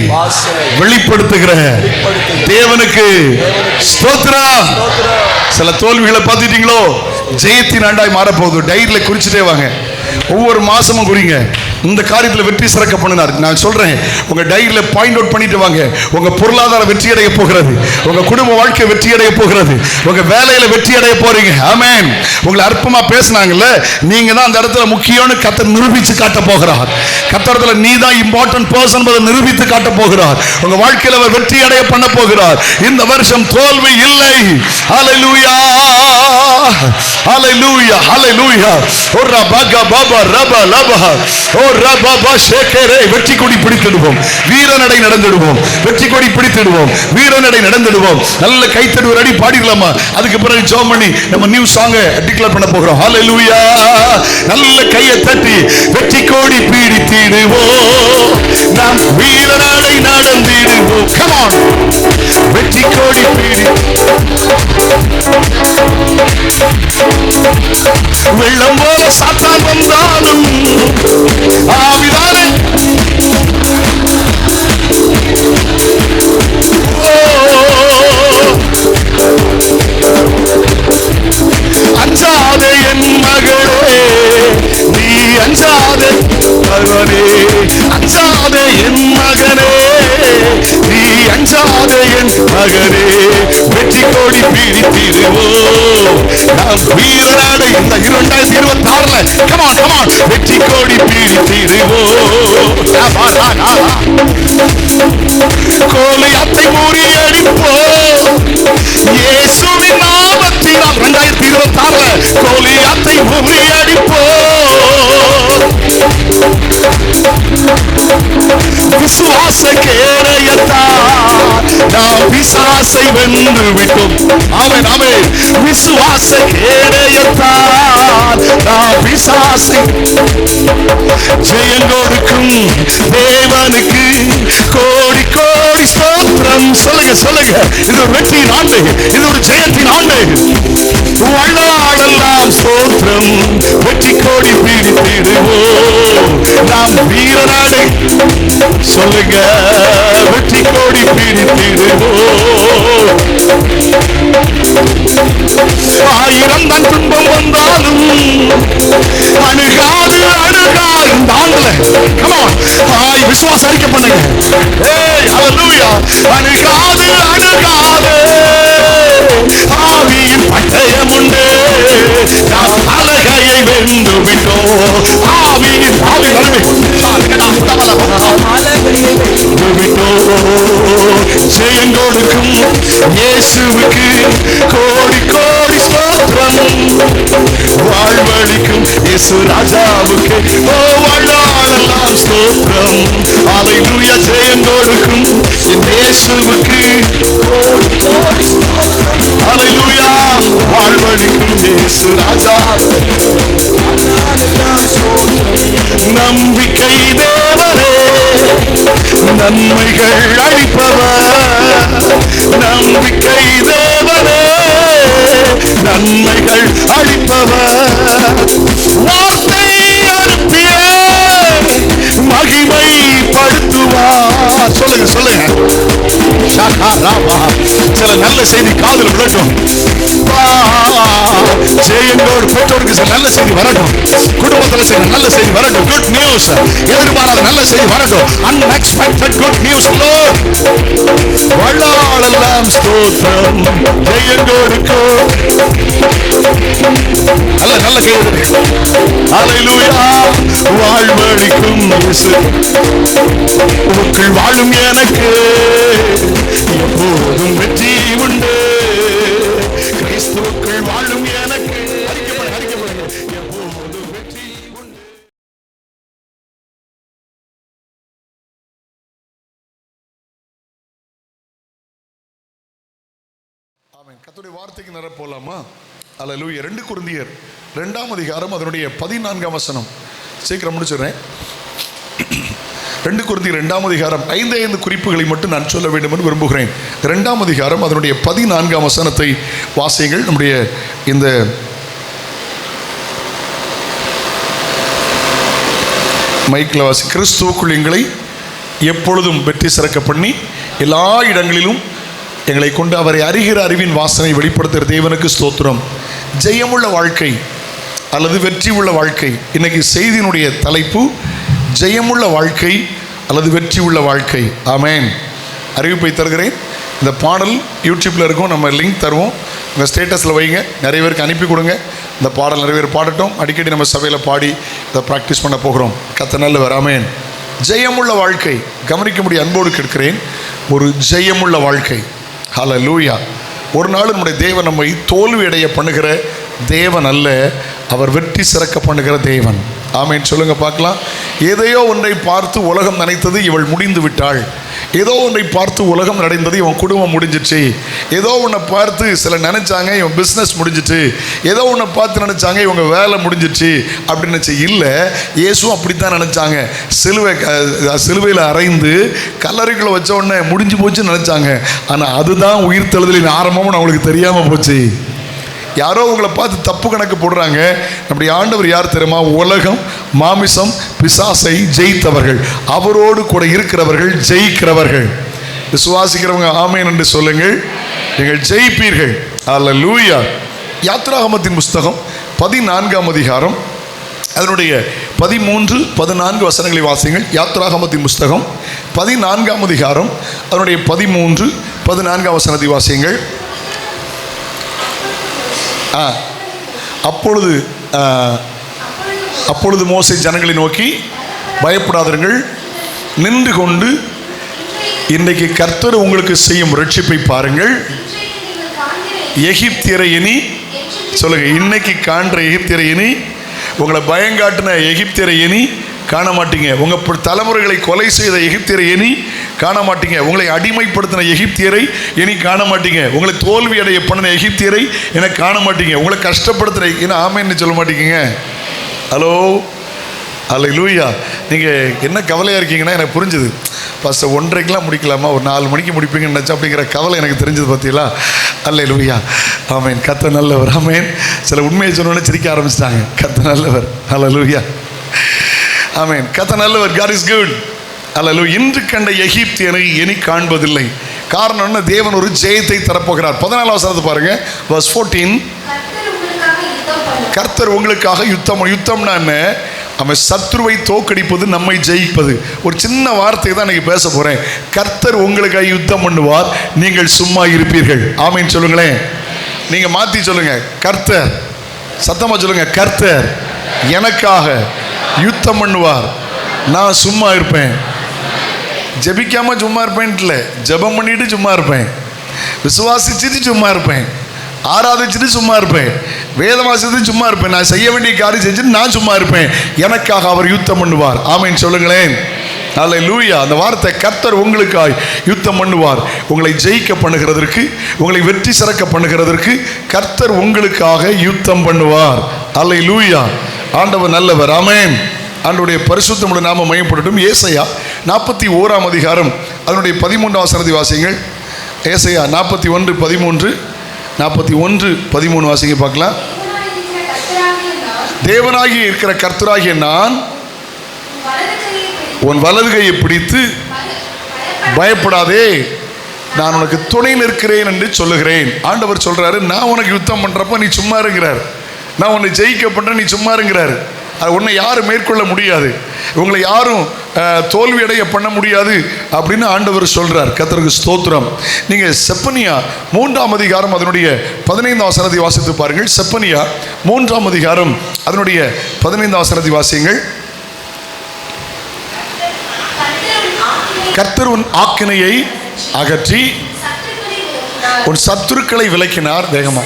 S1: வெளிப்படுத்துகிற தேவனுக்கு ஸ்தோத்திரம். சில தோல்விகளை பார்த்துட்டீங்களோ, ஜெயத்தின் ஆண்டாய் மாறப்போகுது. டைரியில குறிச்சுட்டே வாங்க, ஒவ்வொரு மாசமும் குறிங்க. இந்த காரியத்தில் வெற்றி சிறக்க பண்ணினார். நான் சொல்றேன், உங்க டைரியில பாயிண்ட் அவுட் பண்ணிட்டு வாங்க. உங்க பொருளாதார வெற்றி அடைய போகிறது, உங்க குடும்ப வாழ்க்கை வெற்றி அடைய போகிறது, உங்க வேலையில வெற்றி அடைய போறீங்க. ஆமென். உங்களை அற்பமா பேசினாங்கல்ல, நீங்க தான் அந்த இடத்துல முக்கியம்னு கர்த்தர் நிரூபிச்சு காட்ட போகிறார். கர்த்தரத்துல நீ தான் இம்பார்ட்டன்ட் பர்சன் என்பதை நிரூபித்து காட்ட போகிறார். உங்க வாழ்க்கையில அவர் வெற்றி அடைய பண்ண போகிறார். இந்த வருஷம் தோல்வி இல்லை. ஹalleluya, ஹalleluya, ஹalleluya. ஓரா பாகா பாபா ரபா லபா ஓரா பாபா ஷேகரே. வெற்றி கொடி பிடித்திடுவோம், வீரநடை நடந்திடுவோம். வெற்றி கொடி பிடித்திடுவோம், வீரநடை நடந்திடுவோம். நல்ல கைத்தட்டு ஒரு அடி பாடிடலாமா? அதுக்கு பிறகு ஜெபம் பண்ணி நம்ம நியூ சாங்கை டிக்ளேர் பண்ண போகிறோம். ஹalleluya. நல்ல கையை தட்டி வெற்றி கொடி பிடித்திடுவோம், நாம் வீரநடை நடந்திடுவோம். Come on. வெற்றி கொடி பிடி. வெள்ளம் போல சாத்தான் வந்தாலும் ஆவிதானே அஞ்சாதே என் மகளே, நீ அஞ்சாதே மகனே, அஞ்சாதே என் மகனே, நீ அஞ்சாதே என் மகனே. வெற்றி கொடி பிடித்திடுவோம், நாம் வீரநாடு. இந்த 2026 கமான் கமான் வெற்றி கொடி பிடித்திடுவோம். கோலியாத்தை முறியடிப்போம் இயேசுவின் நாமத்தினால். 2026 கோலியாத்தை முறியடிப்போம். விசுவாச கேடயத்தால் நாம் பிசாசை வென்று விட்டோம். ஆமென் ஆமென். விசுவாச கேடயத்தால் நாம் பிசாசை ஜெயம் கொடுக்கும் தேவனுக்கு சொல்லுங்க, இது ஒரு வெற்றியின் ஆண்டு, இது ஒரு ஜெயத்தின் ஆண்டு. வாழ்நாளெல்லாம் ஸ்தோத்திரம், வெற்றி கோடி பீடித்திடுவோம். நாம் வீரநாடு சொல்லுங்க, வெற்றி கோடி பீடித்திடுவோம். ஆயிரம் தான் துன்பம் வந்தாலும் அணுகாது அணுகாது இந்த ஆண்டுல விசுவாசம் அறிக்கை பண்ணுங்க. ஹல்லேலூயா. அணுகாது அணுகாது ஆவியின் பட்டயம் உண்டு, நாம் அழகையை வென்று விட்டோம். ஆவியின் ஆவி ஜெயம் கொடுக்கும் இயேசுவுக்கு கோடி கோடி ஸ்தோத்திரம். வாழ்வழிக்கும் இயேசு ராஜாவுக்கு வாழ்நாளெல்லாம் ஸ்தோத்திரம். ஹல்லேலூயா. ஜெயம் கொடுக்கும் இயேசுவுக்கு கோடி கோடி ஸ்தோத்திரம். ஹல்லேலூயா. வாழ்வழிக்கும் இயேசு ராஜா. நம்பிக்கை தேவரே, நன்மைகள் அளிப்பவர். நம்பிக்கை தேவரே, நன்மைகள் அளிப்பவர். வார்த்தை அனுப்பிய மகிமைப்படுத்துவார். சொல்லுங்க சொல்லுங்க. சில நல்ல செய்தி காதில் விழட்டும். ஜெயங்களோடு பெற்றோருக்கு சில நல்ல செய்தி வரட்டும். குடும்பத்தில் சில நல்ல செய்தி வரட்டும். குட் நியூஸ், எதிர்பாராத நல்ல செய்தி வரட்டும். Unexpected good news. வாழ்நாளெல்லாம் ஸ்தோத்திரம். ஜெயங்களோடுக்கோ நல்ல நல்ல கேள்வி. ஹல்லேலூயா. வாழ்வழிக்கும் இயேசு உமக்குள் வாழும் எனக்கு எப்போதும் வெற்றி உண்டு. கிறிஸ்துவுக்குள் வாழும் எனக்கு எப்போதும் வெற்றி உண்டு. ஆமென். கர்த்தருடைய வார்த்தைக்கு நேரா போலாமா? ஹல்லேலூயா. 2 கொரிந்தியர் 2ஆம் அதிகாரம் அதனுடைய 14ஆம் வசனம். சீக்கிரம் முடிச்சிடுறேன். 2 கொரிந்தியர் 2ஆம் அதிகாரம் 5 குறிப்புகளை மட்டும் நான் சொல்ல வேண்டும் என்று விரும்புகிறேன். 2ஆம் அதிகாரம் அதனுடைய 14ஆம் வசனத்தை வாசியுங்கள். நம்முடைய இந்த மைக்கில் வாசி. கிறிஸ்துவுக்குள் எங்களை எப்பொழுதும் வெற்றி சிறக்க பண்ணி எல்லா இடங்களிலும் எங்களை கொண்டு அவரை அறிகிற அறிவின் வாசனை வெளிப்படுத்துகிற தேவனுக்கு ஸ்தோத்திரம். ஜெயமுள்ள வாழ்க்கை அல்லது வெற்றி உள்ள வாழ்க்கை. இன்னைக்கு செய்தியினுடைய தலைப்பு ஜெயமுள்ள வாழ்க்கை அல்லது வெற்றி உள்ள வாழ்க்கை. ஆமென். அறிவிப்பை தருகிறேன். இந்த பாடல் யூடியூப்பில் இருக்கும், நம்ம லிங்க் தருவோம். உங்கள் ஸ்டேட்டஸில் வைங்க, நிறைய பேருக்கு அனுப்பி கொடுங்க. இந்த பாடல் நிறைய பேர் பாடட்டும். அடிக்கடி நம்ம சபையில் பாடி இதை ப்ராக்டிஸ் பண்ண போகிறோம். கர்த்தர் நல்லவர். ஆமென். ஜெயமுள்ள வாழ்க்கை. கவனிக்க முடிய அன்போடு கேட்கிறேன். ஒரு ஜெயமுள்ள வாழ்க்கை. ஹல்லேலூயா. ஒரு நாள் நம்முடைய தேவன் நம்மை தோல்வி அடைய பண்ணுகிற தேவன் அல்ல, அவர் வெற்றி சிறக்க பண்ணுகிற தேவன். ஆமென். சொல்லுங்க பார்க்கலாம். எதையோ ஒன்றை பார்த்து உலகம் நினைத்தது இவள் முடிந்து விட்டாள். ஏதோ ஒன்றை பார்த்து உலகம் நடந்தது, இவன் குடும்பம் முடிஞ்சிச்சு. ஏதோ ஒன்றை பார்த்து சில நினைச்சாங்க இவன் பிஸ்னஸ் முடிஞ்சிச்சு. ஏதோ ஒன்றை பார்த்து நினைச்சாங்க இவங்க வேலை முடிஞ்சிச்சு அப்படின்னு நினச்சி. இல்லை, இயேசுவும் அப்படித்தான் நினைச்சாங்க. சிலுவையில் அறைந்து கல்லறைக்குள்ள வச்ச உடனே முடிஞ்சு போச்சுன்னு நினைச்சாங்க. ஆனால் அதுதான் உயிர் தழுதலின் ஆரம்பம்னு அவங்களுக்கு தெரியாமல் போச்சு. யாரோ உங்களை பார்த்து தப்பு கணக்கு போடுறாங்க. நம்முடைய ஆண்டவர் யார் தெரியுமா? உலகம், மாமிசம், பிசாசை ஜெயித்தவர்கள், அவரோடு கூட இருக்கிறவர்கள், ஜெயிக்கிறவர்கள். விசுவாசிக்கிறவங்க ஆமென் என்று சொல்லுங்கள். நீங்கள் ஜெயிப்பீர்கள். அல்லேலூயா. யாத்ராகமத்தின் புஸ்தகம் 14ஆம் அதிகாரம் அதனுடைய 13, 14 வசனங்களை வாசிங்கள். யாத்ராகமத்தின் புஸ்தகம் 14ஆம் அதிகாரம் அதனுடைய 13, 14 வசனத்தை வாசியுங்கள். அப்பொழுது மோசே ஜனங்களை நோக்கி, பயப்படாதீர்கள், நின்று கொண்டு இன்றைக்கு கர்த்தர் உங்களுக்கு செய்யும் ரட்சிப்பை பாருங்கள். எகிப்தியரை இனி சொல்லுங்க, இன்னைக்கு காண்ற எகிப்தியரை இனி, உங்களை பயங்காட்டின எகிப்தியரை இனி காண மாட்டீங்க. உங்கள் தலைமுறைகளை கொலை செய்த எகிப்தியரை இனி காண மாட்டீங்க. உங்களை அடிமைப்படுத்தின எகிப்தியரை இனி காண மாட்டீங்க. உங்களை தோல்வி அடைய பண்ணின எகிப்தியரை என காண மாட்டீங்க. உங்களை கஷ்டப்படுத்துகிற ஏன்னா ஆமைன்னு சொல்ல மாட்டீங்க. ஹலோ, அல்லேலூயா. நீங்கள் என்ன கவலையாக இருக்கீங்கன்னா எனக்கு புரிஞ்சுது. ஃபஸ்ட்டு 1:30க்கெலாம் முடிக்கலாமா, ஒரு 4 மணிக்கு முடிப்பீங்கன்னு நினச்சா அப்படிங்கிற கவலை எனக்கு தெரிஞ்சது பார்த்தீங்களா. அல்லேலூயா, ஆமேன். கர்த்தர் நல்லவர், ஆமேன். சில உண்மையை சொன்னோன்னே சிரிக்க ஆரம்பிச்சிட்டாங்க. கர்த்தர் நல்லவர், அல்லேலூயா, ஆமேன். கர்த்தர் நல்லவர், God is good, அல்லேலூயா. இன்று கண்ட எகிப்தியனை இனி காண்பதில்லை. காரணம் என்ன? தேவன் ஒரு ஜெயத்தை தரப்போகிறார். 14 வசனத்தை பாருங்க, verse 14. கர்த்தர் உங்களுக்காக யுத்தம்னா என்ன? அவன் சத்ருவை தோக்கடிப்பது, நம்மை ஜெயிப்பது. ஒரு சின்ன வார்த்தை தான் இன்னைக்கு பேச போறேன். கர்த்தர் உங்களுக்காக யுத்தம் பண்ணுவார், நீங்கள் சும்மா இருப்பீர்கள். ஆமீன் சொல்லுங்களேன். நீங்க மாத்தி சொல்லுங்க, கர்த்தர். சத்தமா சொல்லுங்க, கர்த்தர் எனக்காக யுத்தம் பண்ணுவார், நான் சும்மா இருப்பேன். ஜெபிக்காம சும்மா இருப்பேன் இல்லை, ஜெபம் பண்ணிட்டு சும்மா இருப்பேன், விசுவாசிச்சுட்டு சும்மா இருப்பேன், ஆராதிச்சுட்டு சும்மா இருப்பேன், வேதம் வாசித்து சும்மா இருப்பேன், நான் செய்ய வேண்டிய காரியம் செஞ்சுட்டு நான் சும்மா இருப்பேன். எனக்காக அவர் யுத்தம் பண்ணுவார். ஆமீன் சொல்லுங்களேன். அல்லேலூயா. அந்த வார்த்தை, கர்த்தர் உங்களுக்காய் யுத்தம் பண்ணுவார். உங்களை ஜெயிக்க பண்ணுகிறதற்கு, உங்களை வெற்றி சிறக்க பண்ணுகிறதற்கு கர்த்தர் உங்களுக்காக யுத்தம் பண்ணுவார். அல்லேலூயா. ஆண்டவர் நல்லவர், ஆமென். ஆண்டவருடைய பரிசுத்தமுள்ள நாம மையப்படட்டும். ஏசாயா 41 அதிகாரம் அதனுடைய 13 வசனத்தை வாசியுங்கள். ஏசாயா 41:13, 41:13 வாசிங்க பார்க்கலாம். தேவனாகி இருக்கிற கர்த்தராகிய நான் உன் வலது கையை பிடித்து பயப்படாதே, நான் உனக்கு துணை நிற்கிறேன் என்று சொல்லுகிறேன். ஆண்டவர் சொல்றாரு, நான் உனக்கு யுத்தம் பண்றப்ப நீ சும்மா இருக்கிறார், நான் உன்னை ஜெயிக்க பண்றேன், நீ சும்மா இருக்கிறார். அது உன்னை யாரும் மேற்கொள்ள முடியாது, உங்களை யாரும் தோல்வி அடைய பண்ண முடியாது அப்படின்னு ஆண்டவர் சொல்றார். கர்த்தருக்கு ஸ்தோத்திரம். நீங்க செப்பனியா 3 அதிகாரம் அதனுடைய 15 வசனத்தை வாசித்து பாருங்கள். செப்பனியா 3 அதிகாரம் அதனுடைய 15 வசனத்தை வாசியுங்கள். கர்த்தர் உன் ஆக்கினையை அகற்றி உன் சத்துருக்களை விலக்கினார். வேகமா,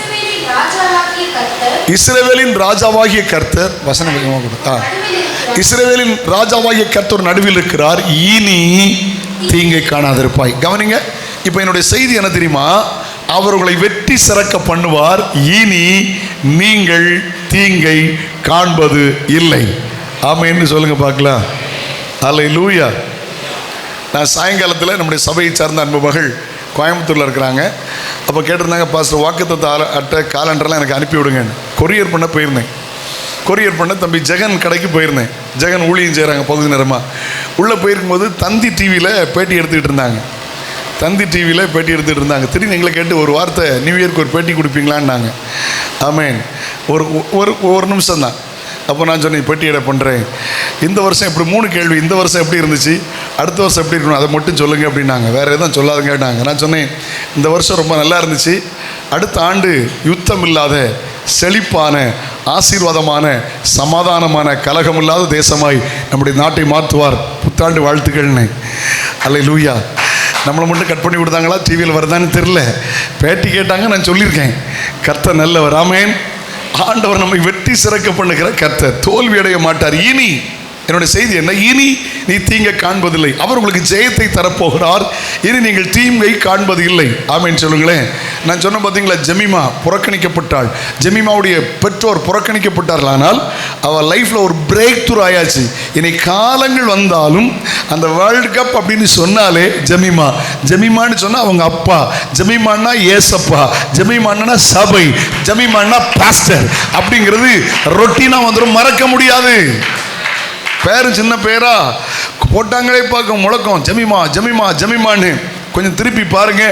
S1: இஸ்ரவேலின் ராஜாவாகிய கர்த்தர், வசனம் வேகமா கொடுத்தா, இஸ்ரவேலின் ராஜாவாகிய கர்த்தர் நடுவில் இருக்கிறார், இனி தீங்கை காணாதிருப்பாய். கவனிங்க, இப்போ என்னுடைய செய்தி என்ன தெரியுமா? அவர் உங்களை வெற்றி சிறக்க பண்ணுவார், இனி நீங்கள் தீங்கை காண்பது இல்லை. ஆமென்னு சொல்லுங்க பார்க்கலாம். அல்லேலூயா. நான் சாயங்காலத்தில் நம்முடைய சபையை சார்ந்த அன்பு மகள் கோயம்புத்தூரில் இருக்கிறாங்க. அப்போ கேட்டிருந்தாங்க, பாஸ்டர் வாக்குத்தத்த அட்டை காலண்டர்லாம் எனக்கு அனுப்பி விடுங்கன்னு. கொரியர் பண்ண போயிருந்தேன். கொரியர் பண்ண தம்பி ஜெகன் கடைக்கு போயிருந்தேன். ஜெகன் ஊழியம் செய்கிறாங்க பகுதி நேரமாக. உள்ளே போயிருக்கும்போது தந்தி டிவியில் பேட்டி எடுத்துக்கிட்டு இருந்தாங்க. தந்தி டிவியில் பேட்டி எடுத்துகிட்டு இருந்தாங்க. திடீர்னு எங்களை கேட்டு ஒரு வார்த்தை, நியூ இயர்க்கு ஒரு பேட்டி கொடுப்பீங்களான்னாங்க. ஆமேன். ஒரு நிமிஷம் தான். அப்போ நான் சொன்னேன், பெட்டியிட பண்ணுறேன், இந்த வருஷம் இப்படி 3 கேள்வி, இந்த வருஷம் எப்படி இருந்துச்சு, அடுத்த வருஷம் எப்படி இருக்கணும், அதை மட்டும் சொல்லுங்கள் அப்படின்னாங்க. வேறு எதுவும் சொல்லாதுங்க கேட்டாங்க. நான் சொன்னேன், இந்த வருஷம் ரொம்ப நல்லா இருந்துச்சு, அடுத்த ஆண்டு யுத்தம் இல்லாத செழிப்பான ஆசீர்வாதமான சமாதானமான கலகம் இல்லாத தேசமாய் நம்முடைய நாட்டை மாற்றுவார். புத்தாண்டு வாழ்த்துக்கள்னு. அல்லேலூயா. நம்மளை மட்டும் கட் பண்ணி விடுதாங்களா, டிவியில் வருதான்னு தெரில, பேட்டி கேட்டாங்க, நான் சொல்லியிருக்கேன். கர்த்தர் நல்லவர், ஆமென். ஆண்டவர் நம்மை வெற்றி சிறக்க பண்ணுகிற கர்த்தர், தோல்வி அடைய மாட்டார். இனி என்னுடைய செய்தி என்ன? இனி நீ தீங்கை காண்பதில்லை. அவர் உங்களுக்கு ஜெயத்தை தரப்போகிறார், இனி நீங்கள் தீங்கை காண்பது இல்லை. ஆமென் சொல்லுங்களேன். நான் சொன்ன பார்த்தீங்களா, ஜெமிமா புறக்கணிக்கப்பட்டாள். ஜெமிமாவுடைய பெற்றோர் புறக்கணிக்கப்பட்டார்கள். ஆனால் அவள் லைஃப்பில் ஒரு பிரேக் த்ரூ ஆயாச்சு. இனி காலங்கள் வந்தாலும் அந்த வேர்ல்டு கப் அப்படின்னு சொன்னாலே ஜெமிமா, ஜெமிமான்னு சொன்னால் அவங்க அப்பா, ஜெமிமான்னா ஏசப்பா, ஜெமிமான்னா சபை, ஜெமிமான்னா பாஸ்டர் அப்படிங்கிறது ரொட்டீனாக வந்துடும், மறக்க முடியாது. பேரும் சின்ன பேரா போட்டாங்களே பார்க்க முழக்கம், ஜெமிமா ஜெமிமா ஜெமிமான்னு. கொஞ்சம் திருப்பி பாருங்க,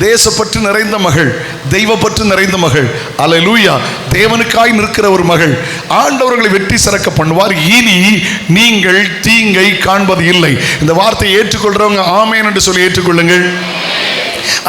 S1: தேசப்பற்று நிறைந்த மகள், தெய்வப்பற்று நிறைந்த மகள். அல்லேலூயா. தேவனுக்காய் நிற்கிற ஒரு மகள். ஆண்டவர்களை வெற்றி சிறக்க பண்ணுவார், இனி நீங்கள் தீங்கை காண்பது இல்லை. இந்த வார்த்தையை ஏற்றுக்கொள்றவங்க ஆமென் என்று சொல்லி ஏற்றுக்கொள்ளுங்கள்.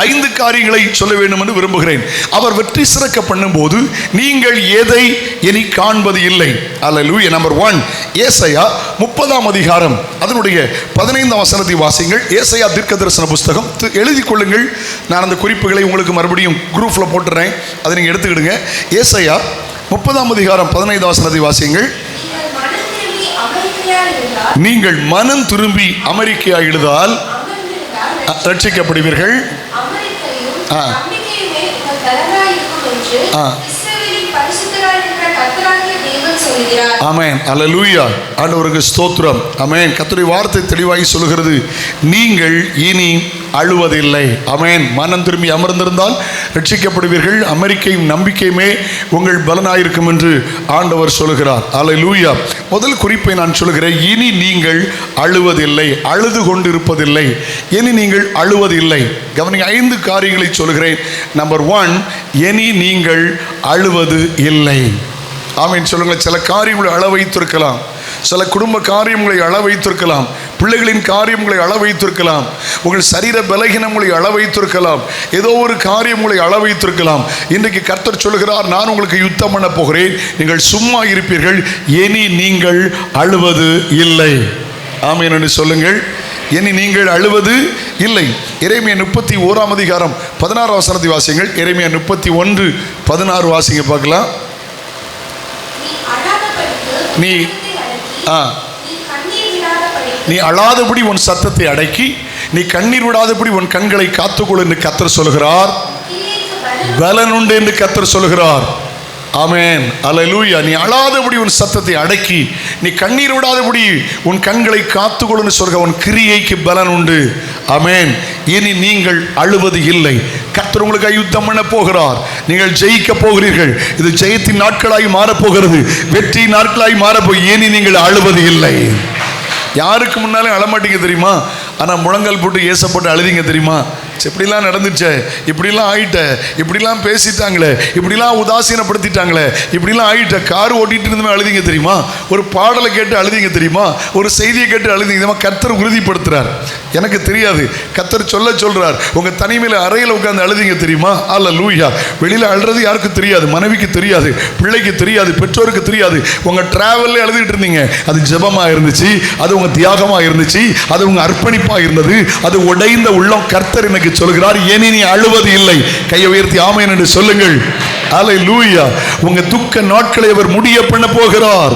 S1: 5 காரியங்களை சொல்ல வேண்டும் என்று விரும்புகிறேன். அவர் வெற்றி சிறக்க பண்ணும்போது நீங்கள் எதை இனி காண்பது இல்லை. அல்லேலூயா. நம்பர் 1, ஏசாயா 30 அதிகாரம் அதனுடைய 15 வசனத்தை வாசிங்கள். ஏசாயா தீர்க்கதரிசன புஸ்தகம் எழுதி கொள்ளுங்கள். நான் அந்த குறிப்புகளை உங்களுக்கு மறுபடியும் குரூப்ல போட்டுறேன், அதை நீங்க எடுத்துக்கிடுங்க. ஏசாயா 30 அதிகாரம் 15 வசனத்தை வாசிங்கள். நீங்கள் மனம் திரும்பி அமெரிக்கா எழுதால் ரட்சிக்கப்படுவீர்கள்.
S4: சொல்கிறார்.
S1: ஆமென். அல்லேலூயா. ஆண்டவருக்கு ஸ்தோத்திரம். ஆமென். கர்த்தருடைய வார்த்தை தெளிவாய் சொல்கிறது, நீங்கள் இனி அழுவதில்லை. ஆமென். மனம் திரும்பி அமர்ந்திருந்தால் ரட்சிக்கப்படுவீர்கள். அமெரிக்கையும் நம்பிக்கையுமே உங்கள் பலனாயிருக்கும் என்று ஆண்டவர் சொல்கிறார். அல்லேலூயா. முதல் குறிப்பை நான் சொல்கிறேன், இனி நீங்கள் அழுவதில்லை, அழுது கொண்டிருப்பதில்லை, இனி நீங்கள் அழுவதில்லை. கவனிங்க, 5 காரியங்களை சொல்கிறேன். நம்பர் 1, இனி நீங்கள் அழுவது இல்லை. ஆமென் சொல்லுங்கள். சில காரியங்களை அள வைத்திருக்கலாம், சில குடும்ப காரியங்களை அள வைத்திருக்கலாம், பிள்ளைகளின் காரியங்களை அள வைத்திருக்கலாம், உங்கள் சரீர பலகீனங்களை அள வைத்திருக்கலாம், ஏதோ ஒரு காரியங்களை அள வைத்திருக்கலாம். இன்றைக்கு கர்த்தர் சொல்கிறார், நான் உங்களுக்கு யுத்தம் பண்ண போகிறேன், நீங்கள் சும்மா இருப்பீர்கள், இனி நீங்கள் அழுவது இல்லை. ஆமென் என்று சொல்லுங்கள். இனி நீங்கள் அழுவது இல்லை. எரேமியா 31 அதிகாரம் 16 வசனத்தை வாசிங்கள். எரேமியா 31:16 வாசிங்க பார்க்கலாம். நீ அழாதபடி உன் சத்தத்தை அடக்கி, நீ கண்ணீர் விடாதபடி உன் கண்களை காத்துக்கொள் என்று கர்த்தர் சொல்கிறார். பலன் உண்டு என்று கர்த்தர் சொல்கிறார். ஆமென். அல்லேலூயா. நீ அழாதபடி உன் சத்தத்தை அடக்கி, நீ கண்ணீர் விடாதபடி உன் கண்களை காத்துக்கொள்ளுன்னு சொல்கிற உன் கிரியைக்கு பலன் உண்டு. ஆமென். இனி நீங்கள் அழுவது இல்லை. கர்த்தர் உங்களுக்கு யுத்தம் பண்ண போகிறார். நீங்கள் ஜெயிக்க போகிறீர்கள். இது ஜெயத்தின் நாட்களாய் மாறப்போகிறது, வெற்றி நாட்களாய் மாறப்போகிறது. இனி நீங்கள் அழுவது இல்லை. யாருக்கு முன்னாலே அழமாட்டீங்க தெரியுமா? ஆனால் முழங்கால் போட்டு ஏசப்பட்டு அழுதிங்க தெரியுமா? இப்படிலாம் நடந்துச்சே, இப்படிலாம் ஆயிட்ட, இப்படிலாம் பேசிட்டாங்களே, இப்படிலாம் உதாசீனப்படுத்திட்டாங்களே, இப்படிலாம் ஆயிட்ட. கார் ஓட்டிட்டு இருந்துமே அழுதிங்க தெரியுமா? ஒரு பாடலை கேட்டு அழுதிங்க தெரியுமா? ஒரு செய்தியை கேட்டு அழுதிங்க. கர்த்தர் உறுதிப்படுத்துறார். எனக்கு தெரியாது, கர்த்தர் சொல்றார். உங்க தனிமையில அறையில் உட்கார்ந்து அழுதிங்க தெரியுமா? அல்லேலூயா. வெளியில அழுறது யாருக்கு தெரியாது, மனைவிக்கு தெரியாது, பிள்ளைக்கு தெரியாது, பெற்றோருக்கு தெரியாது. உங்க டிராவல்ல அழுதுகிட்டு இருந்தீங்க. அது ஜெபமா இருந்துச்சு, அது உங்க தியாகமா இருந்துச்சு, அது உங்க அர்ப்பணிப்பா இருந்தது, அது உடைந்த உள்ளம். கர்த்தர் எனக்கு சொல்கிறார், இனி நீ அழுவது இல்லை. கையை உயர்த்தி ஆமென் என்று சொல்லுங்கள். அல்லேலூயா. உங்க துக்க நாட்களை அவர் முடிய பண்ண போகிறார்.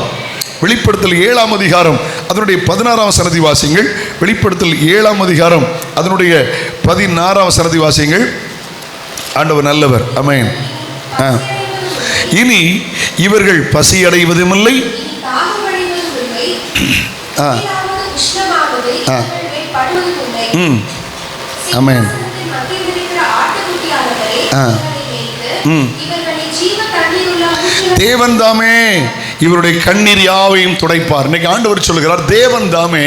S1: வெளிப்படுத்தல் 7 அதிகாரம் அதனுடைய 16 வசனத்தை வாசிங்கள். வெளிப்படுத்தல் 7 அதிகாரம் அதனுடைய 16 வசனத்தை வாசிங்கள். ஆண்டவர் நல்லவர். ஆமென். இனி இவர்கள் பசி அடைவதும் இல்லை, ஆமென். தேவன் தாமே இவருடைய கண்ணீர் யாவையும் துடைப்பார். இன்னைக்கு ஆண்டவர் சொல்கிறார், தேவன் தாமே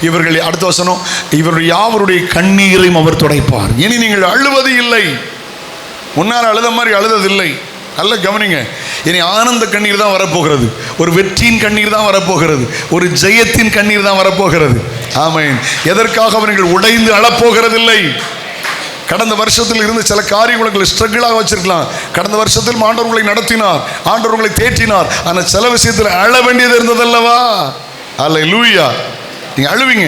S1: இவர்கள், அடுத்த வசனம், இவருடைய யாவருடைய கண்ணீரையும் அவர் துடைப்பார். இனி நீங்கள் அழுவது இல்லை. முன்னால் அழுத மாதிரி அழுததில்லை. நல்ல கவனிங்க. இனி ஆனந்த கண்ணீர் தான் வரப்போகிறது, ஒரு வெற்றியின் கண்ணீர் தான் வரப்போகிறது, ஒரு ஜெயத்தின் கண்ணீர் தான் வரப்போகிறது. ஆமென். எதற்காக அவர்கள் உடைந்து அழப்போகிறதில்லை. கடந்த வருஷத்தில் இருந்து சில காரியங்களை ஸ்ட்ரகிளாக வச்சிருக்கலாம். கடந்த வருஷத்தில் ஆண்டவர் உங்களை நடத்தினார், ஆண்டவர் உங்களை தேற்றினார். ஆனால் சில விஷயத்தில் அழ வேண்டியது இருந்ததல்லவா? அல்லேலூயா. நீங்க அழுவீங்க.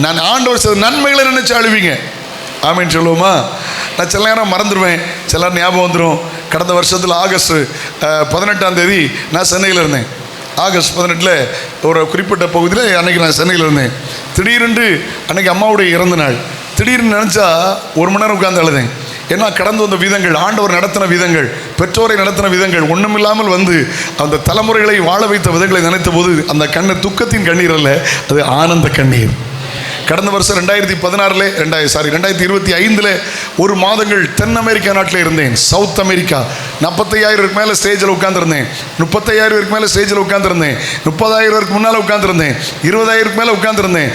S1: நான் ஆண்டவர் சில நன்மைகளை நினைச்சு அழுவீங்க. ஆமென் சொல்லுவோமா? நான் சில நேரம் மறந்துடுவேன், சில ஞாபகம் வந்துடும். கடந்த வருஷத்தில் ஆகஸ்ட் 18ஆம் தேதி நான் சென்னையில் இருந்தேன். ஆகஸ்ட் 18 ஒரு குறிப்பிட்ட பகுதியில் அன்னைக்கு நான் சென்னையில் இருந்தேன். திடீரென்று அன்னைக்கு அம்மாவுடைய இறந்த நாள். திடீர்னு நினச்சா 1 மணி நேரம் உட்கார்ந்து அழுதேன். ஏன்னா கடந்து வந்த விதங்கள், ஆண்டவர் நடத்தின விதங்கள், பெற்றோரை நடத்தின விதங்கள், ஒன்றுமில்லாமல் வந்து அந்த தலைமுறைகளை வாழ வைத்த விதங்களை நினைத்த போது அந்த கண்ணீர் துக்கத்தின் கண்ணீர் அல்ல, அது ஆனந்த கண்ணீர். கடந்த வருஷம் 2025 1 மாதங்கள் தென் அமெரிக்கா நாட்டில் இருந்தேன். சவுத் அமெரிக்கா 45,000 மேலே ஸ்டேஜில் உட்காந்துருந்தேன். 35,000 மேலே ஸ்டேஜில் உட்காந்துருந்தேன். 30,000 முன்னால் உட்காந்துருந்தேன். 20,000 மேலே உட்காந்துருந்தேன்.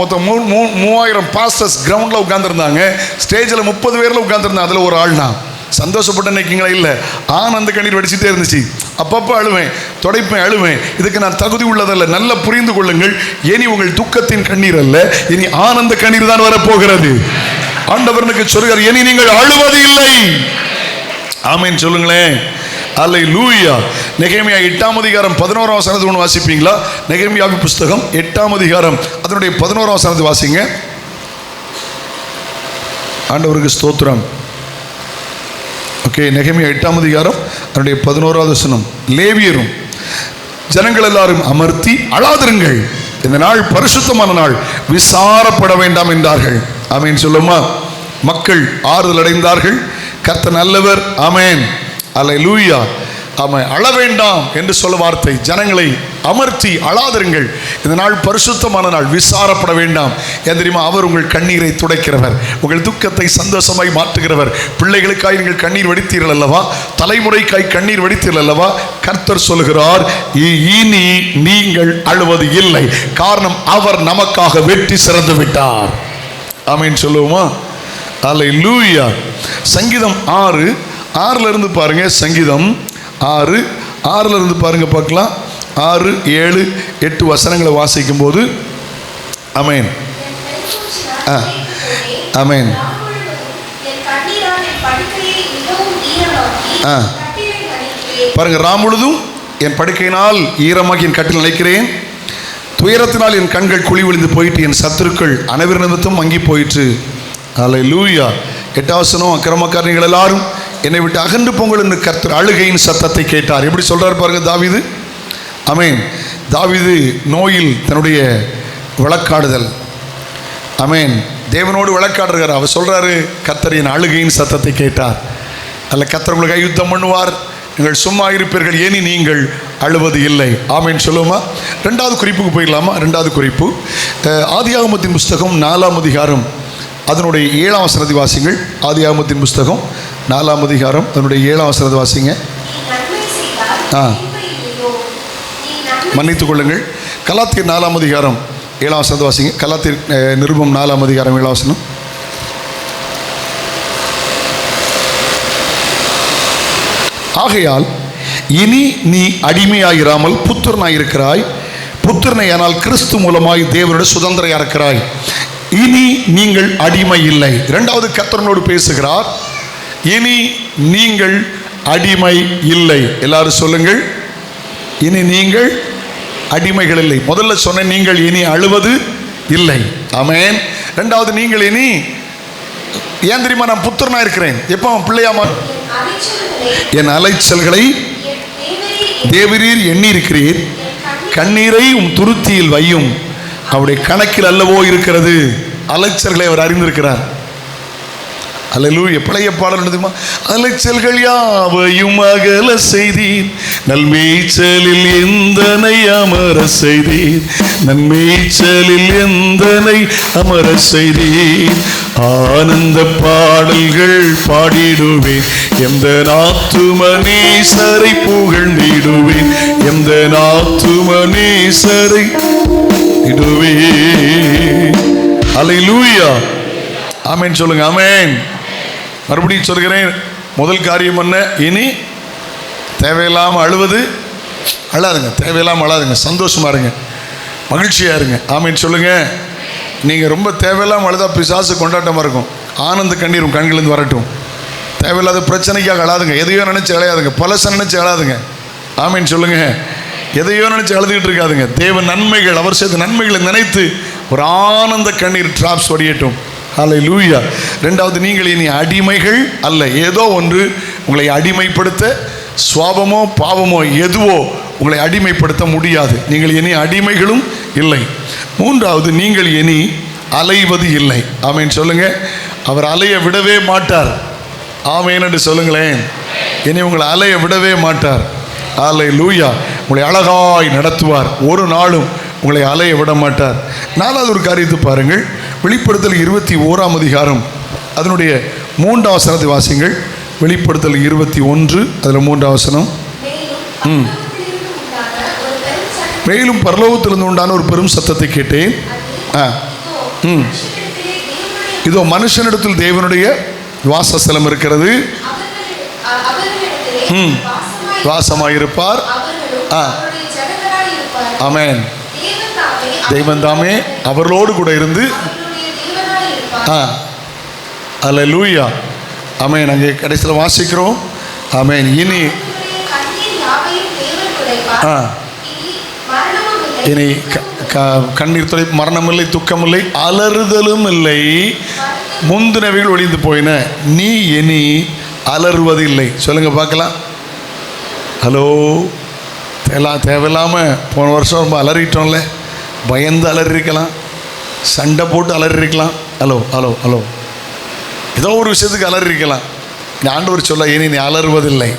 S1: மொத்தம் 3,000 பாஸ்டர்ஸ் கிரவுண்டில் உட்காந்துருந்தாங்க. ஸ்டேஜில் 30 பேரில் உட்காந்துருந்தேன். அதில் ஒரு ஆள் நான். சந்தோஷப்பட்ட நினைக்கிங்களா? இல்லை, ஆனந்த கண்ணீர் வடிச்சுட்டே இருந்துச்சு. அப்பப்போ அழுவேன், தொடைப்பேன், அழுவேன். இதுக்கு நான் தகுதி உள்ளதல்ல. நல்லா புரிந்து கொள்ளுங்கள். இனி உங்கள் துக்கத்தின் கண்ணீர் அல்ல, இனி ஆனந்த கண்ணீர் தான் வரப்போகிறது. ஆண்டவனுக்கு சொல்கிறார், இனி நீங்கள் அழுவது இல்லை. ஆமென் சொல்லுங்களேன். அல்லேலூயா. நெகேமியா 8ஆம் அதிகாரம் 11ஆம் வசனத்தை ஒன்று வாசிப்பீங்களா? நெகேமியாவின் புஸ்தகம் 8ஆம் அதிகாரம் அதனுடைய 11ஆம் வசனத்தை வாசிங்க. ஆண்டவருக்கு ஸ்தோத்திரம். ஓகே, நெகேமியா 8ஆம் அதிகாரம் அதனுடைய 11ஆவது வசனம். லேவியரும் ஜனங்கள் எல்லாரும் அமர்த்தி அழாதிருங்கள், இந்த நாள் பரிசுத்தமான நாள், விசாரப்பட வேண்டாம் என்றார்கள். ஆமென் சொல்லுமா? மக்கள் ஆறுதல் அடைந்தார்கள். கர்த்தர் நல்லவர். ஆமென். அல்லேலூயா. ஆமாம், அழ வேண்டாம் என்று சொல்ல வார்த்தை. ஜனங்களை அமர்த்தி அழாதிருங்கள், இந்த நாள் பரிசுத்தமான நாள், விசாரப்பட வேண்டாம். ஏன் தெரியுமா? அவர் உங்கள் கண்ணீரை துடைக்கிறவர், உங்கள் துக்கத்தை சந்தோஷமாய் மாற்றுகிறவர். பிள்ளைகளுக்காய் நீங்கள் கண்ணீர் வடித்தீர்கள் அல்லவா? தலைமுறைக்காய் கண்ணீர் வடித்தீர்கள் அல்லவா? கர்த்தர் சொல்கிறார், இனி நீங்கள் அழுவது இல்லை. காரணம், அவர் நமக்காக வெற்றி சிறந்து விட்டார். ஆமென் சொல்லுவோமா? அல்லேலூயா. சங்கீதம் 6:6 இருந்து பாருங்க. சங்கீதம் 6:6 இருந்து பாருங்க, பார்க்கலாம். 6, 7, 8 வசனங்களை வாசிக்கும் போது ஆமென், ஆமென். பாருங்க, ராமுழுதும் என் படுக்கையினால் ஈரமாக்கி என் கட்டில் நினைக்கிறேன், துயரத்தினால் என் கண்கள் குழி விழுந்து போயிட்டு, என் சத்துருக்கள் அனைவர் நிமித்தம் மங்கி போயிற்று. அல்லேலூயா. 8வது வசனம், அக்கிரமக்காரர்கள் எல்லாரும் என்னை விட்டு அகன்று போங்கள் என்று கர்த்தர் அழுகையின் சத்தத்தை கேட்டார். எப்படி சொல்றாரு பாருங்க தாவீது. ஆமென். தாவீது நோயில் தன்னுடைய வழக்காடுதல், ஆமென், தேவனோடு வழக்காடுகிறார். அவர் சொல்றாரு, கர்த்தர் என் அழுகையின் சத்தத்தை கேட்டார். அல்ல, கர்த்தர் உங்களுக்கு யுத்தம் பண்ணுவார், நீங்கள் சும்மா இருப்பீர்கள், ஏனி நீங்கள் அழுவது இல்லை. ஆமென் சொல்லுவோமா? 2வது குறிப்புக்கு போயிடலாமா? 2வது குறிப்பு, ஆதியாகமத்தின் புஸ்தகம் 4ஆம் அதிகாரம் அதனுடைய 7ஆம் வசனத்தை வாசிங்கள். ஆதியாகமத்தின் புஸ்தகம் 4ஆம் அதிகாரம் அதனுடைய 7ஆம் வசனத்தை வாசிங்க. மன்னித்துக் கொள்ளுங்கள், கலாத்தியர் 4ஆம் அதிகாரம் 7ஆம் வசனத்தை வாசிங்க. கலாத்தியர் நிருபம் 4ஆம் அதிகாரம் 7ஆம் வசனம். ஆகையால் இனி நீ அடிமையாயிராமல் புத்திரனாயிருக்கிறாய், புத்திரனையானால் கிறிஸ்து மூலமாய் தேவனுடைய சுதந்திரம் இருக்கிறாய். இனி நீங்கள் அடிமை இல்லை. 2வது கர்த்தரோடு பேசுகிறார், இனி நீங்கள் அடிமை இல்லை. எல்லாரும் சொல்லுங்கள், இனி நீங்கள் அடிமைகள் இல்லை. முதல்ல சொன்ன நீங்கள் இனி அழுவது இல்லை. ஆமென். 2வது, நீங்கள் இனி, ஏன் தெரியுமா? நான் புத்திரனா இருக்கிறேன். எப்போ பிள்ளையாமா? என் அலைச்சல்களை தேவரீர் எண்ணி இருக்கிறீர், கண்ணீரை உம் துருத்தியில் வையும், அவருடைய கணக்கில் அல்லவோ இருக்கிறது. அலைச்சல்களை அவர் அறிந்திருக்கிறார். அல்லேலூயா. பழைய பாடல் தெரியுமா? அலைச்சல்கள் யாவையும் அகல செய்தீர், நல்மேய்ச்சலில் எந்தனை அமர செய்தீர், நன்மேய்ச்சலில் எந்தனை அமர செய்தீர். ஆனந்த பாடல்கள் பாடிடுவேன், எந்த ஆத்துமனேசரை புகழ்ந்திடுவேன், எந்த ஆத்துமனேசரை இடுவேன். அல்லேலூயா. ஆமென் சொல்லுங்க. ஆமென். மறுபடியும் சொல்கிறேன், முதல் காரியம் என்ன? இனி தேவையில்லாமல் அழுவது அழாதுங்க, தேவையில்லாமல் அழாதுங்க, சந்தோஷமா இருங்க, மகிழ்ச்சியா இருங்க. ஆமென் சொல்லுங்க. நீங்கள் ரொம்ப தேவையில்லாமல் அழுதா பிசாசு கொண்டாட்டமாக இருக்கும். ஆனந்த கண்ணீர் உங்கள் கண்களிலிருந்து வரட்டும். தேவையில்லாத பிரச்சனைக்காக அழாதுங்க, எதையோ நினச்சி அழையாதுங்க, பலசை நினச்சி அழாதுங்க. ஆமென் சொல்லுங்க. எதையோ நினச்சி அழுதுகிட்டு இருக்காதுங்க. தேவ நன்மைகள், அவர் செய்த நன்மைகளை நினைத்து ஒரு ஆனந்த கண்ணீர் டிராப்ஸ் வடியட்டும். அல்லேலூயா. 2வது, நீங்கள் இனி அடிமைகள் அல்ல. ஏதோ ஒன்று உங்களை அடிமைப்படுத்த, சுவாபமோ பாவமோ எதுவோ உங்களை அடிமைப்படுத்த முடியாது. நீங்கள் இனி அடிமைகளும் இல்லை. 3வது, நீங்கள் இனி அலைவது இல்லை. ஆமென் சொல்லுங்க. அவர் அலைய விடவே மாட்டார். ஆமென் என்று சொல்லுங்களேன். இனி உங்களை அலைய விடவே மாட்டார். அல்லேலூயா. உங்களை அழகாய் நடத்துவார், ஒரு நாளும் உங்களை அலைய விட மாட்டார். 4வது ஒரு காரியத்தை பாருங்கள். வெளிப்படுத்தல் 21ஆம் அதிகாரம் அதனுடைய 3ஆம் வசனத்தை வாசிங்கள். வெளிப்படுத்தல் 21 அதில் 3ஆம் வசனம். மேலும் பரலோகத்திலிருந்து உண்டான ஒரு பெரும் சத்தத்தை கேட்டேன். இதோ மனுஷனிடத்தில் தேவனுடைய வாசஸ்தலம் இருக்கிறது, வாசமாயிருப்பார். ஆமென். தெய்வம் தாமே அவர்களோடு கூட இருந்து. அல்லேலூயா. ஆமென். அங்கே கடைசியில் வாசிக்கிறோம். ஆமென். இனி இனி கண்ணீர் துளை, மரணம் இல்லை, துக்கம் இல்லை, அலறுதலும் இல்லை, முந்தினவைகள் ஒழிந்து போயின, நீ இனி அலறுவதில்லை. சொல்லுங்க பார்க்கலாம். ஹலோ. தேவையில்லாமல் போன வருஷம் ரொம்ப அலறிட்டோம்ல, பயந்து அலறிருக்கலாம், சண்டை போட்டு அலறிருக்கலாம். ஹலோ ஹலோ ஹலோ, ஏதோ ஒரு விஷயத்துக்கு அலறிருக்கலாம். இந்த ஆண்டவர் சொல்ல, இனி நீ அலறுவதில்லை,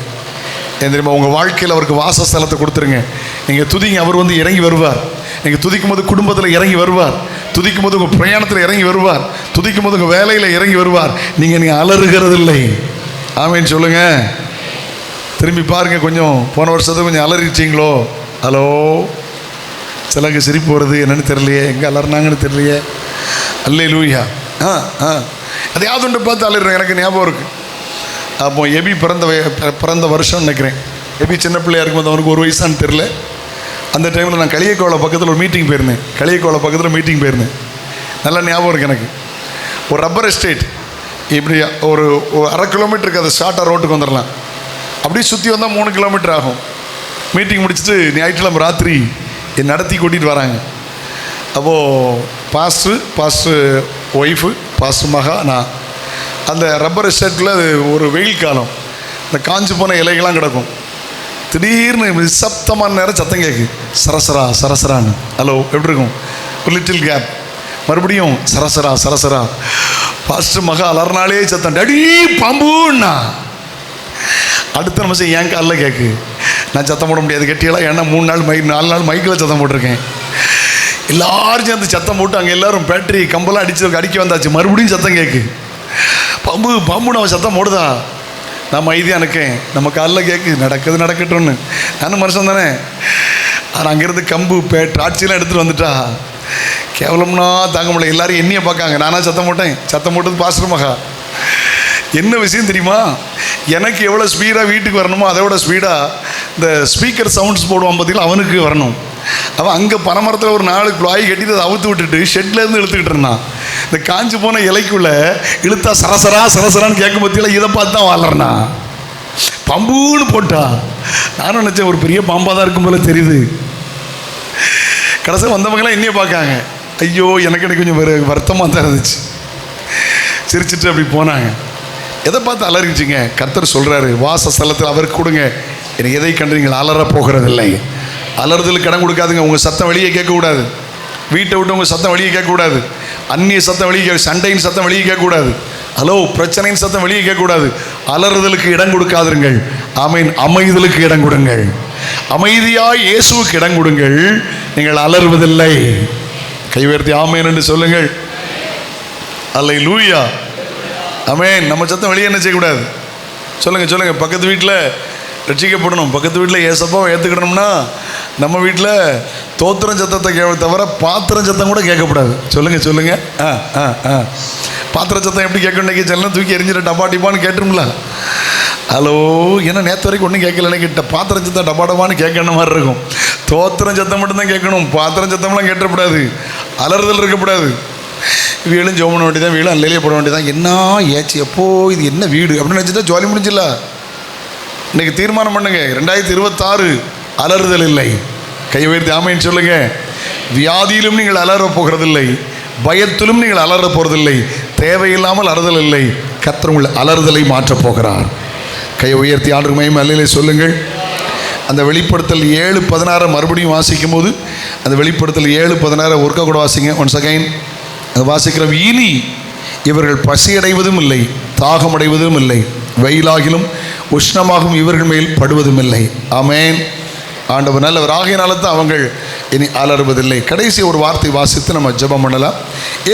S1: ஏன் தெரியுமா? உங்கள் வாழ்க்கையில் அவருக்கு வாசஸ்தலத்தை கொடுத்துருங்க. நீங்கள் துதிங்க, அவர் வந்து இறங்கி வருவார். நீங்கள் துதிக்கும் போது குடும்பத்தில் இறங்கி வருவார். துதிக்கும் போது உங்கள் பிரயாணத்தில் இறங்கி வருவார். துதிக்கும் போது உங்கள் வேலையில் இறங்கி வருவார். நீங்கள் அலறுகிறது இல்லை. ஆமேன்னு சொல்லுங்க. திரும்பி பாருங்க. கொஞ்சம் போன வருஷத்தை கொஞ்சம் அலறிச்சிங்களோ? ஹலோ, சிலங்க சிரிப்பு வருது. என்னன்னு தெரியலையே, எங்கே அலறினாங்கன்னு தெரியலையே. அல்லேலூயா. அதையாவது ஒன்று பார்த்து அலறிறேன். எனக்கு ஞாபகம் இருக்குது. அப்போ எபி பிறந்த வருஷம் நினைக்கிறேன். எபி சின்ன பிள்ளையா இருக்கும்போது அவனுக்கு 1 வயசான்னு தெரில. அந்த டைமில் நான் களியக்கோளை பக்கத்தில் ஒரு மீட்டிங் போயிருந்தேன். களியக்கோளை பக்கத்தில் மீட்டிங் போயிருந்தேன். நல்லா ஞாபகம் இருக்குது எனக்கு. ஒரு ரப்பர் எஸ்டேட் இப்படி ஒரு 1/2 கிலோமீட்டருக்கு அதை ஷார்ட்டாக ரோட்டுக்கு வந்துடலாம். அப்படியே சுற்றி வந்தால் 3 கிலோமீட்டர் ஆகும். மீட்டிங் முடிச்சுட்டு ஞாயிற்றுக்கிழமை ராத்திரி என் நடத்தி கூட்டிகிட்டு வராங்க. அப்போது பாஸ்டர் ஒய்ஃபு, பாஸ்டர் மகா, நான் அந்த ரப்பர் எஸ்டேட்டில் அது ஒரு வெயில் காலம். இந்த காஞ்சு போன இலைகள்லாம் கிடக்கும். திடீர்னு நிசப்தமான நேரம் சத்தம் கேட்கு, சரசரா சரசரான்னு. ஹலோ, எப்படி இருக்கும்? ஒரு லிட்டில் கேப். மறுபடியும் சரசரா சரசரா. பாஸ்டர் மகா அலர்னாலே சத்தம், டடி பாம்புன்னா. அடுத்த நிமிஷம் என் காலில் கேட்கு. நான் சத்தம் போட முடியாது கெட்டியெல்லாம். ஏன்னா 4 நாள் மைக்கில் சத்தம் போட்டிருக்கேன். எல்லாரும் சேர்ந்து சத்தம் போட்டு அங்கே எல்லோரும் பேட்டரி கம்பெல்லாம் அடிக்க வந்தாச்சு. மறுபடியும் சத்தம் கேட்கு, பாம்பு பாம்புன்னு அவன் சத்தம் போடுதா. நான் மைதியாக இருக்கேன். நம்ம காலில் கேட்கு, நடக்கட்டும்னு. நானும் மனுஷன் தானே. ஆனால் அங்கேருந்து கம்பு ட்ராட்சியெல்லாம் எடுத்துகிட்டு வந்துட்டா கேவலம்னா தாங்க முடியல. எல்லோரும் என்னையை பார்க்காங்க. நானாக சத்தம் போட்டேன். சத்தம் போட்டது பாஸ்டர் மகா. என்ன விஷயம் தெரியுமா? எனக்கு எவ்வளோ ஸ்பீடாக வீட்டுக்கு வரணுமோ அதை விட ஸ்பீடாக இந்த ஸ்பீக்கர் சவுண்ட்ஸ் போடுவான் பார்த்தீங்களா, அவனுக்கு வரணும். அவன் அங்கே பனைமரத்தில் ஒரு 4 குழாய் கட்டிட்டு அதை அவுத்து விட்டுட்டு ஷெட்லேருந்து இழுத்துக்கிட்டு இருந்தான். இந்த காஞ்சி போன இலைக்குள்ளே இழுத்தா சரசரா சரசரான்னு கேட்க பற்றியில இதை பார்த்து தான் வாழறனா. பம்புன்னு போட்டா. நானும் நினச்சேன் ஒரு பெரிய பாம்பாக தான் இருக்கும் போல தெரியுது. கடைசியில் வந்தவங்களாம் என்னையே பார்க்காங்க. ஐயோ, எனக்கு கொஞ்சம் வருத்தமாக தான் இருந்துச்சு. சிரிச்சிட்டு அப்படி போனாங்க. எதை பார்த்து அலறிச்சிங்க? கர்த்தர் சொல்கிறாரு, வாசஸ்தலத்தில் அவருக்கு கொடுங்க. எனக்கு எதை கண்டு நீங்கள் அலற போகிறதில்லை. அலறுதலுக்கு இடம் கொடுக்காதுங்க. உங்கள் சத்தம் வெளியே கேட்கக்கூடாது. வீட்டை விட்டு உங்கள் சத்தம் வெளியே கேட்கக்கூடாது. அந்நிய சத்தம் வெளியே கேட்க, சண்டையின் சத்தம் வெளியே கேட்கக்கூடாது. ஹலோ, பிரச்சனையின் சத்தம் வெளியே கேட்கக்கூடாது. அலறுதலுக்கு இடம் கொடுக்காதுங்கள். ஆமீன். அமைதலுக்கு இடம் கொடுங்கள். அமைதியாய் இயேசுவுக்கு இடம் கொடுங்கள். நீங்கள் அலறுவதில்லை. கைவேர்த்தி ஆமேன் என்று சொல்லுங்கள். அல்லேலூயா. ஆமேன். நம்ம சத்தம் வெளியே என்ன செய்யக்கூடாது? சொல்லுங்கள். பக்கத்து வீட்டில் ரட்சிக்கப்படணும், பக்கத்து வீட்டில் ஏசப்பாவை ஏற்றுக்கிடணும்னா நம்ம வீட்டில் தோத்திரம் சத்தத்தை தவிர பாத்திரம் சத்தம் கூட கேட்கக்கூடாது. சொல்லுங்கள். பாத்திர சத்தம் எப்படி கேட்கணும்? செல்லாம் தூக்கி எரிஞ்சிட டப்பா டிப்பான்னு கேட்டுருங்களா? ஹலோ, ஏன்னா நேற்று வரைக்கும் ஒன்றும் கேட்கல. கிட்ட பாத்திர சத்தம் டப்பா டப்பான்னு கேட்கணும் மாதிரி இருக்கும். தோத்திரம் சத்தம் மட்டும்தான் கேட்கணும். பாத்திரம் சத்தம்லாம் கேட்டக்கூடாது. அலறுதல் இருக்கக்கூடாது. வீடும் ஜோம் பண்ண வேண்டியதான், வீடும் அல்லையிலே போட வேண்டியதான். என்ன ஏச்சு எப்போ இது என்ன வீடு அப்படின்னு நினச்சிட்டா ஜாலி முடிஞ்சில்ல. இன்றைக்கி தீர்மானம் பண்ணுங்க, 2026 அலறுதல் இல்லை. கை உயர்த்தி ஆமைன்னு சொல்லுங்க. வியாதியிலும் நீங்கள் அலற போகிறதில்லை, பயத்திலும் நீங்கள் அலற போகிறதில்லை. தேவையில்லாமல் அலறுதல் இல்லை. கர்த்தர் உங்கள் அலறுதலை மாற்றப் போகிறார். கையை உயர்த்தி ஆண்டு மகிமை அல்லையிலே சொல்லுங்கள். அந்த வெளிப்படுத்தல் 7:16 மறுபடியும் வாசிக்கும் போது, அந்த வெளிப்படுத்தல் 7:16 ஒர்க்க கூட வாசிங்க. ஒன்ஸ் அகைன் அது வாசிக்கிறோம். இனி இவர்கள் பசியடைவதும் இல்லை, தாகமடைவதும் இல்லை, வெயிலாகிலும் உஷ்ணமாகவும் இவர்கள் மேல் படுவதும் இல்லை. ஆமேன். ஆண்டவர் நல்லவர். ஆகையினால தான் அவங்கள் இனி அலறுவதில்லை. கடைசி ஒரு வார்த்தை வாசித்து நம்ம ஜெபம் பண்ணலாம்.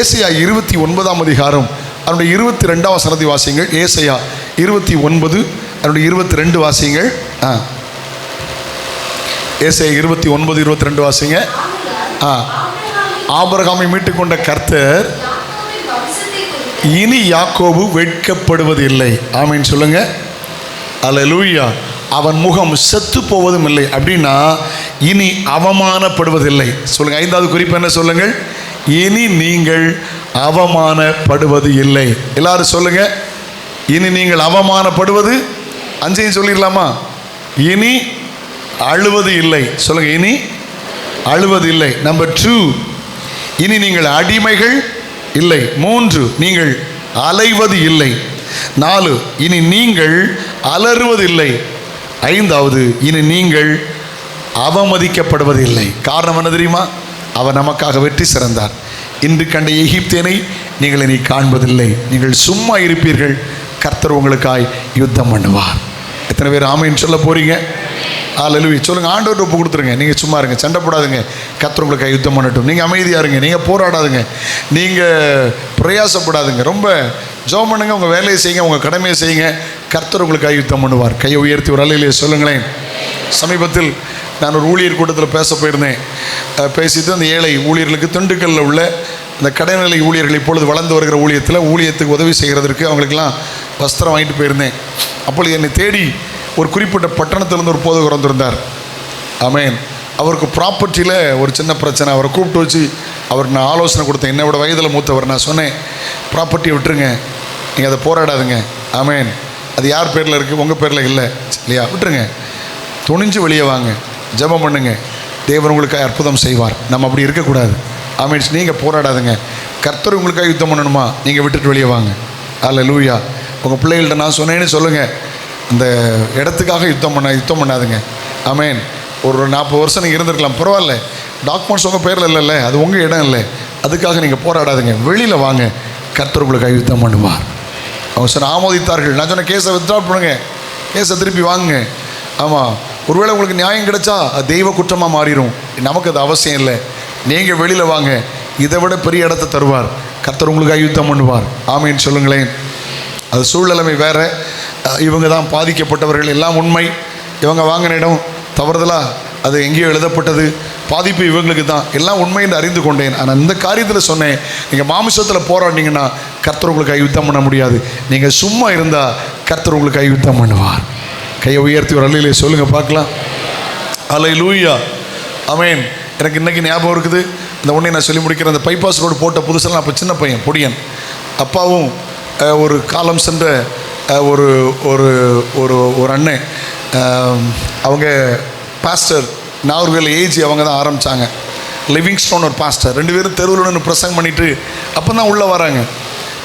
S1: ஏசாயா 29ஆம் அதிகாரம் அதனுடைய 22ஆம் வசனத்தை வாசியுங்கள். ஏசாயா 29 அதனுடைய 22 வாசியுங்கள். ஏசாயா 29, 22 வாசிங்க. ஆபிரகாமை மீட்டுக் கொண்ட கர்த்தர் இனி யாக்கோபு வெட்கப்படுவதில்லை. ஆமீன் சொல்லுங்க. அல்லேலூயா. அவன் முகம் செத்து போவதும் இல்லை. அப்படின்னா இனி அவமானப்படுவதில்லை. சொல்லுங்க. 5வது குறிப்பு என்ன சொல்லுங்கள்? இனி நீங்கள் அவமானப்படுவது இல்லை. எல்லாரும் சொல்லுங்க. இனி நீங்கள் அவமானப்படுவது, 5ஐயும் சொல்லிடலாமா? இனி அழுவது இல்லை. சொல்லுங்க. இனி அழுவது இல்லை. நம்பர் 2, இனி நீங்கள் அடிமைகள் இல்லை. 3, நீங்கள் அலைவது இல்லை. 4, இனி நீங்கள் அலறுவதில்லை. 5வது, இனி நீங்கள் அவமதிக்கப்படுவதில்லை. காரணம் என்ன தெரியுமா? அவர் நமக்காக வெற்றி சிறந்தார். இன்று கண்ட எகிப்தியனை நீங்கள் இனி காண்பதில்லை. நீங்கள் சும்மா இருப்பீர்கள். கர்த்தர் உங்களுக்காய் யுத்தம் பண்ணுவார். எத்தனை பேர் ஆமைன்னு சொல்ல போகிறீங்க? அல்லேலூயா சொல்லுங்க. ஆண்டவர்கிட்ட ஒப்பு கொடுத்துருங்க. நீங்கள் சும்மா இருங்க, சண்டை போடாதுங்க. கர்த்தர் உங்களுக்கு யுத்தம் பண்ணட்டும். நீங்கள் அமைதியாக இருங்க, நீங்கள் போராடாதுங்க, நீங்கள் பிரயாசப்படாதுங்க. ரொம்ப ஜெபம் பண்ணுங்க, உங்கள் வேலையை செய்யுங்க, உங்கள் கடமையை செய்யுங்க. கர்த்தர் உங்களுக்கு யுத்தம் பண்ணுவார். கையை உயர்த்தி ஒரு அல்லேலூயா சொல்லுங்களேன். சமீபத்தில் நான் ஒரு ஊழியர் கூட்டத்தில் பேச போயிருந்தேன். பேசிட்டு அந்த ஏழை ஊழியர்களுக்கு திண்டுக்கல்லில் உள்ள இந்த கடைநிலை ஊழியர்கள், இப்பொழுது வளர்ந்து வருகிற ஊழியத்துக்கு உதவி செய்கிறதற்கு அவங்களுக்கெல்லாம் வஸ்திரம் வாங்கிட்டு போயிருந்தேன். அப்பொழுது என்னை தேடி ஒரு குறிப்பிட்ட பட்டணத்திலேருந்து ஒரு போதகர் வந்திருந்தார். ஆமேன். அவருக்கு ப்ராப்பர்ட்டியில் ஒரு சின்ன பிரச்சனை. அவரை கூப்பிட்டு வச்சு அவருக்கு நான் ஆலோசனை கொடுத்தேன். என்னோட வயதில் மூத்தவர். நான் சொன்னேன், ப்ராப்பர்ட்டியை விட்டுருங்க, நீங்கள் அதை போராடாதுங்க. ஆமேன். அது யார் பேரில் இருக்குது? உங்கள் பேரில் இல்லை இல்லையா? விட்டுருங்க, துணிஞ்சு வெளியே வாங்க, ஜெபம் பண்ணுங்க, தேவன் உங்களுக்கு அற்புதம் செய்வார். நம்ம அப்படி இருக்கக்கூடாது. ஆமேன். நீங்கள் போராடாதுங்க. கர்த்தர் உங்களுக்காக யுத்தம் பண்ணணுமா? நீங்கள் விட்டுட்டு வெளியே வாங்க. அல்லேலூயா. உங்கள் பிள்ளைகள்கிட்ட நான் சொன்னேன்னு சொல்லுங்கள், அந்த இடத்துக்காக யுத்தம் பண்ணாதுங்க. ஆமேன். ஒரு 40 வருஷம் நீங்கள் இருந்திருக்கலாம், பரவாயில்ல. டாக்குமெண்ட்ஸ் உங்கள் பேரில் இல்லைல்ல, அது உங்கள் இடம் இல்லை. அதுக்காக நீங்கள் போராடாதுங்க, வெளியில் வாங்க, கர்த்தர் உங்களுக்கு யுத்தம் பண்ணுவார். அவங்க சொன்ன ஆமோதித்தார்கள். நான் சொன்ன கேஸை வித்ட்ரா பண்ணுங்க, கேஸை திருப்பி வாங்குங்க. ஆமாம், ஒருவேளை உங்களுக்கு நியாயம் கிடைச்சா அது தெய்வ குற்றமாக மாறிடும். நமக்கு அது அவசியம் இல்லை. நீங்கள் வெளியில் வாங்க, இதை விட பெரிய இடத்த தருவார். கர்த்தர் உங்களுக்கு யுத்தம் பண்ணுவார். ஆமேன்னு சொல்லுங்களேன். அது சூழ்நிலைமை வேறு. இவங்க தான் பாதிக்கப்பட்டவர்கள், எல்லாம் உண்மை. இவங்க வாங்கின இடம் தவறுதலாக அது எங்கேயோ எழுதப்பட்டது, பாதிப்பு இவங்களுக்கு தான், எல்லாம் உண்மை என்று அறிந்து கொண்டேன். ஆனால் இந்த காரியத்தில் சொன்னேன், நீங்கள் மாமிசத்தில் போராடினீங்கன்னா கர்த்தர் உங்களுக்கு யுத்தம் பண்ண முடியாது. நீங்கள் சும்மா இருந்தால் கர்த்தர் உங்களுக்கு யுத்தம் பண்ணுவார். கையை உயர்த்தி ஒரு அல்லையிலே சொல்லுங்கள் பார்க்கலாம். அல்லேலூயா. ஆமேன். எனக்கு இன்றைக்கி ஞாபகம் இருக்குது. இந்த ஒன்றை நான் சொல்லி முடிக்கிறேன். அந்த பைபாஸ் ரோடு போட்ட புதுசில் நான் அப்போ சின்ன பையன், பொடியன். அப்பாவும் ஒரு காலம் சென்ற ஒரு ஒரு ஒரு ஒரு அண்ணன், அவங்க பாஸ்டர், நாகர்கோவில் ஏஜி அவங்க தான் ஆரம்பித்தாங்க. லிவிங்ஸ்டோன் ஒரு பாஸ்டர். 2 பேரும் தெருவில் பிரசங்கம் பண்ணிவிட்டு அப்போ தான் உள்ளே வராங்க.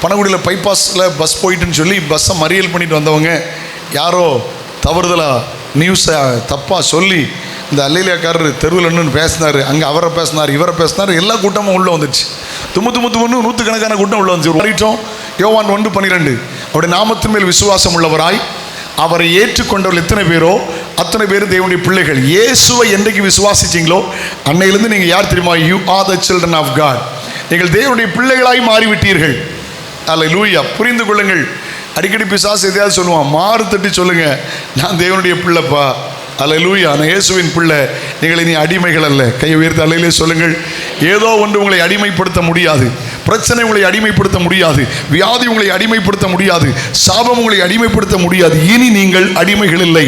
S1: பனகுடியில் பைபாஸில் பஸ் போயிட்டுன்னு சொல்லி பஸ்ஸை மறியல் பண்ணிட்டு வந்தவங்க யாரோ தவறுதலாக நியூஸை தப்பாக சொல்லி இந்த அல்லேலியாக்காரர் தெருவில் நின்று பேசினார். அங்கே அவரை பேசினார், இவரை பேசினார். எல்லா கூட்டமும் உள்ளே வந்துடுச்சு. தும்மு 100கணக்கான கூட்டம் உள்ளே வந்துச்சு. மாறிட்டோம். யோவான் 1:12 அவருடைய நாமத்தின் மேல் விசுவாசம் உள்ளவராய் அவரை ஏற்றுக்கொண்டவர்கள் எத்தனை பேரோ அத்தனை பேரும் தேவனுடைய பிள்ளைகள். இயேசுவை என்றைக்கு விசுவாசிச்சிங்களோ அன்னையிலிருந்து நீங்கள் யார் தெரியுமா? You are the children of God. நீங்கள் தேவனுடைய பிள்ளைகளாய் மாறிவிட்டீர்கள். அல்லேலூயா. புரிந்து கொள்ளுங்கள். அடிக்கடி பிசாசு எதையாவது சொல்லுவான், மாறு தட்டி சொல்லுங்க, நான் தேவனுடைய பிள்ளைப்பா. அல்லேலூயா. நான் இயேசுவின் பிள்ளை. நீங்கள் இனி அடிமைகள் அல்ல. கையை உயர்த்தி அல்லேலூயா சொல்லுங்கள். ஏதோ ஒன்று உங்களை அடிமைப்படுத்த முடியாது. பிரச்சனை உங்களை அடிமைப்படுத்த முடியாது. வியாதி உங்களை அடிமைப்படுத்த முடியாது. சாபம் உங்களை அடிமைப்படுத்த முடியாது. இனி நீங்கள் அடிமைகள் இல்லை.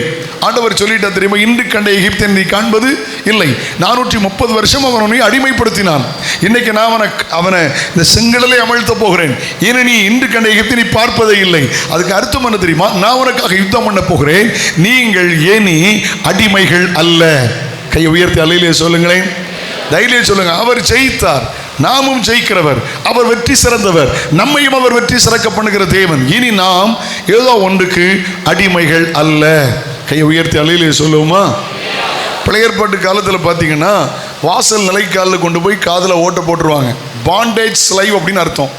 S1: ஆண்டவர் சொல்லிட்டா தெரியுமா? இன்று கண்ட எகிப்தை நீ காண்பது இல்லை. 430 வருஷம் அவனை அடிமைப்படுத்தினான். இன்னைக்கு நான் அவனை இந்த செங்கடலை அமிழ்த்த போகிறேன். இனி நீ இன்று கண்ட எகிப்தை நீ பார்ப்பதே இல்லை. அதுக்கு அர்த்தம் என்ன தெரியுமா? நான் உனக்காக யுத்தம் பண்ண போகிறேன். நீங்கள் இனி அடிமைகள் அல்ல. கையை உயர்த்தி அல்லேலூயா சொல்லுங்களேன். தைரியம் சொல்லுங்க. அவர் ஜெயித்தார், நாமும் ஜெயிக்கிறவர். அவர் வெற்றி சிறந்தவர், நம்மையும் அவர் வெற்றி சிறக்க பண்ணுகிற தேவன். இனி நாம் ஏதோ ஒன்றுக்கு அடிமைகள் அல்ல. கையை உயர்த்தி அல்லேலூயா சொல்லுவோமா? பழைய ஏற்பாட்டு காலத்தில் பார்த்தீங்கன்னா வாசல் நிலைக்காலில் கொண்டு போய் காதில் ஓட்ட போட்டுருவாங்க. பாண்டேஜ் ஸ்லைவ் அப்படின்னு அர்த்தம்,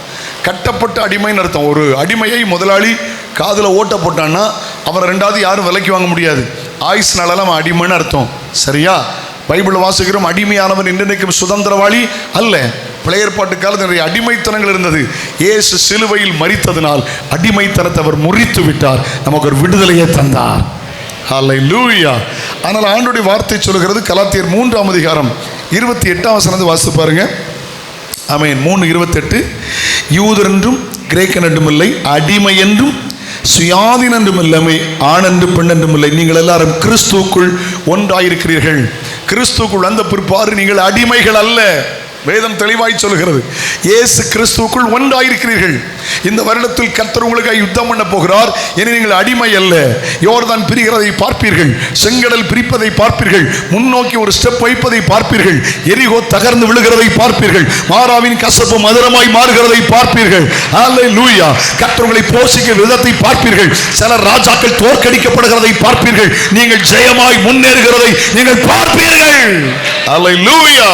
S1: கட்டப்பட்ட அடிமைன்னு அர்த்தம். ஒரு அடிமையை முதலாளி காதில் ஓட்ட போட்டான்னா அவரை 2வது யாரும் விலைக்கு வாங்க முடியாது. ஆயுஸ்னால அவன் அடிமைன்னு அர்த்தம். சரியா? பைபிள் வாசிக்கிறோம், அடிமையானவன் இன்றைக்கும் சுதந்திரவாளி அல்ல. பழைய ஏற்பாட்டு காலத்தில் நிறைய அடிமைத்தனங்கள் இருந்தது. இயேசு சிலுவையில் மரித்ததினால் அடிமைத்தனத்தை அவர் முறித்து விட்டார், நமக்கு ஒரு விடுதலையை தந்தார். ஹல்லேலூயா. ஆனால் ஆண்டவருடைய வார்த்தை சொல்கிறது, கலாத்தியர் 3:28 வாசித்து பாருங்க. ஆமென். 3:28 யூதர் என்றும் கிரேக்கன் என்றும் இல்லை, அடிமை என்றும் சுயாதீன் என்றும் இல்லாமை, ஆண் என்று பெண் என்றும் இல்லை, நீங்கள் எல்லாரும் கிறிஸ்துவுக்குள் ஒன்றாயிருக்கிறீர்கள். கிறிஸ்துவுக்குள் வந்த பிற்பாடு நீங்கள் அடிமைகள் அல்ல. வேதம் தெளிவாய் சொல்கிறது, இயேசு கிறிஸ்துவுக்குள் ஒன்றாயிருக்கிறீர்கள். இந்த வருடத்தில் கர்த்தர் உங்களுக்காக யுத்தம் பண்ண போகிறார். இனி நீங்கள் அடிமை அல்ல. யோர்தான் பிரிகிறதை பார்ப்பீர்கள், செங்கடல் பிரிப்பதை பார்ப்பீர்கள், முன்னோக்கி ஒரு ஸ்டெப் வைப்பதை பார்ப்பீர்கள், எரிகோ தகர்ந்து விழுகிறதை பார்ப்பீர்கள், மாறாவின் கசப்பு மதுரமாய் மாறுகிறதை பார்ப்பீர்கள். அல்லேலூயா. கர்த்தர் உங்களை போஷிக்கிற விதத்தை பார்ப்பீர்கள். சில ராஜாக்கள் தோற்கடிக்கப்படுகிறதை பார்ப்பீர்கள், நீங்கள் ஜெயமாய் முன்னேறுகிறதை நீங்கள் பார்ப்பீர்கள். அல்லேலூயா.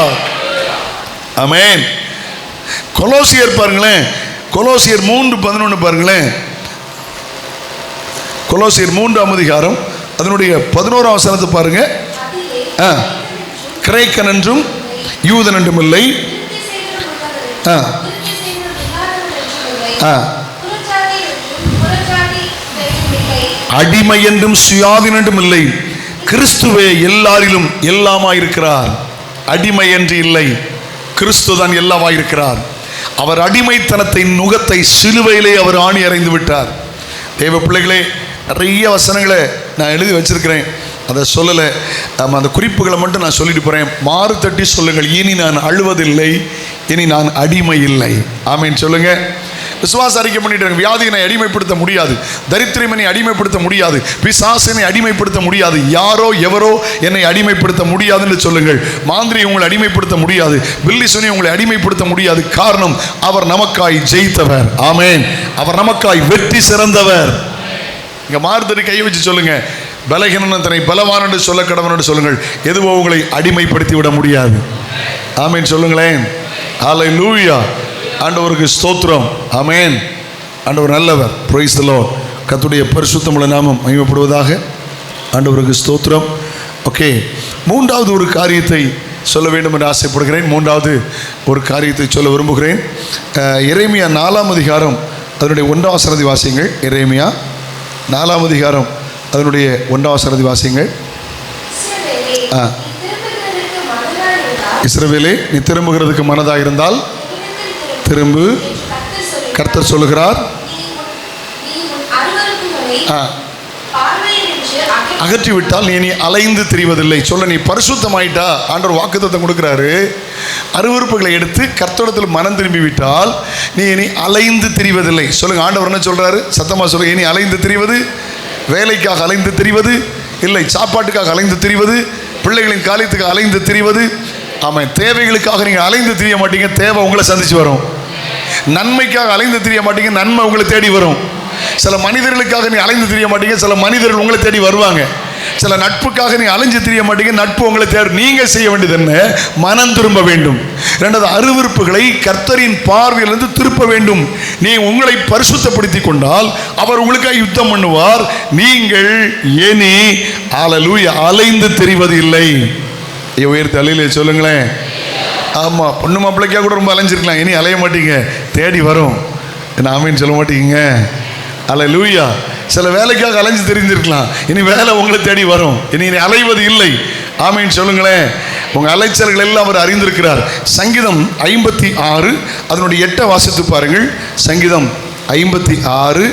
S1: ஆமென். கொலோசியர் பாருங்களேன், கொலோசியர் 3:11 பாருங்களேன். கொலோசியர் 3 அதனுடைய 11ஆம் வசனத்தை பாருங்க. கிரேக்கன் என்றும் யூதன் என்றும் இல்லை, அடிமை என்றும் சுயாதீன் என்றும் இல்லை, கிறிஸ்துவே எல்லாரிலும் எல்லாமாயிருக்கிறார். அடிமை என்று இல்லை, கிறிஸ்து தான் எல்லாமாயிருக்கிறார். அவர் அடிமைத்தனத்தை நுகத்தை சிலுவையிலே அவர் ஆணி அறைந்து விட்டார். தேவ பிள்ளைகளே, நிறைய வசனங்களை நான் எழுதி வச்சிருக்கிறேன், அதை சொல்லலை. அந்த குறிப்புகளை மட்டும் நான் சொல்லிட்டு போகிறேன். மாறு தட்டி சொல்லுங்கள், இனி நான் அழுவதில்லை, இனி நான் அடிமை இல்லை. ஆமேன் சொல்லுங்க. விசுவாச அறிக்கை பண்ணிட்டு, வியாதியினை அடிமைப்படுத்த முடியாது, தரித்திரமனை அடிமைப்படுத்த முடியாது, பிசாசினை அடிமைப்படுத்த முடியாது, யாரோ எவரோ என்னை அடிமைப்படுத்த முடியாதுன்னு சொல்லுங்கள். மாந்திரியை உங்களை அடிமைப்படுத்த முடியாது, பில்லி சுனி உங்களை அடிமைப்படுத்த முடியாது. காரணம், அவர் நமக்காய் ஜெயித்தவர். ஆமேன். அவர் நமக்காய் வெற்றி சிறந்தவர். இங்க மாறுதடி கை வச்சு சொல்லுங்க, பலகீனன் தன்னை பலவான் என்று சொல்ல கடவன் சொல்லுங்கள். எதுவோ உங்களை அடிமைப்படுத்தி விட முடியாது. ஆமேன் சொல்லுங்களேன். ஹல்லேலூயா. ஆண்டவருக்கு ஸ்தோத்திரம். ஆமென். ஆண்டவர் நல்லவர். Price the Lord. கர்த்தருடைய பரிசுத்தமுள்ள நாமம் மகிமைப்படுவதாக. ஆண்டவருக்கு ஸ்தோத்திரம். ஓகே, மூன்றாவது ஒரு காரியத்தை சொல்ல வேண்டும் என்று ஆசைப்படுகிறேன். மூன்றாவது ஒரு காரியத்தை சொல்ல விரும்புகிறேன். எரேமியா 4ஆம் அதிகாரம் அதனுடைய 1ஆம் வசனத்தை வாசியுங்கள். எரேமியா 4ஆம் அதிகாரம் அதனுடைய 1ஆம் வசனத்தை வாசியுங்கள். இஸ்ரவேலே, நீ திரும்புகிறதுக்கு மனதாக இருந்தால் திரும்பு, கர்த்தர் சொல்லுகிறார். அகற்றிவிட்டால் நீ அலைந்து திரிவதில்லை. சொல்ல, நீ பரிசுத்தமாயிட்டா, ஆண்டவர் வாக்குத்தத்தம் கொடுக்கிறாரு. அருவருப்புகளை எடுத்து கர்த்தரிடத்தில் மனம் திரும்பி விட்டால் நீ இனி அலைந்து திரிவதில்லை. சொல்லுங்க, ஆண்டவர் என்ன சொல்றாரு? சத்தமா சொல்லுங்க. இனி அலைந்து திரிவது, வேலைக்காக அலைந்து திரிவது இல்லை, சாப்பாட்டுக்காக அலைந்து திரிவது, பிள்ளைகளின் காரியத்துக்கு அலைந்து திரிவது. ஆமாம், தேவைகளுக்காக நீங்கள் அலைந்து திரிய மாட்டீங்க, தேவை உங்களை சந்திச்சு வரும். நன்மைக்காக அலைந்து திரிய மாட்டீங்க, நன்மை உங்களை தேடி வரும். சில மனிதர்களுக்காக நீ அலைந்து திரிய மாட்டீங்க, சில மனிதர்கள் உங்களை தேடி வருவாங்க. சில நட்புக்காக நீ அலைஞ்சு திரிய மாட்டீங்க, நட்பு உங்களை தேடி. நீங்க செய்ய வேண்டியது என்ன? மனம் திரும்ப வேண்டும். இரண்டாவது, அருவருப்புகளை கர்த்தரின் பார்வையிலிருந்து திருப்ப வேண்டும். நீ உங்களை பரிசுத்தப்படுத்தி கொண்டால் அவர் உங்களுக்காக யுத்தம் பண்ணுவார். நீங்கள் இனி ஹல்லேலூயா அலைந்து திரிவது இல்லை. உயர்த்தி அலையிலே சொல்லுங்களேன். ஆமாம், பொண்ணு மாப்பிள்ளைக்காக கூட ரொம்ப அலைஞ்சிருக்கலாம், இனி அலைய மாட்டீங்க, தேடி வரும். என்ன ஆமீன் சொல்ல மாட்டீங்க? ஹல்லேலூயா. சில வேலைக்காக அலைஞ்சு தெரிஞ்சிருக்கலாம், இனி வேலை உங்களை தேடி வரும். இனி அலைவது இல்லை. ஆமீன் சொல்லுங்களேன். உங்கள் அலைச்சல்கள் எல்லாம் அவர் அறிந்திருக்கிறார். சங்கீதம் 56 அதனுடைய 8 வாசித்து பாருங்கள். சங்கீதம் 56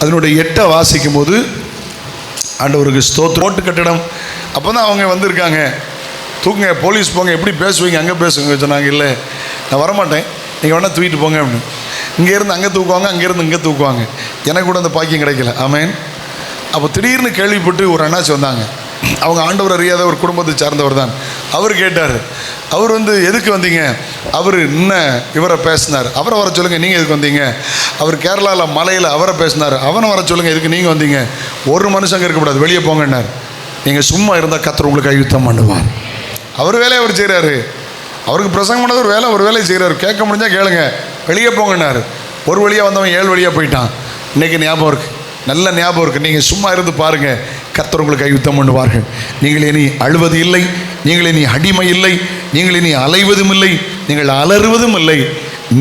S1: அதனுடைய 8 வாசிக்கும் போது ஆண்டவருக்கு ஸ்தோத்திரம். ரோட்டு கட்டடம் அப்போ தான் அவங்க வந்திருக்காங்க. தூக்குங்க, போலீஸ் போங்க, எப்படி பேசுவீங்க, அங்கே பேசுங்க சொன்னாங்க. இல்லை, நான் வரமாட்டேன், நீங்கள் வேணால் தூக்கிட்டு போங்க அப்படின்னு. இங்கேருந்து அங்கே தூக்குவாங்க, அங்கேருந்து இங்கே தூக்குவாங்க. எனக்கு கூட அந்த பாக்கியம் கிடைக்கல. ஆமேன். அப்போ திடீர்னு கேள்விப்பட்டு ஒரு அண்ணாச்சி வந்தாங்க. அவங்க ஆண்டவர் அறியாத ஒரு குடும்பத்தை சார்ந்தவர் தான். அவர் கேட்டார், அவர் எதுக்கு வந்தீங்க? அவர் இன்னும் இவரை பேசினார். அவரை வர சொல்லுங்கள், நீங்கள் எதுக்கு வந்தீங்க? அவர் கேரளாவில் மலையில் அவரை பேசினார். அவனை வர சொல்லுங்கள், எதுக்கு நீங்கள் வந்தீங்க? ஒரு மனுஷங்க இருக்கக்கூடாது, வெளியே போங்கன்னார். நீங்கள் சும்மா இருந்தால் கர்த்தர் உங்களுக்கு யுத்தம் பண்ணுவார். அவர் வேலையை அவர் செய்கிறாரு. அவருக்கு பிரசங்கம் பண்ணது ஒரு வேலை, ஒரு வேலையை செய்கிறாரு. கேட்க முடிஞ்சால் கேளுங்க, வெளியே போங்கன்னாரு. ஒரு வழியாக வந்தவன் 7 வழியாக போயிட்டான். இன்றைக்கி ஞாபகம் இருக்குது, நல்ல ஞாபகம் இருக்குது. நீங்கள் சும்மா இருந்து பாருங்கள், கர்த்தர் உங்களுக்கு யுத்தம் பண்ணுவார்கள். நீங்கள் இனி அழுவது இல்லை, நீங்கள் இனி அடிமை இல்லை, நீங்கள் இனி அலைவதும் இல்லை, நீங்கள் அலறுவதும் இல்லை,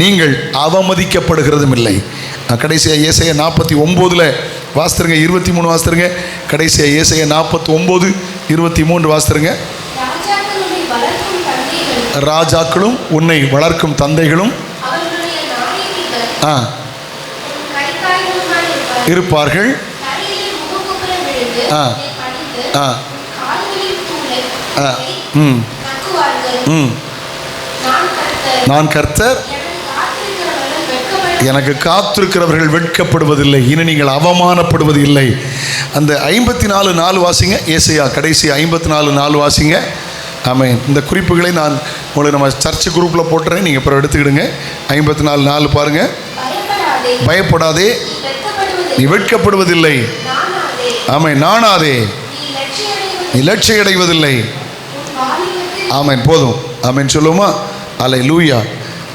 S1: நீங்கள் அவமதிக்கப்படுகிறதும் இல்லை. கடைசியாக ஏசாயா 49 வாசித்துருங்க, 23 வாசித்துருங்க. கடைசியாக ஏசாயா 49 23 வாசித்துருங்க. ராஜாக்களும் உன்னை வளர்க்கும் தந்தைகளும் இருப்பார்கள். நான் கர்த்தர், எனக்கு காத்திருக்கிறவர்கள் வெட்கப்படுவதில்லை, இனி நீங்கள் அவமானப்படுவது இல்லை. அந்த 54:4 வாசிங்க. ஏசாயா கடைசி 54:4 வாசிங்க. ஆமென். இந்த குறிப்புகளை நான் உங்களுக்கு நம்ம சர்ச் குரூப்பில் போட்டுறேன், நீங்கள் அப்புறம் எடுத்துக்கிடுங்க. 54:4 பாருங்கள். பயப்படாதே, நீ வெட்கப்படுவதில்லை. ஆமென். நாணாதே, நீ லட்சியம் அடைவதில்லை. ஆமென். போதும். ஆமென் சொல்லுவோமா? ஹல்லேலூயா.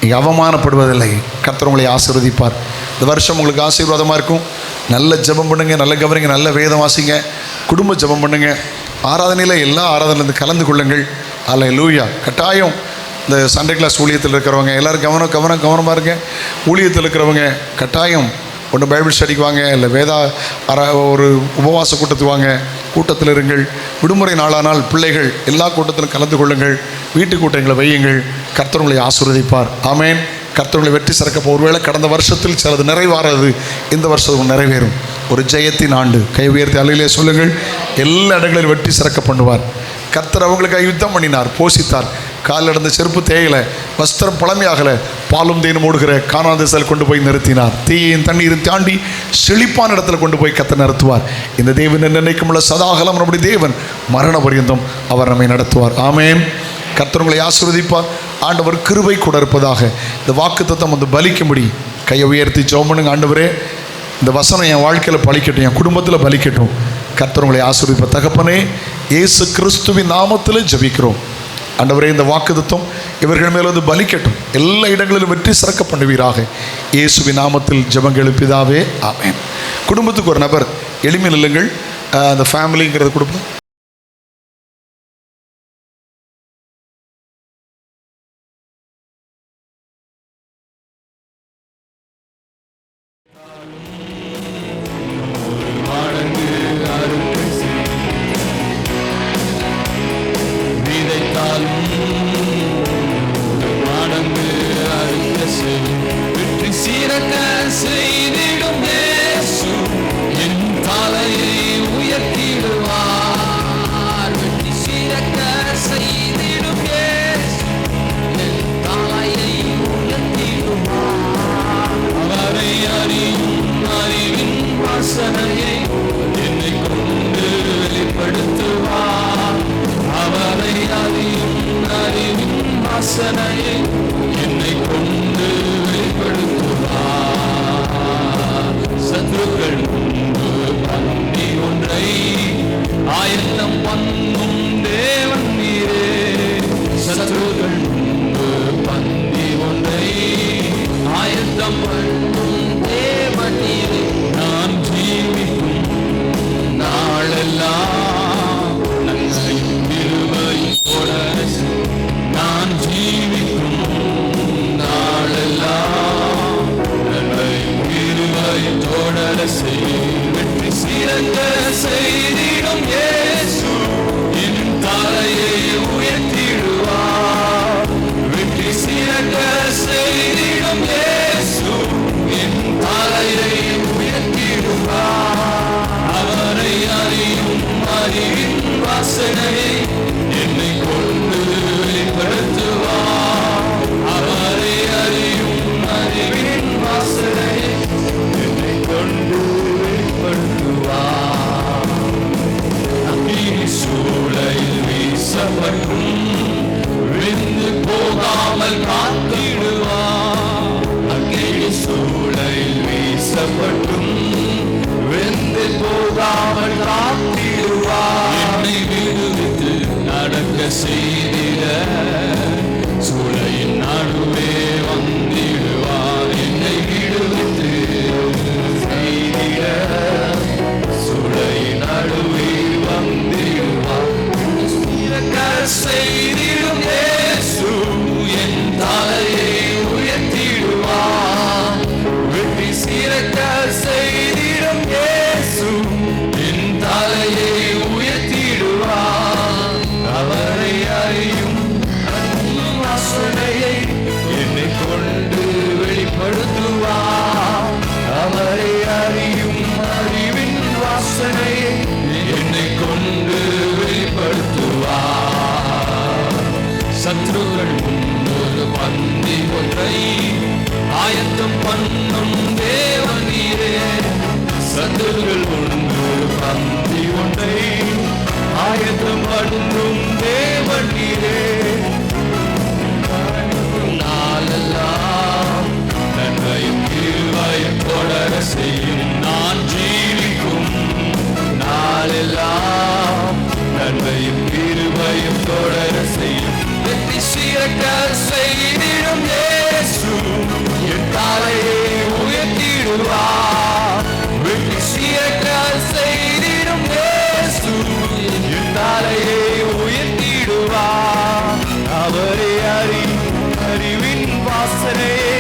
S1: நீங்கள் அவமானப்படுவதில்லை. கர்த்தர் உங்களை ஆசீர்வதிப்பார். இந்த வருஷம் உங்களுக்கு ஆசீர்வாதமாக இருக்கும். நல்ல ஜெபம் பண்ணுங்க, நல்ல கவனிங்க, நல்ல வேதம் வாசிங்க. குடும்ப ஜெபம் பண்ணுங்க. ஆராதனையில் எல்லா ஆராதனையிலேருந்து கலந்து கொள்ளுங்கள். அல்லேலூயா. கட்டாயம் இந்த சண்டே கிளாஸ் ஊழியத்தில் இருக்கிறவங்க எல்லோரும் கவனமாக இருங்க. ஊழியத்தில் இருக்கிறவங்க கட்டாயம் ஒன்று பைபிள் ஸ்டடிக்கு வாங்க, இல்லை ஒரு உபவாச கூட்டத்துக்கு வாங்க, கூட்டத்தில் இருங்கள். விடுமுறை நாளானால் பிள்ளைகள் எல்லா கூட்டத்திலும் கலந்து கொள்ளுங்கள். வீட்டு கூட்டங்களை வையுங்கள். கர்த்தர் உங்களை ஆசீர்வதிப்பார். ஆமென். கர்த்தர் உங்களை வெற்றி சிறக்க. ஒருவேளை கடந்த வருஷத்தில் சிலது நிறைவாறது இந்த வருஷம் நிறைவேறும். ஒரு ஜெயத்தின் ஆண்டு. கை உயர்த்தி அலையிலே சொல்லுங்கள். எல்லா இடங்களிலும் வெற்றி சிறக்க பண்ணுவார். கர்த்தர் அவங்களுக்கு யுத்தம் பண்ணினார், போஷித்தார். காலில் நடந்த செருப்பு தேயலை, வஸ்திரம் பழமையாகலை, பாலும் தேனும் ஓடுகிற கானான் தேசத்தில் கொண்டு போய் நிறுத்தினார். தீயின் தண்ணீரும் தாண்டி செழிப்பான இடத்துல கொண்டு போய் கர்த்தர் நிறுத்துவார். இந்த தேவன் நினைக்குமுள்ள சதாகலம் நம்முடைய தேவன் மரண பரியந்தம் அவர் நம்மை நடத்துவார். ஆமென். கர்த்தர் உங்களை ஆசீர்வதிப்பார். ஆண்டவர் கிருபை கூட இருப்பதாக. இந்த வாக்குத்தத்தம் வந்து பலிக்கும்படி கையை உயர்த்தி ஜெபம் பண்ணுங்க. ஆண்டவரே, இந்த வசனம் என் வாழ்க்கையில் பலிக்கட்டும், என் குடும்பத்தில் பலிக்கட்டும். கர்த்தர் உங்களை ஆசீர்வதிப்பார். தகப்பனே, இயேசு கிறிஸ்துவின் நாமத்தில் ஜெபிக்கிறோம். ஆண்டவரே, இந்த வாக்குத்தத்தம் இவர்கள் மேல் வந்து பலிக்கட்டும். எல்லா இடங்களிலும் வெற்றி சிறக்க பண்ணுவீராக. இயேசுவின் நாமத்தில் ஜெபங்கள் பிதாவே, ஆமென். குடும்பத்துக்கு ஒரு நபர் எளிமையில் இல்லைங்கள். அந்த ஃபேமிலிங்கிறது கொடுப்போம்.
S4: சத்ருகள் முன்னொரு பந்தி ஒன்றை ஆயத்தம் பண்ணும் தேவனீரே. சத்ருகள் முன்னொரு பந்தி ஒன்றை ஆயத்தம் பண்ணும் தேவனீரே. நாளெல்லாம் நன்மையும் கிருபையும் தொடர செய்யும். நான் ஜீவிக்கும் நாளெல்லாம் நன்மையும் கிருபையும் தொடர செய்யும். வெற்றி சிறக்க செய்திடும் இயேசு என் தலையை உயர்த்திடுவார். வெற்றி சிறக்க செய்திடும் இயேசு வாசனையை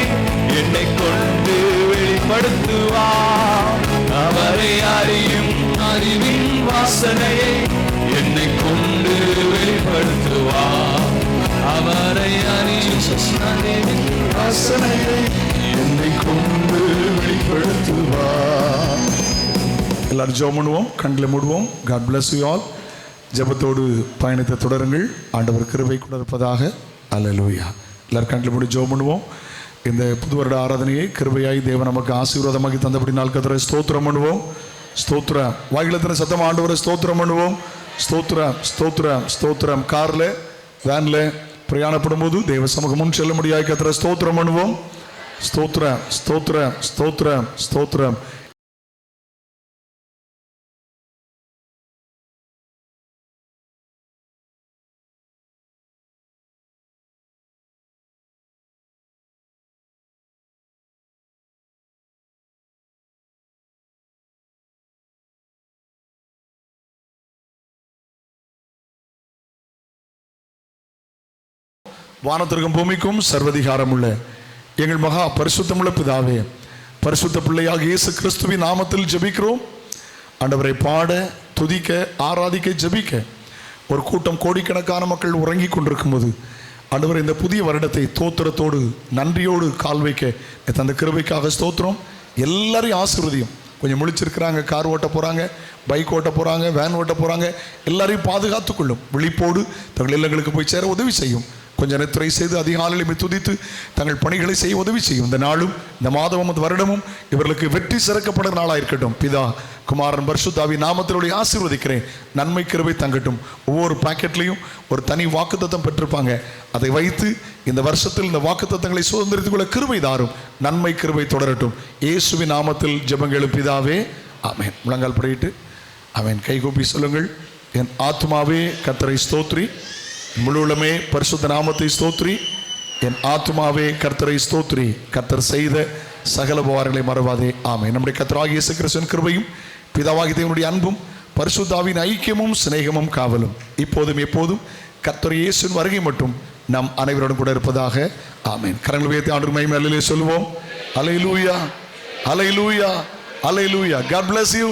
S4: என்னை கொண்டு வெளிப்படுத்துவார். அவரை அறியும் அறிவின் வாசனையை என்னை கொண்டு வெளிப்படுத்துவார். அவரை அறியும் அறிவின் வாசனையை என்னை கொண்டு வெளிப்படுத்துவார்.
S1: எல்லாரும் ஜெபம் பண்ணுவோம், கண்களை மூடுவோம். God bless you all. ஜெபத்தோடு பயணத்தை தொடருங்கள். ஆண்டவர் கிருபை கூட இருப்பதாக. அல்லேலூயா. எல்லாரும் கண்களை மூடி ஜெபம் பண்ணுவோம். இந்த புது வருட ஆராதனையை கிருபையாய் தேவன் நமக்கு ஆசீர்வாதமாக்கி தந்தபடி நாள் கர்த்தரை ஸ்தோத்திரம் பண்ணுவோம். ஸ்தோத்திரம். வாயிலத்தின சத்தம் ஆண்டவரை ஸ்தோத்திரம் பண்ணுவோம். ஸ்தோத்திரம், ஸ்தோத்திரம், ஸ்தோத்திரம். காரில், வேனில் பிரயாணப்படும் போது தேவ சமூகம் முன் செல்ல முடியாது கர்த்தரை ஸ்தோத்திரம் பண்ணுவோம். ஸ்தோத்திரம், ஸ்தோத்திரம், ஸ்தோத்திரம், ஸ்தோத்திரம். வானத்திற்கும் பூமிக்கும் சர்வதிகாரம் உள்ள எங்கள் மகா பரிசுத்தமுள்ள பிதாவே, பரிசுத்த பிள்ளையாக இயேசு கிறிஸ்துவின் நாமத்தில் ஜெபிக்கிறோம். ஆண்டவரை பாட, துதிக்க, ஆராதிக்க, ஜெபிக்க ஒரு கூட்டம் கோடிக்கணக்கான மக்கள் உறங்கி கொண்டிருக்கும் போது ஆண்டவர் இந்த புதிய வருடத்தை தோத்திரத்தோடு நன்றியோடு கால் வைக்க தந்த கிருபைக்காக ஸ்தோத்திரம். எல்லாரையும் ஆசீர்வதியும். கொஞ்சம் முழிச்சிருக்கிறாங்க, கார் ஓட்ட போகிறாங்க, பைக் ஓட்ட போகிறாங்க, வேன் ஓட்ட போகிறாங்க, எல்லாரையும் பாதுகாத்து கொள்ளும். விழிப்போடு தங்கள் இல்லங்களுக்கு போய் சேர உதவி செய்யும். கொஞ்சம் நித்திரை செய்து அதிகாலையில் துதித்து தங்கள் பணிகளை செய்ய உதவி செய்யும். இந்த நாளும், இந்த மாதமும், இந்த வருடமும் இவர்களுக்கு வெற்றி சிறக்கப்படுற நாளாக இருக்கட்டும். பிதா, குமாரன், பரிசுத்தாவின் நாமத்தினுடைய ஆசீர்வதிக்கிறேன். நன்மை கிருபை தங்கட்டும். ஒவ்வொரு பாக்கெட்லையும் ஒரு தனி வாக்குத்தத்தம் பெற்றிருப்பாங்க. அதை வைத்து இந்த வருஷத்தில் இந்த வாக்குத்தத்தங்களை சுதந்திரித்துக் கொள்ள கிருபை தாரும். நன்மை கிருபை தொடரட்டும். இயேசுவின் நாமத்தில் ஜெபங்களும் பிதாவே, ஆமென். முழங்கால் படியிட்டு ஆமென். கைகூப்பி சொல்லுங்கள். என் ஆத்மாவே கர்த்தரை ஸ்தோத்ரி, முழுவலுமே பரிசுத்த நாமத்தை ஸ்தோத்ரி. என் ஆத்மாவே கர்த்தரை ஸ்தோத்ரி, கர்த்தர் செய்த சகல உபகாரங்களை மறவாதே. ஆமென். நம்முடைய கர்த்தராகிய இயேசு கிறிஸ்துவின் கிருபையும் பிதாவாகிய தேவனுடைய அன்பும் பரிசுத்தாவின் ஐக்கியமும் சிநேகமும் காவலும் இப்போதும் எப்போதும் கர்த்தர் இயேசுவின் வருகை மட்டும் நம் அனைவரோடும் கூட இருப்பதாக. ஆமென். கரங்களை உயர்த்தி ஆண்டவருக்கு மகிமை அல்லேலூயா சொல்லுவோம். அல்லேலூயா, அல்லேலூயா, அல்லேலூயா. God bless you.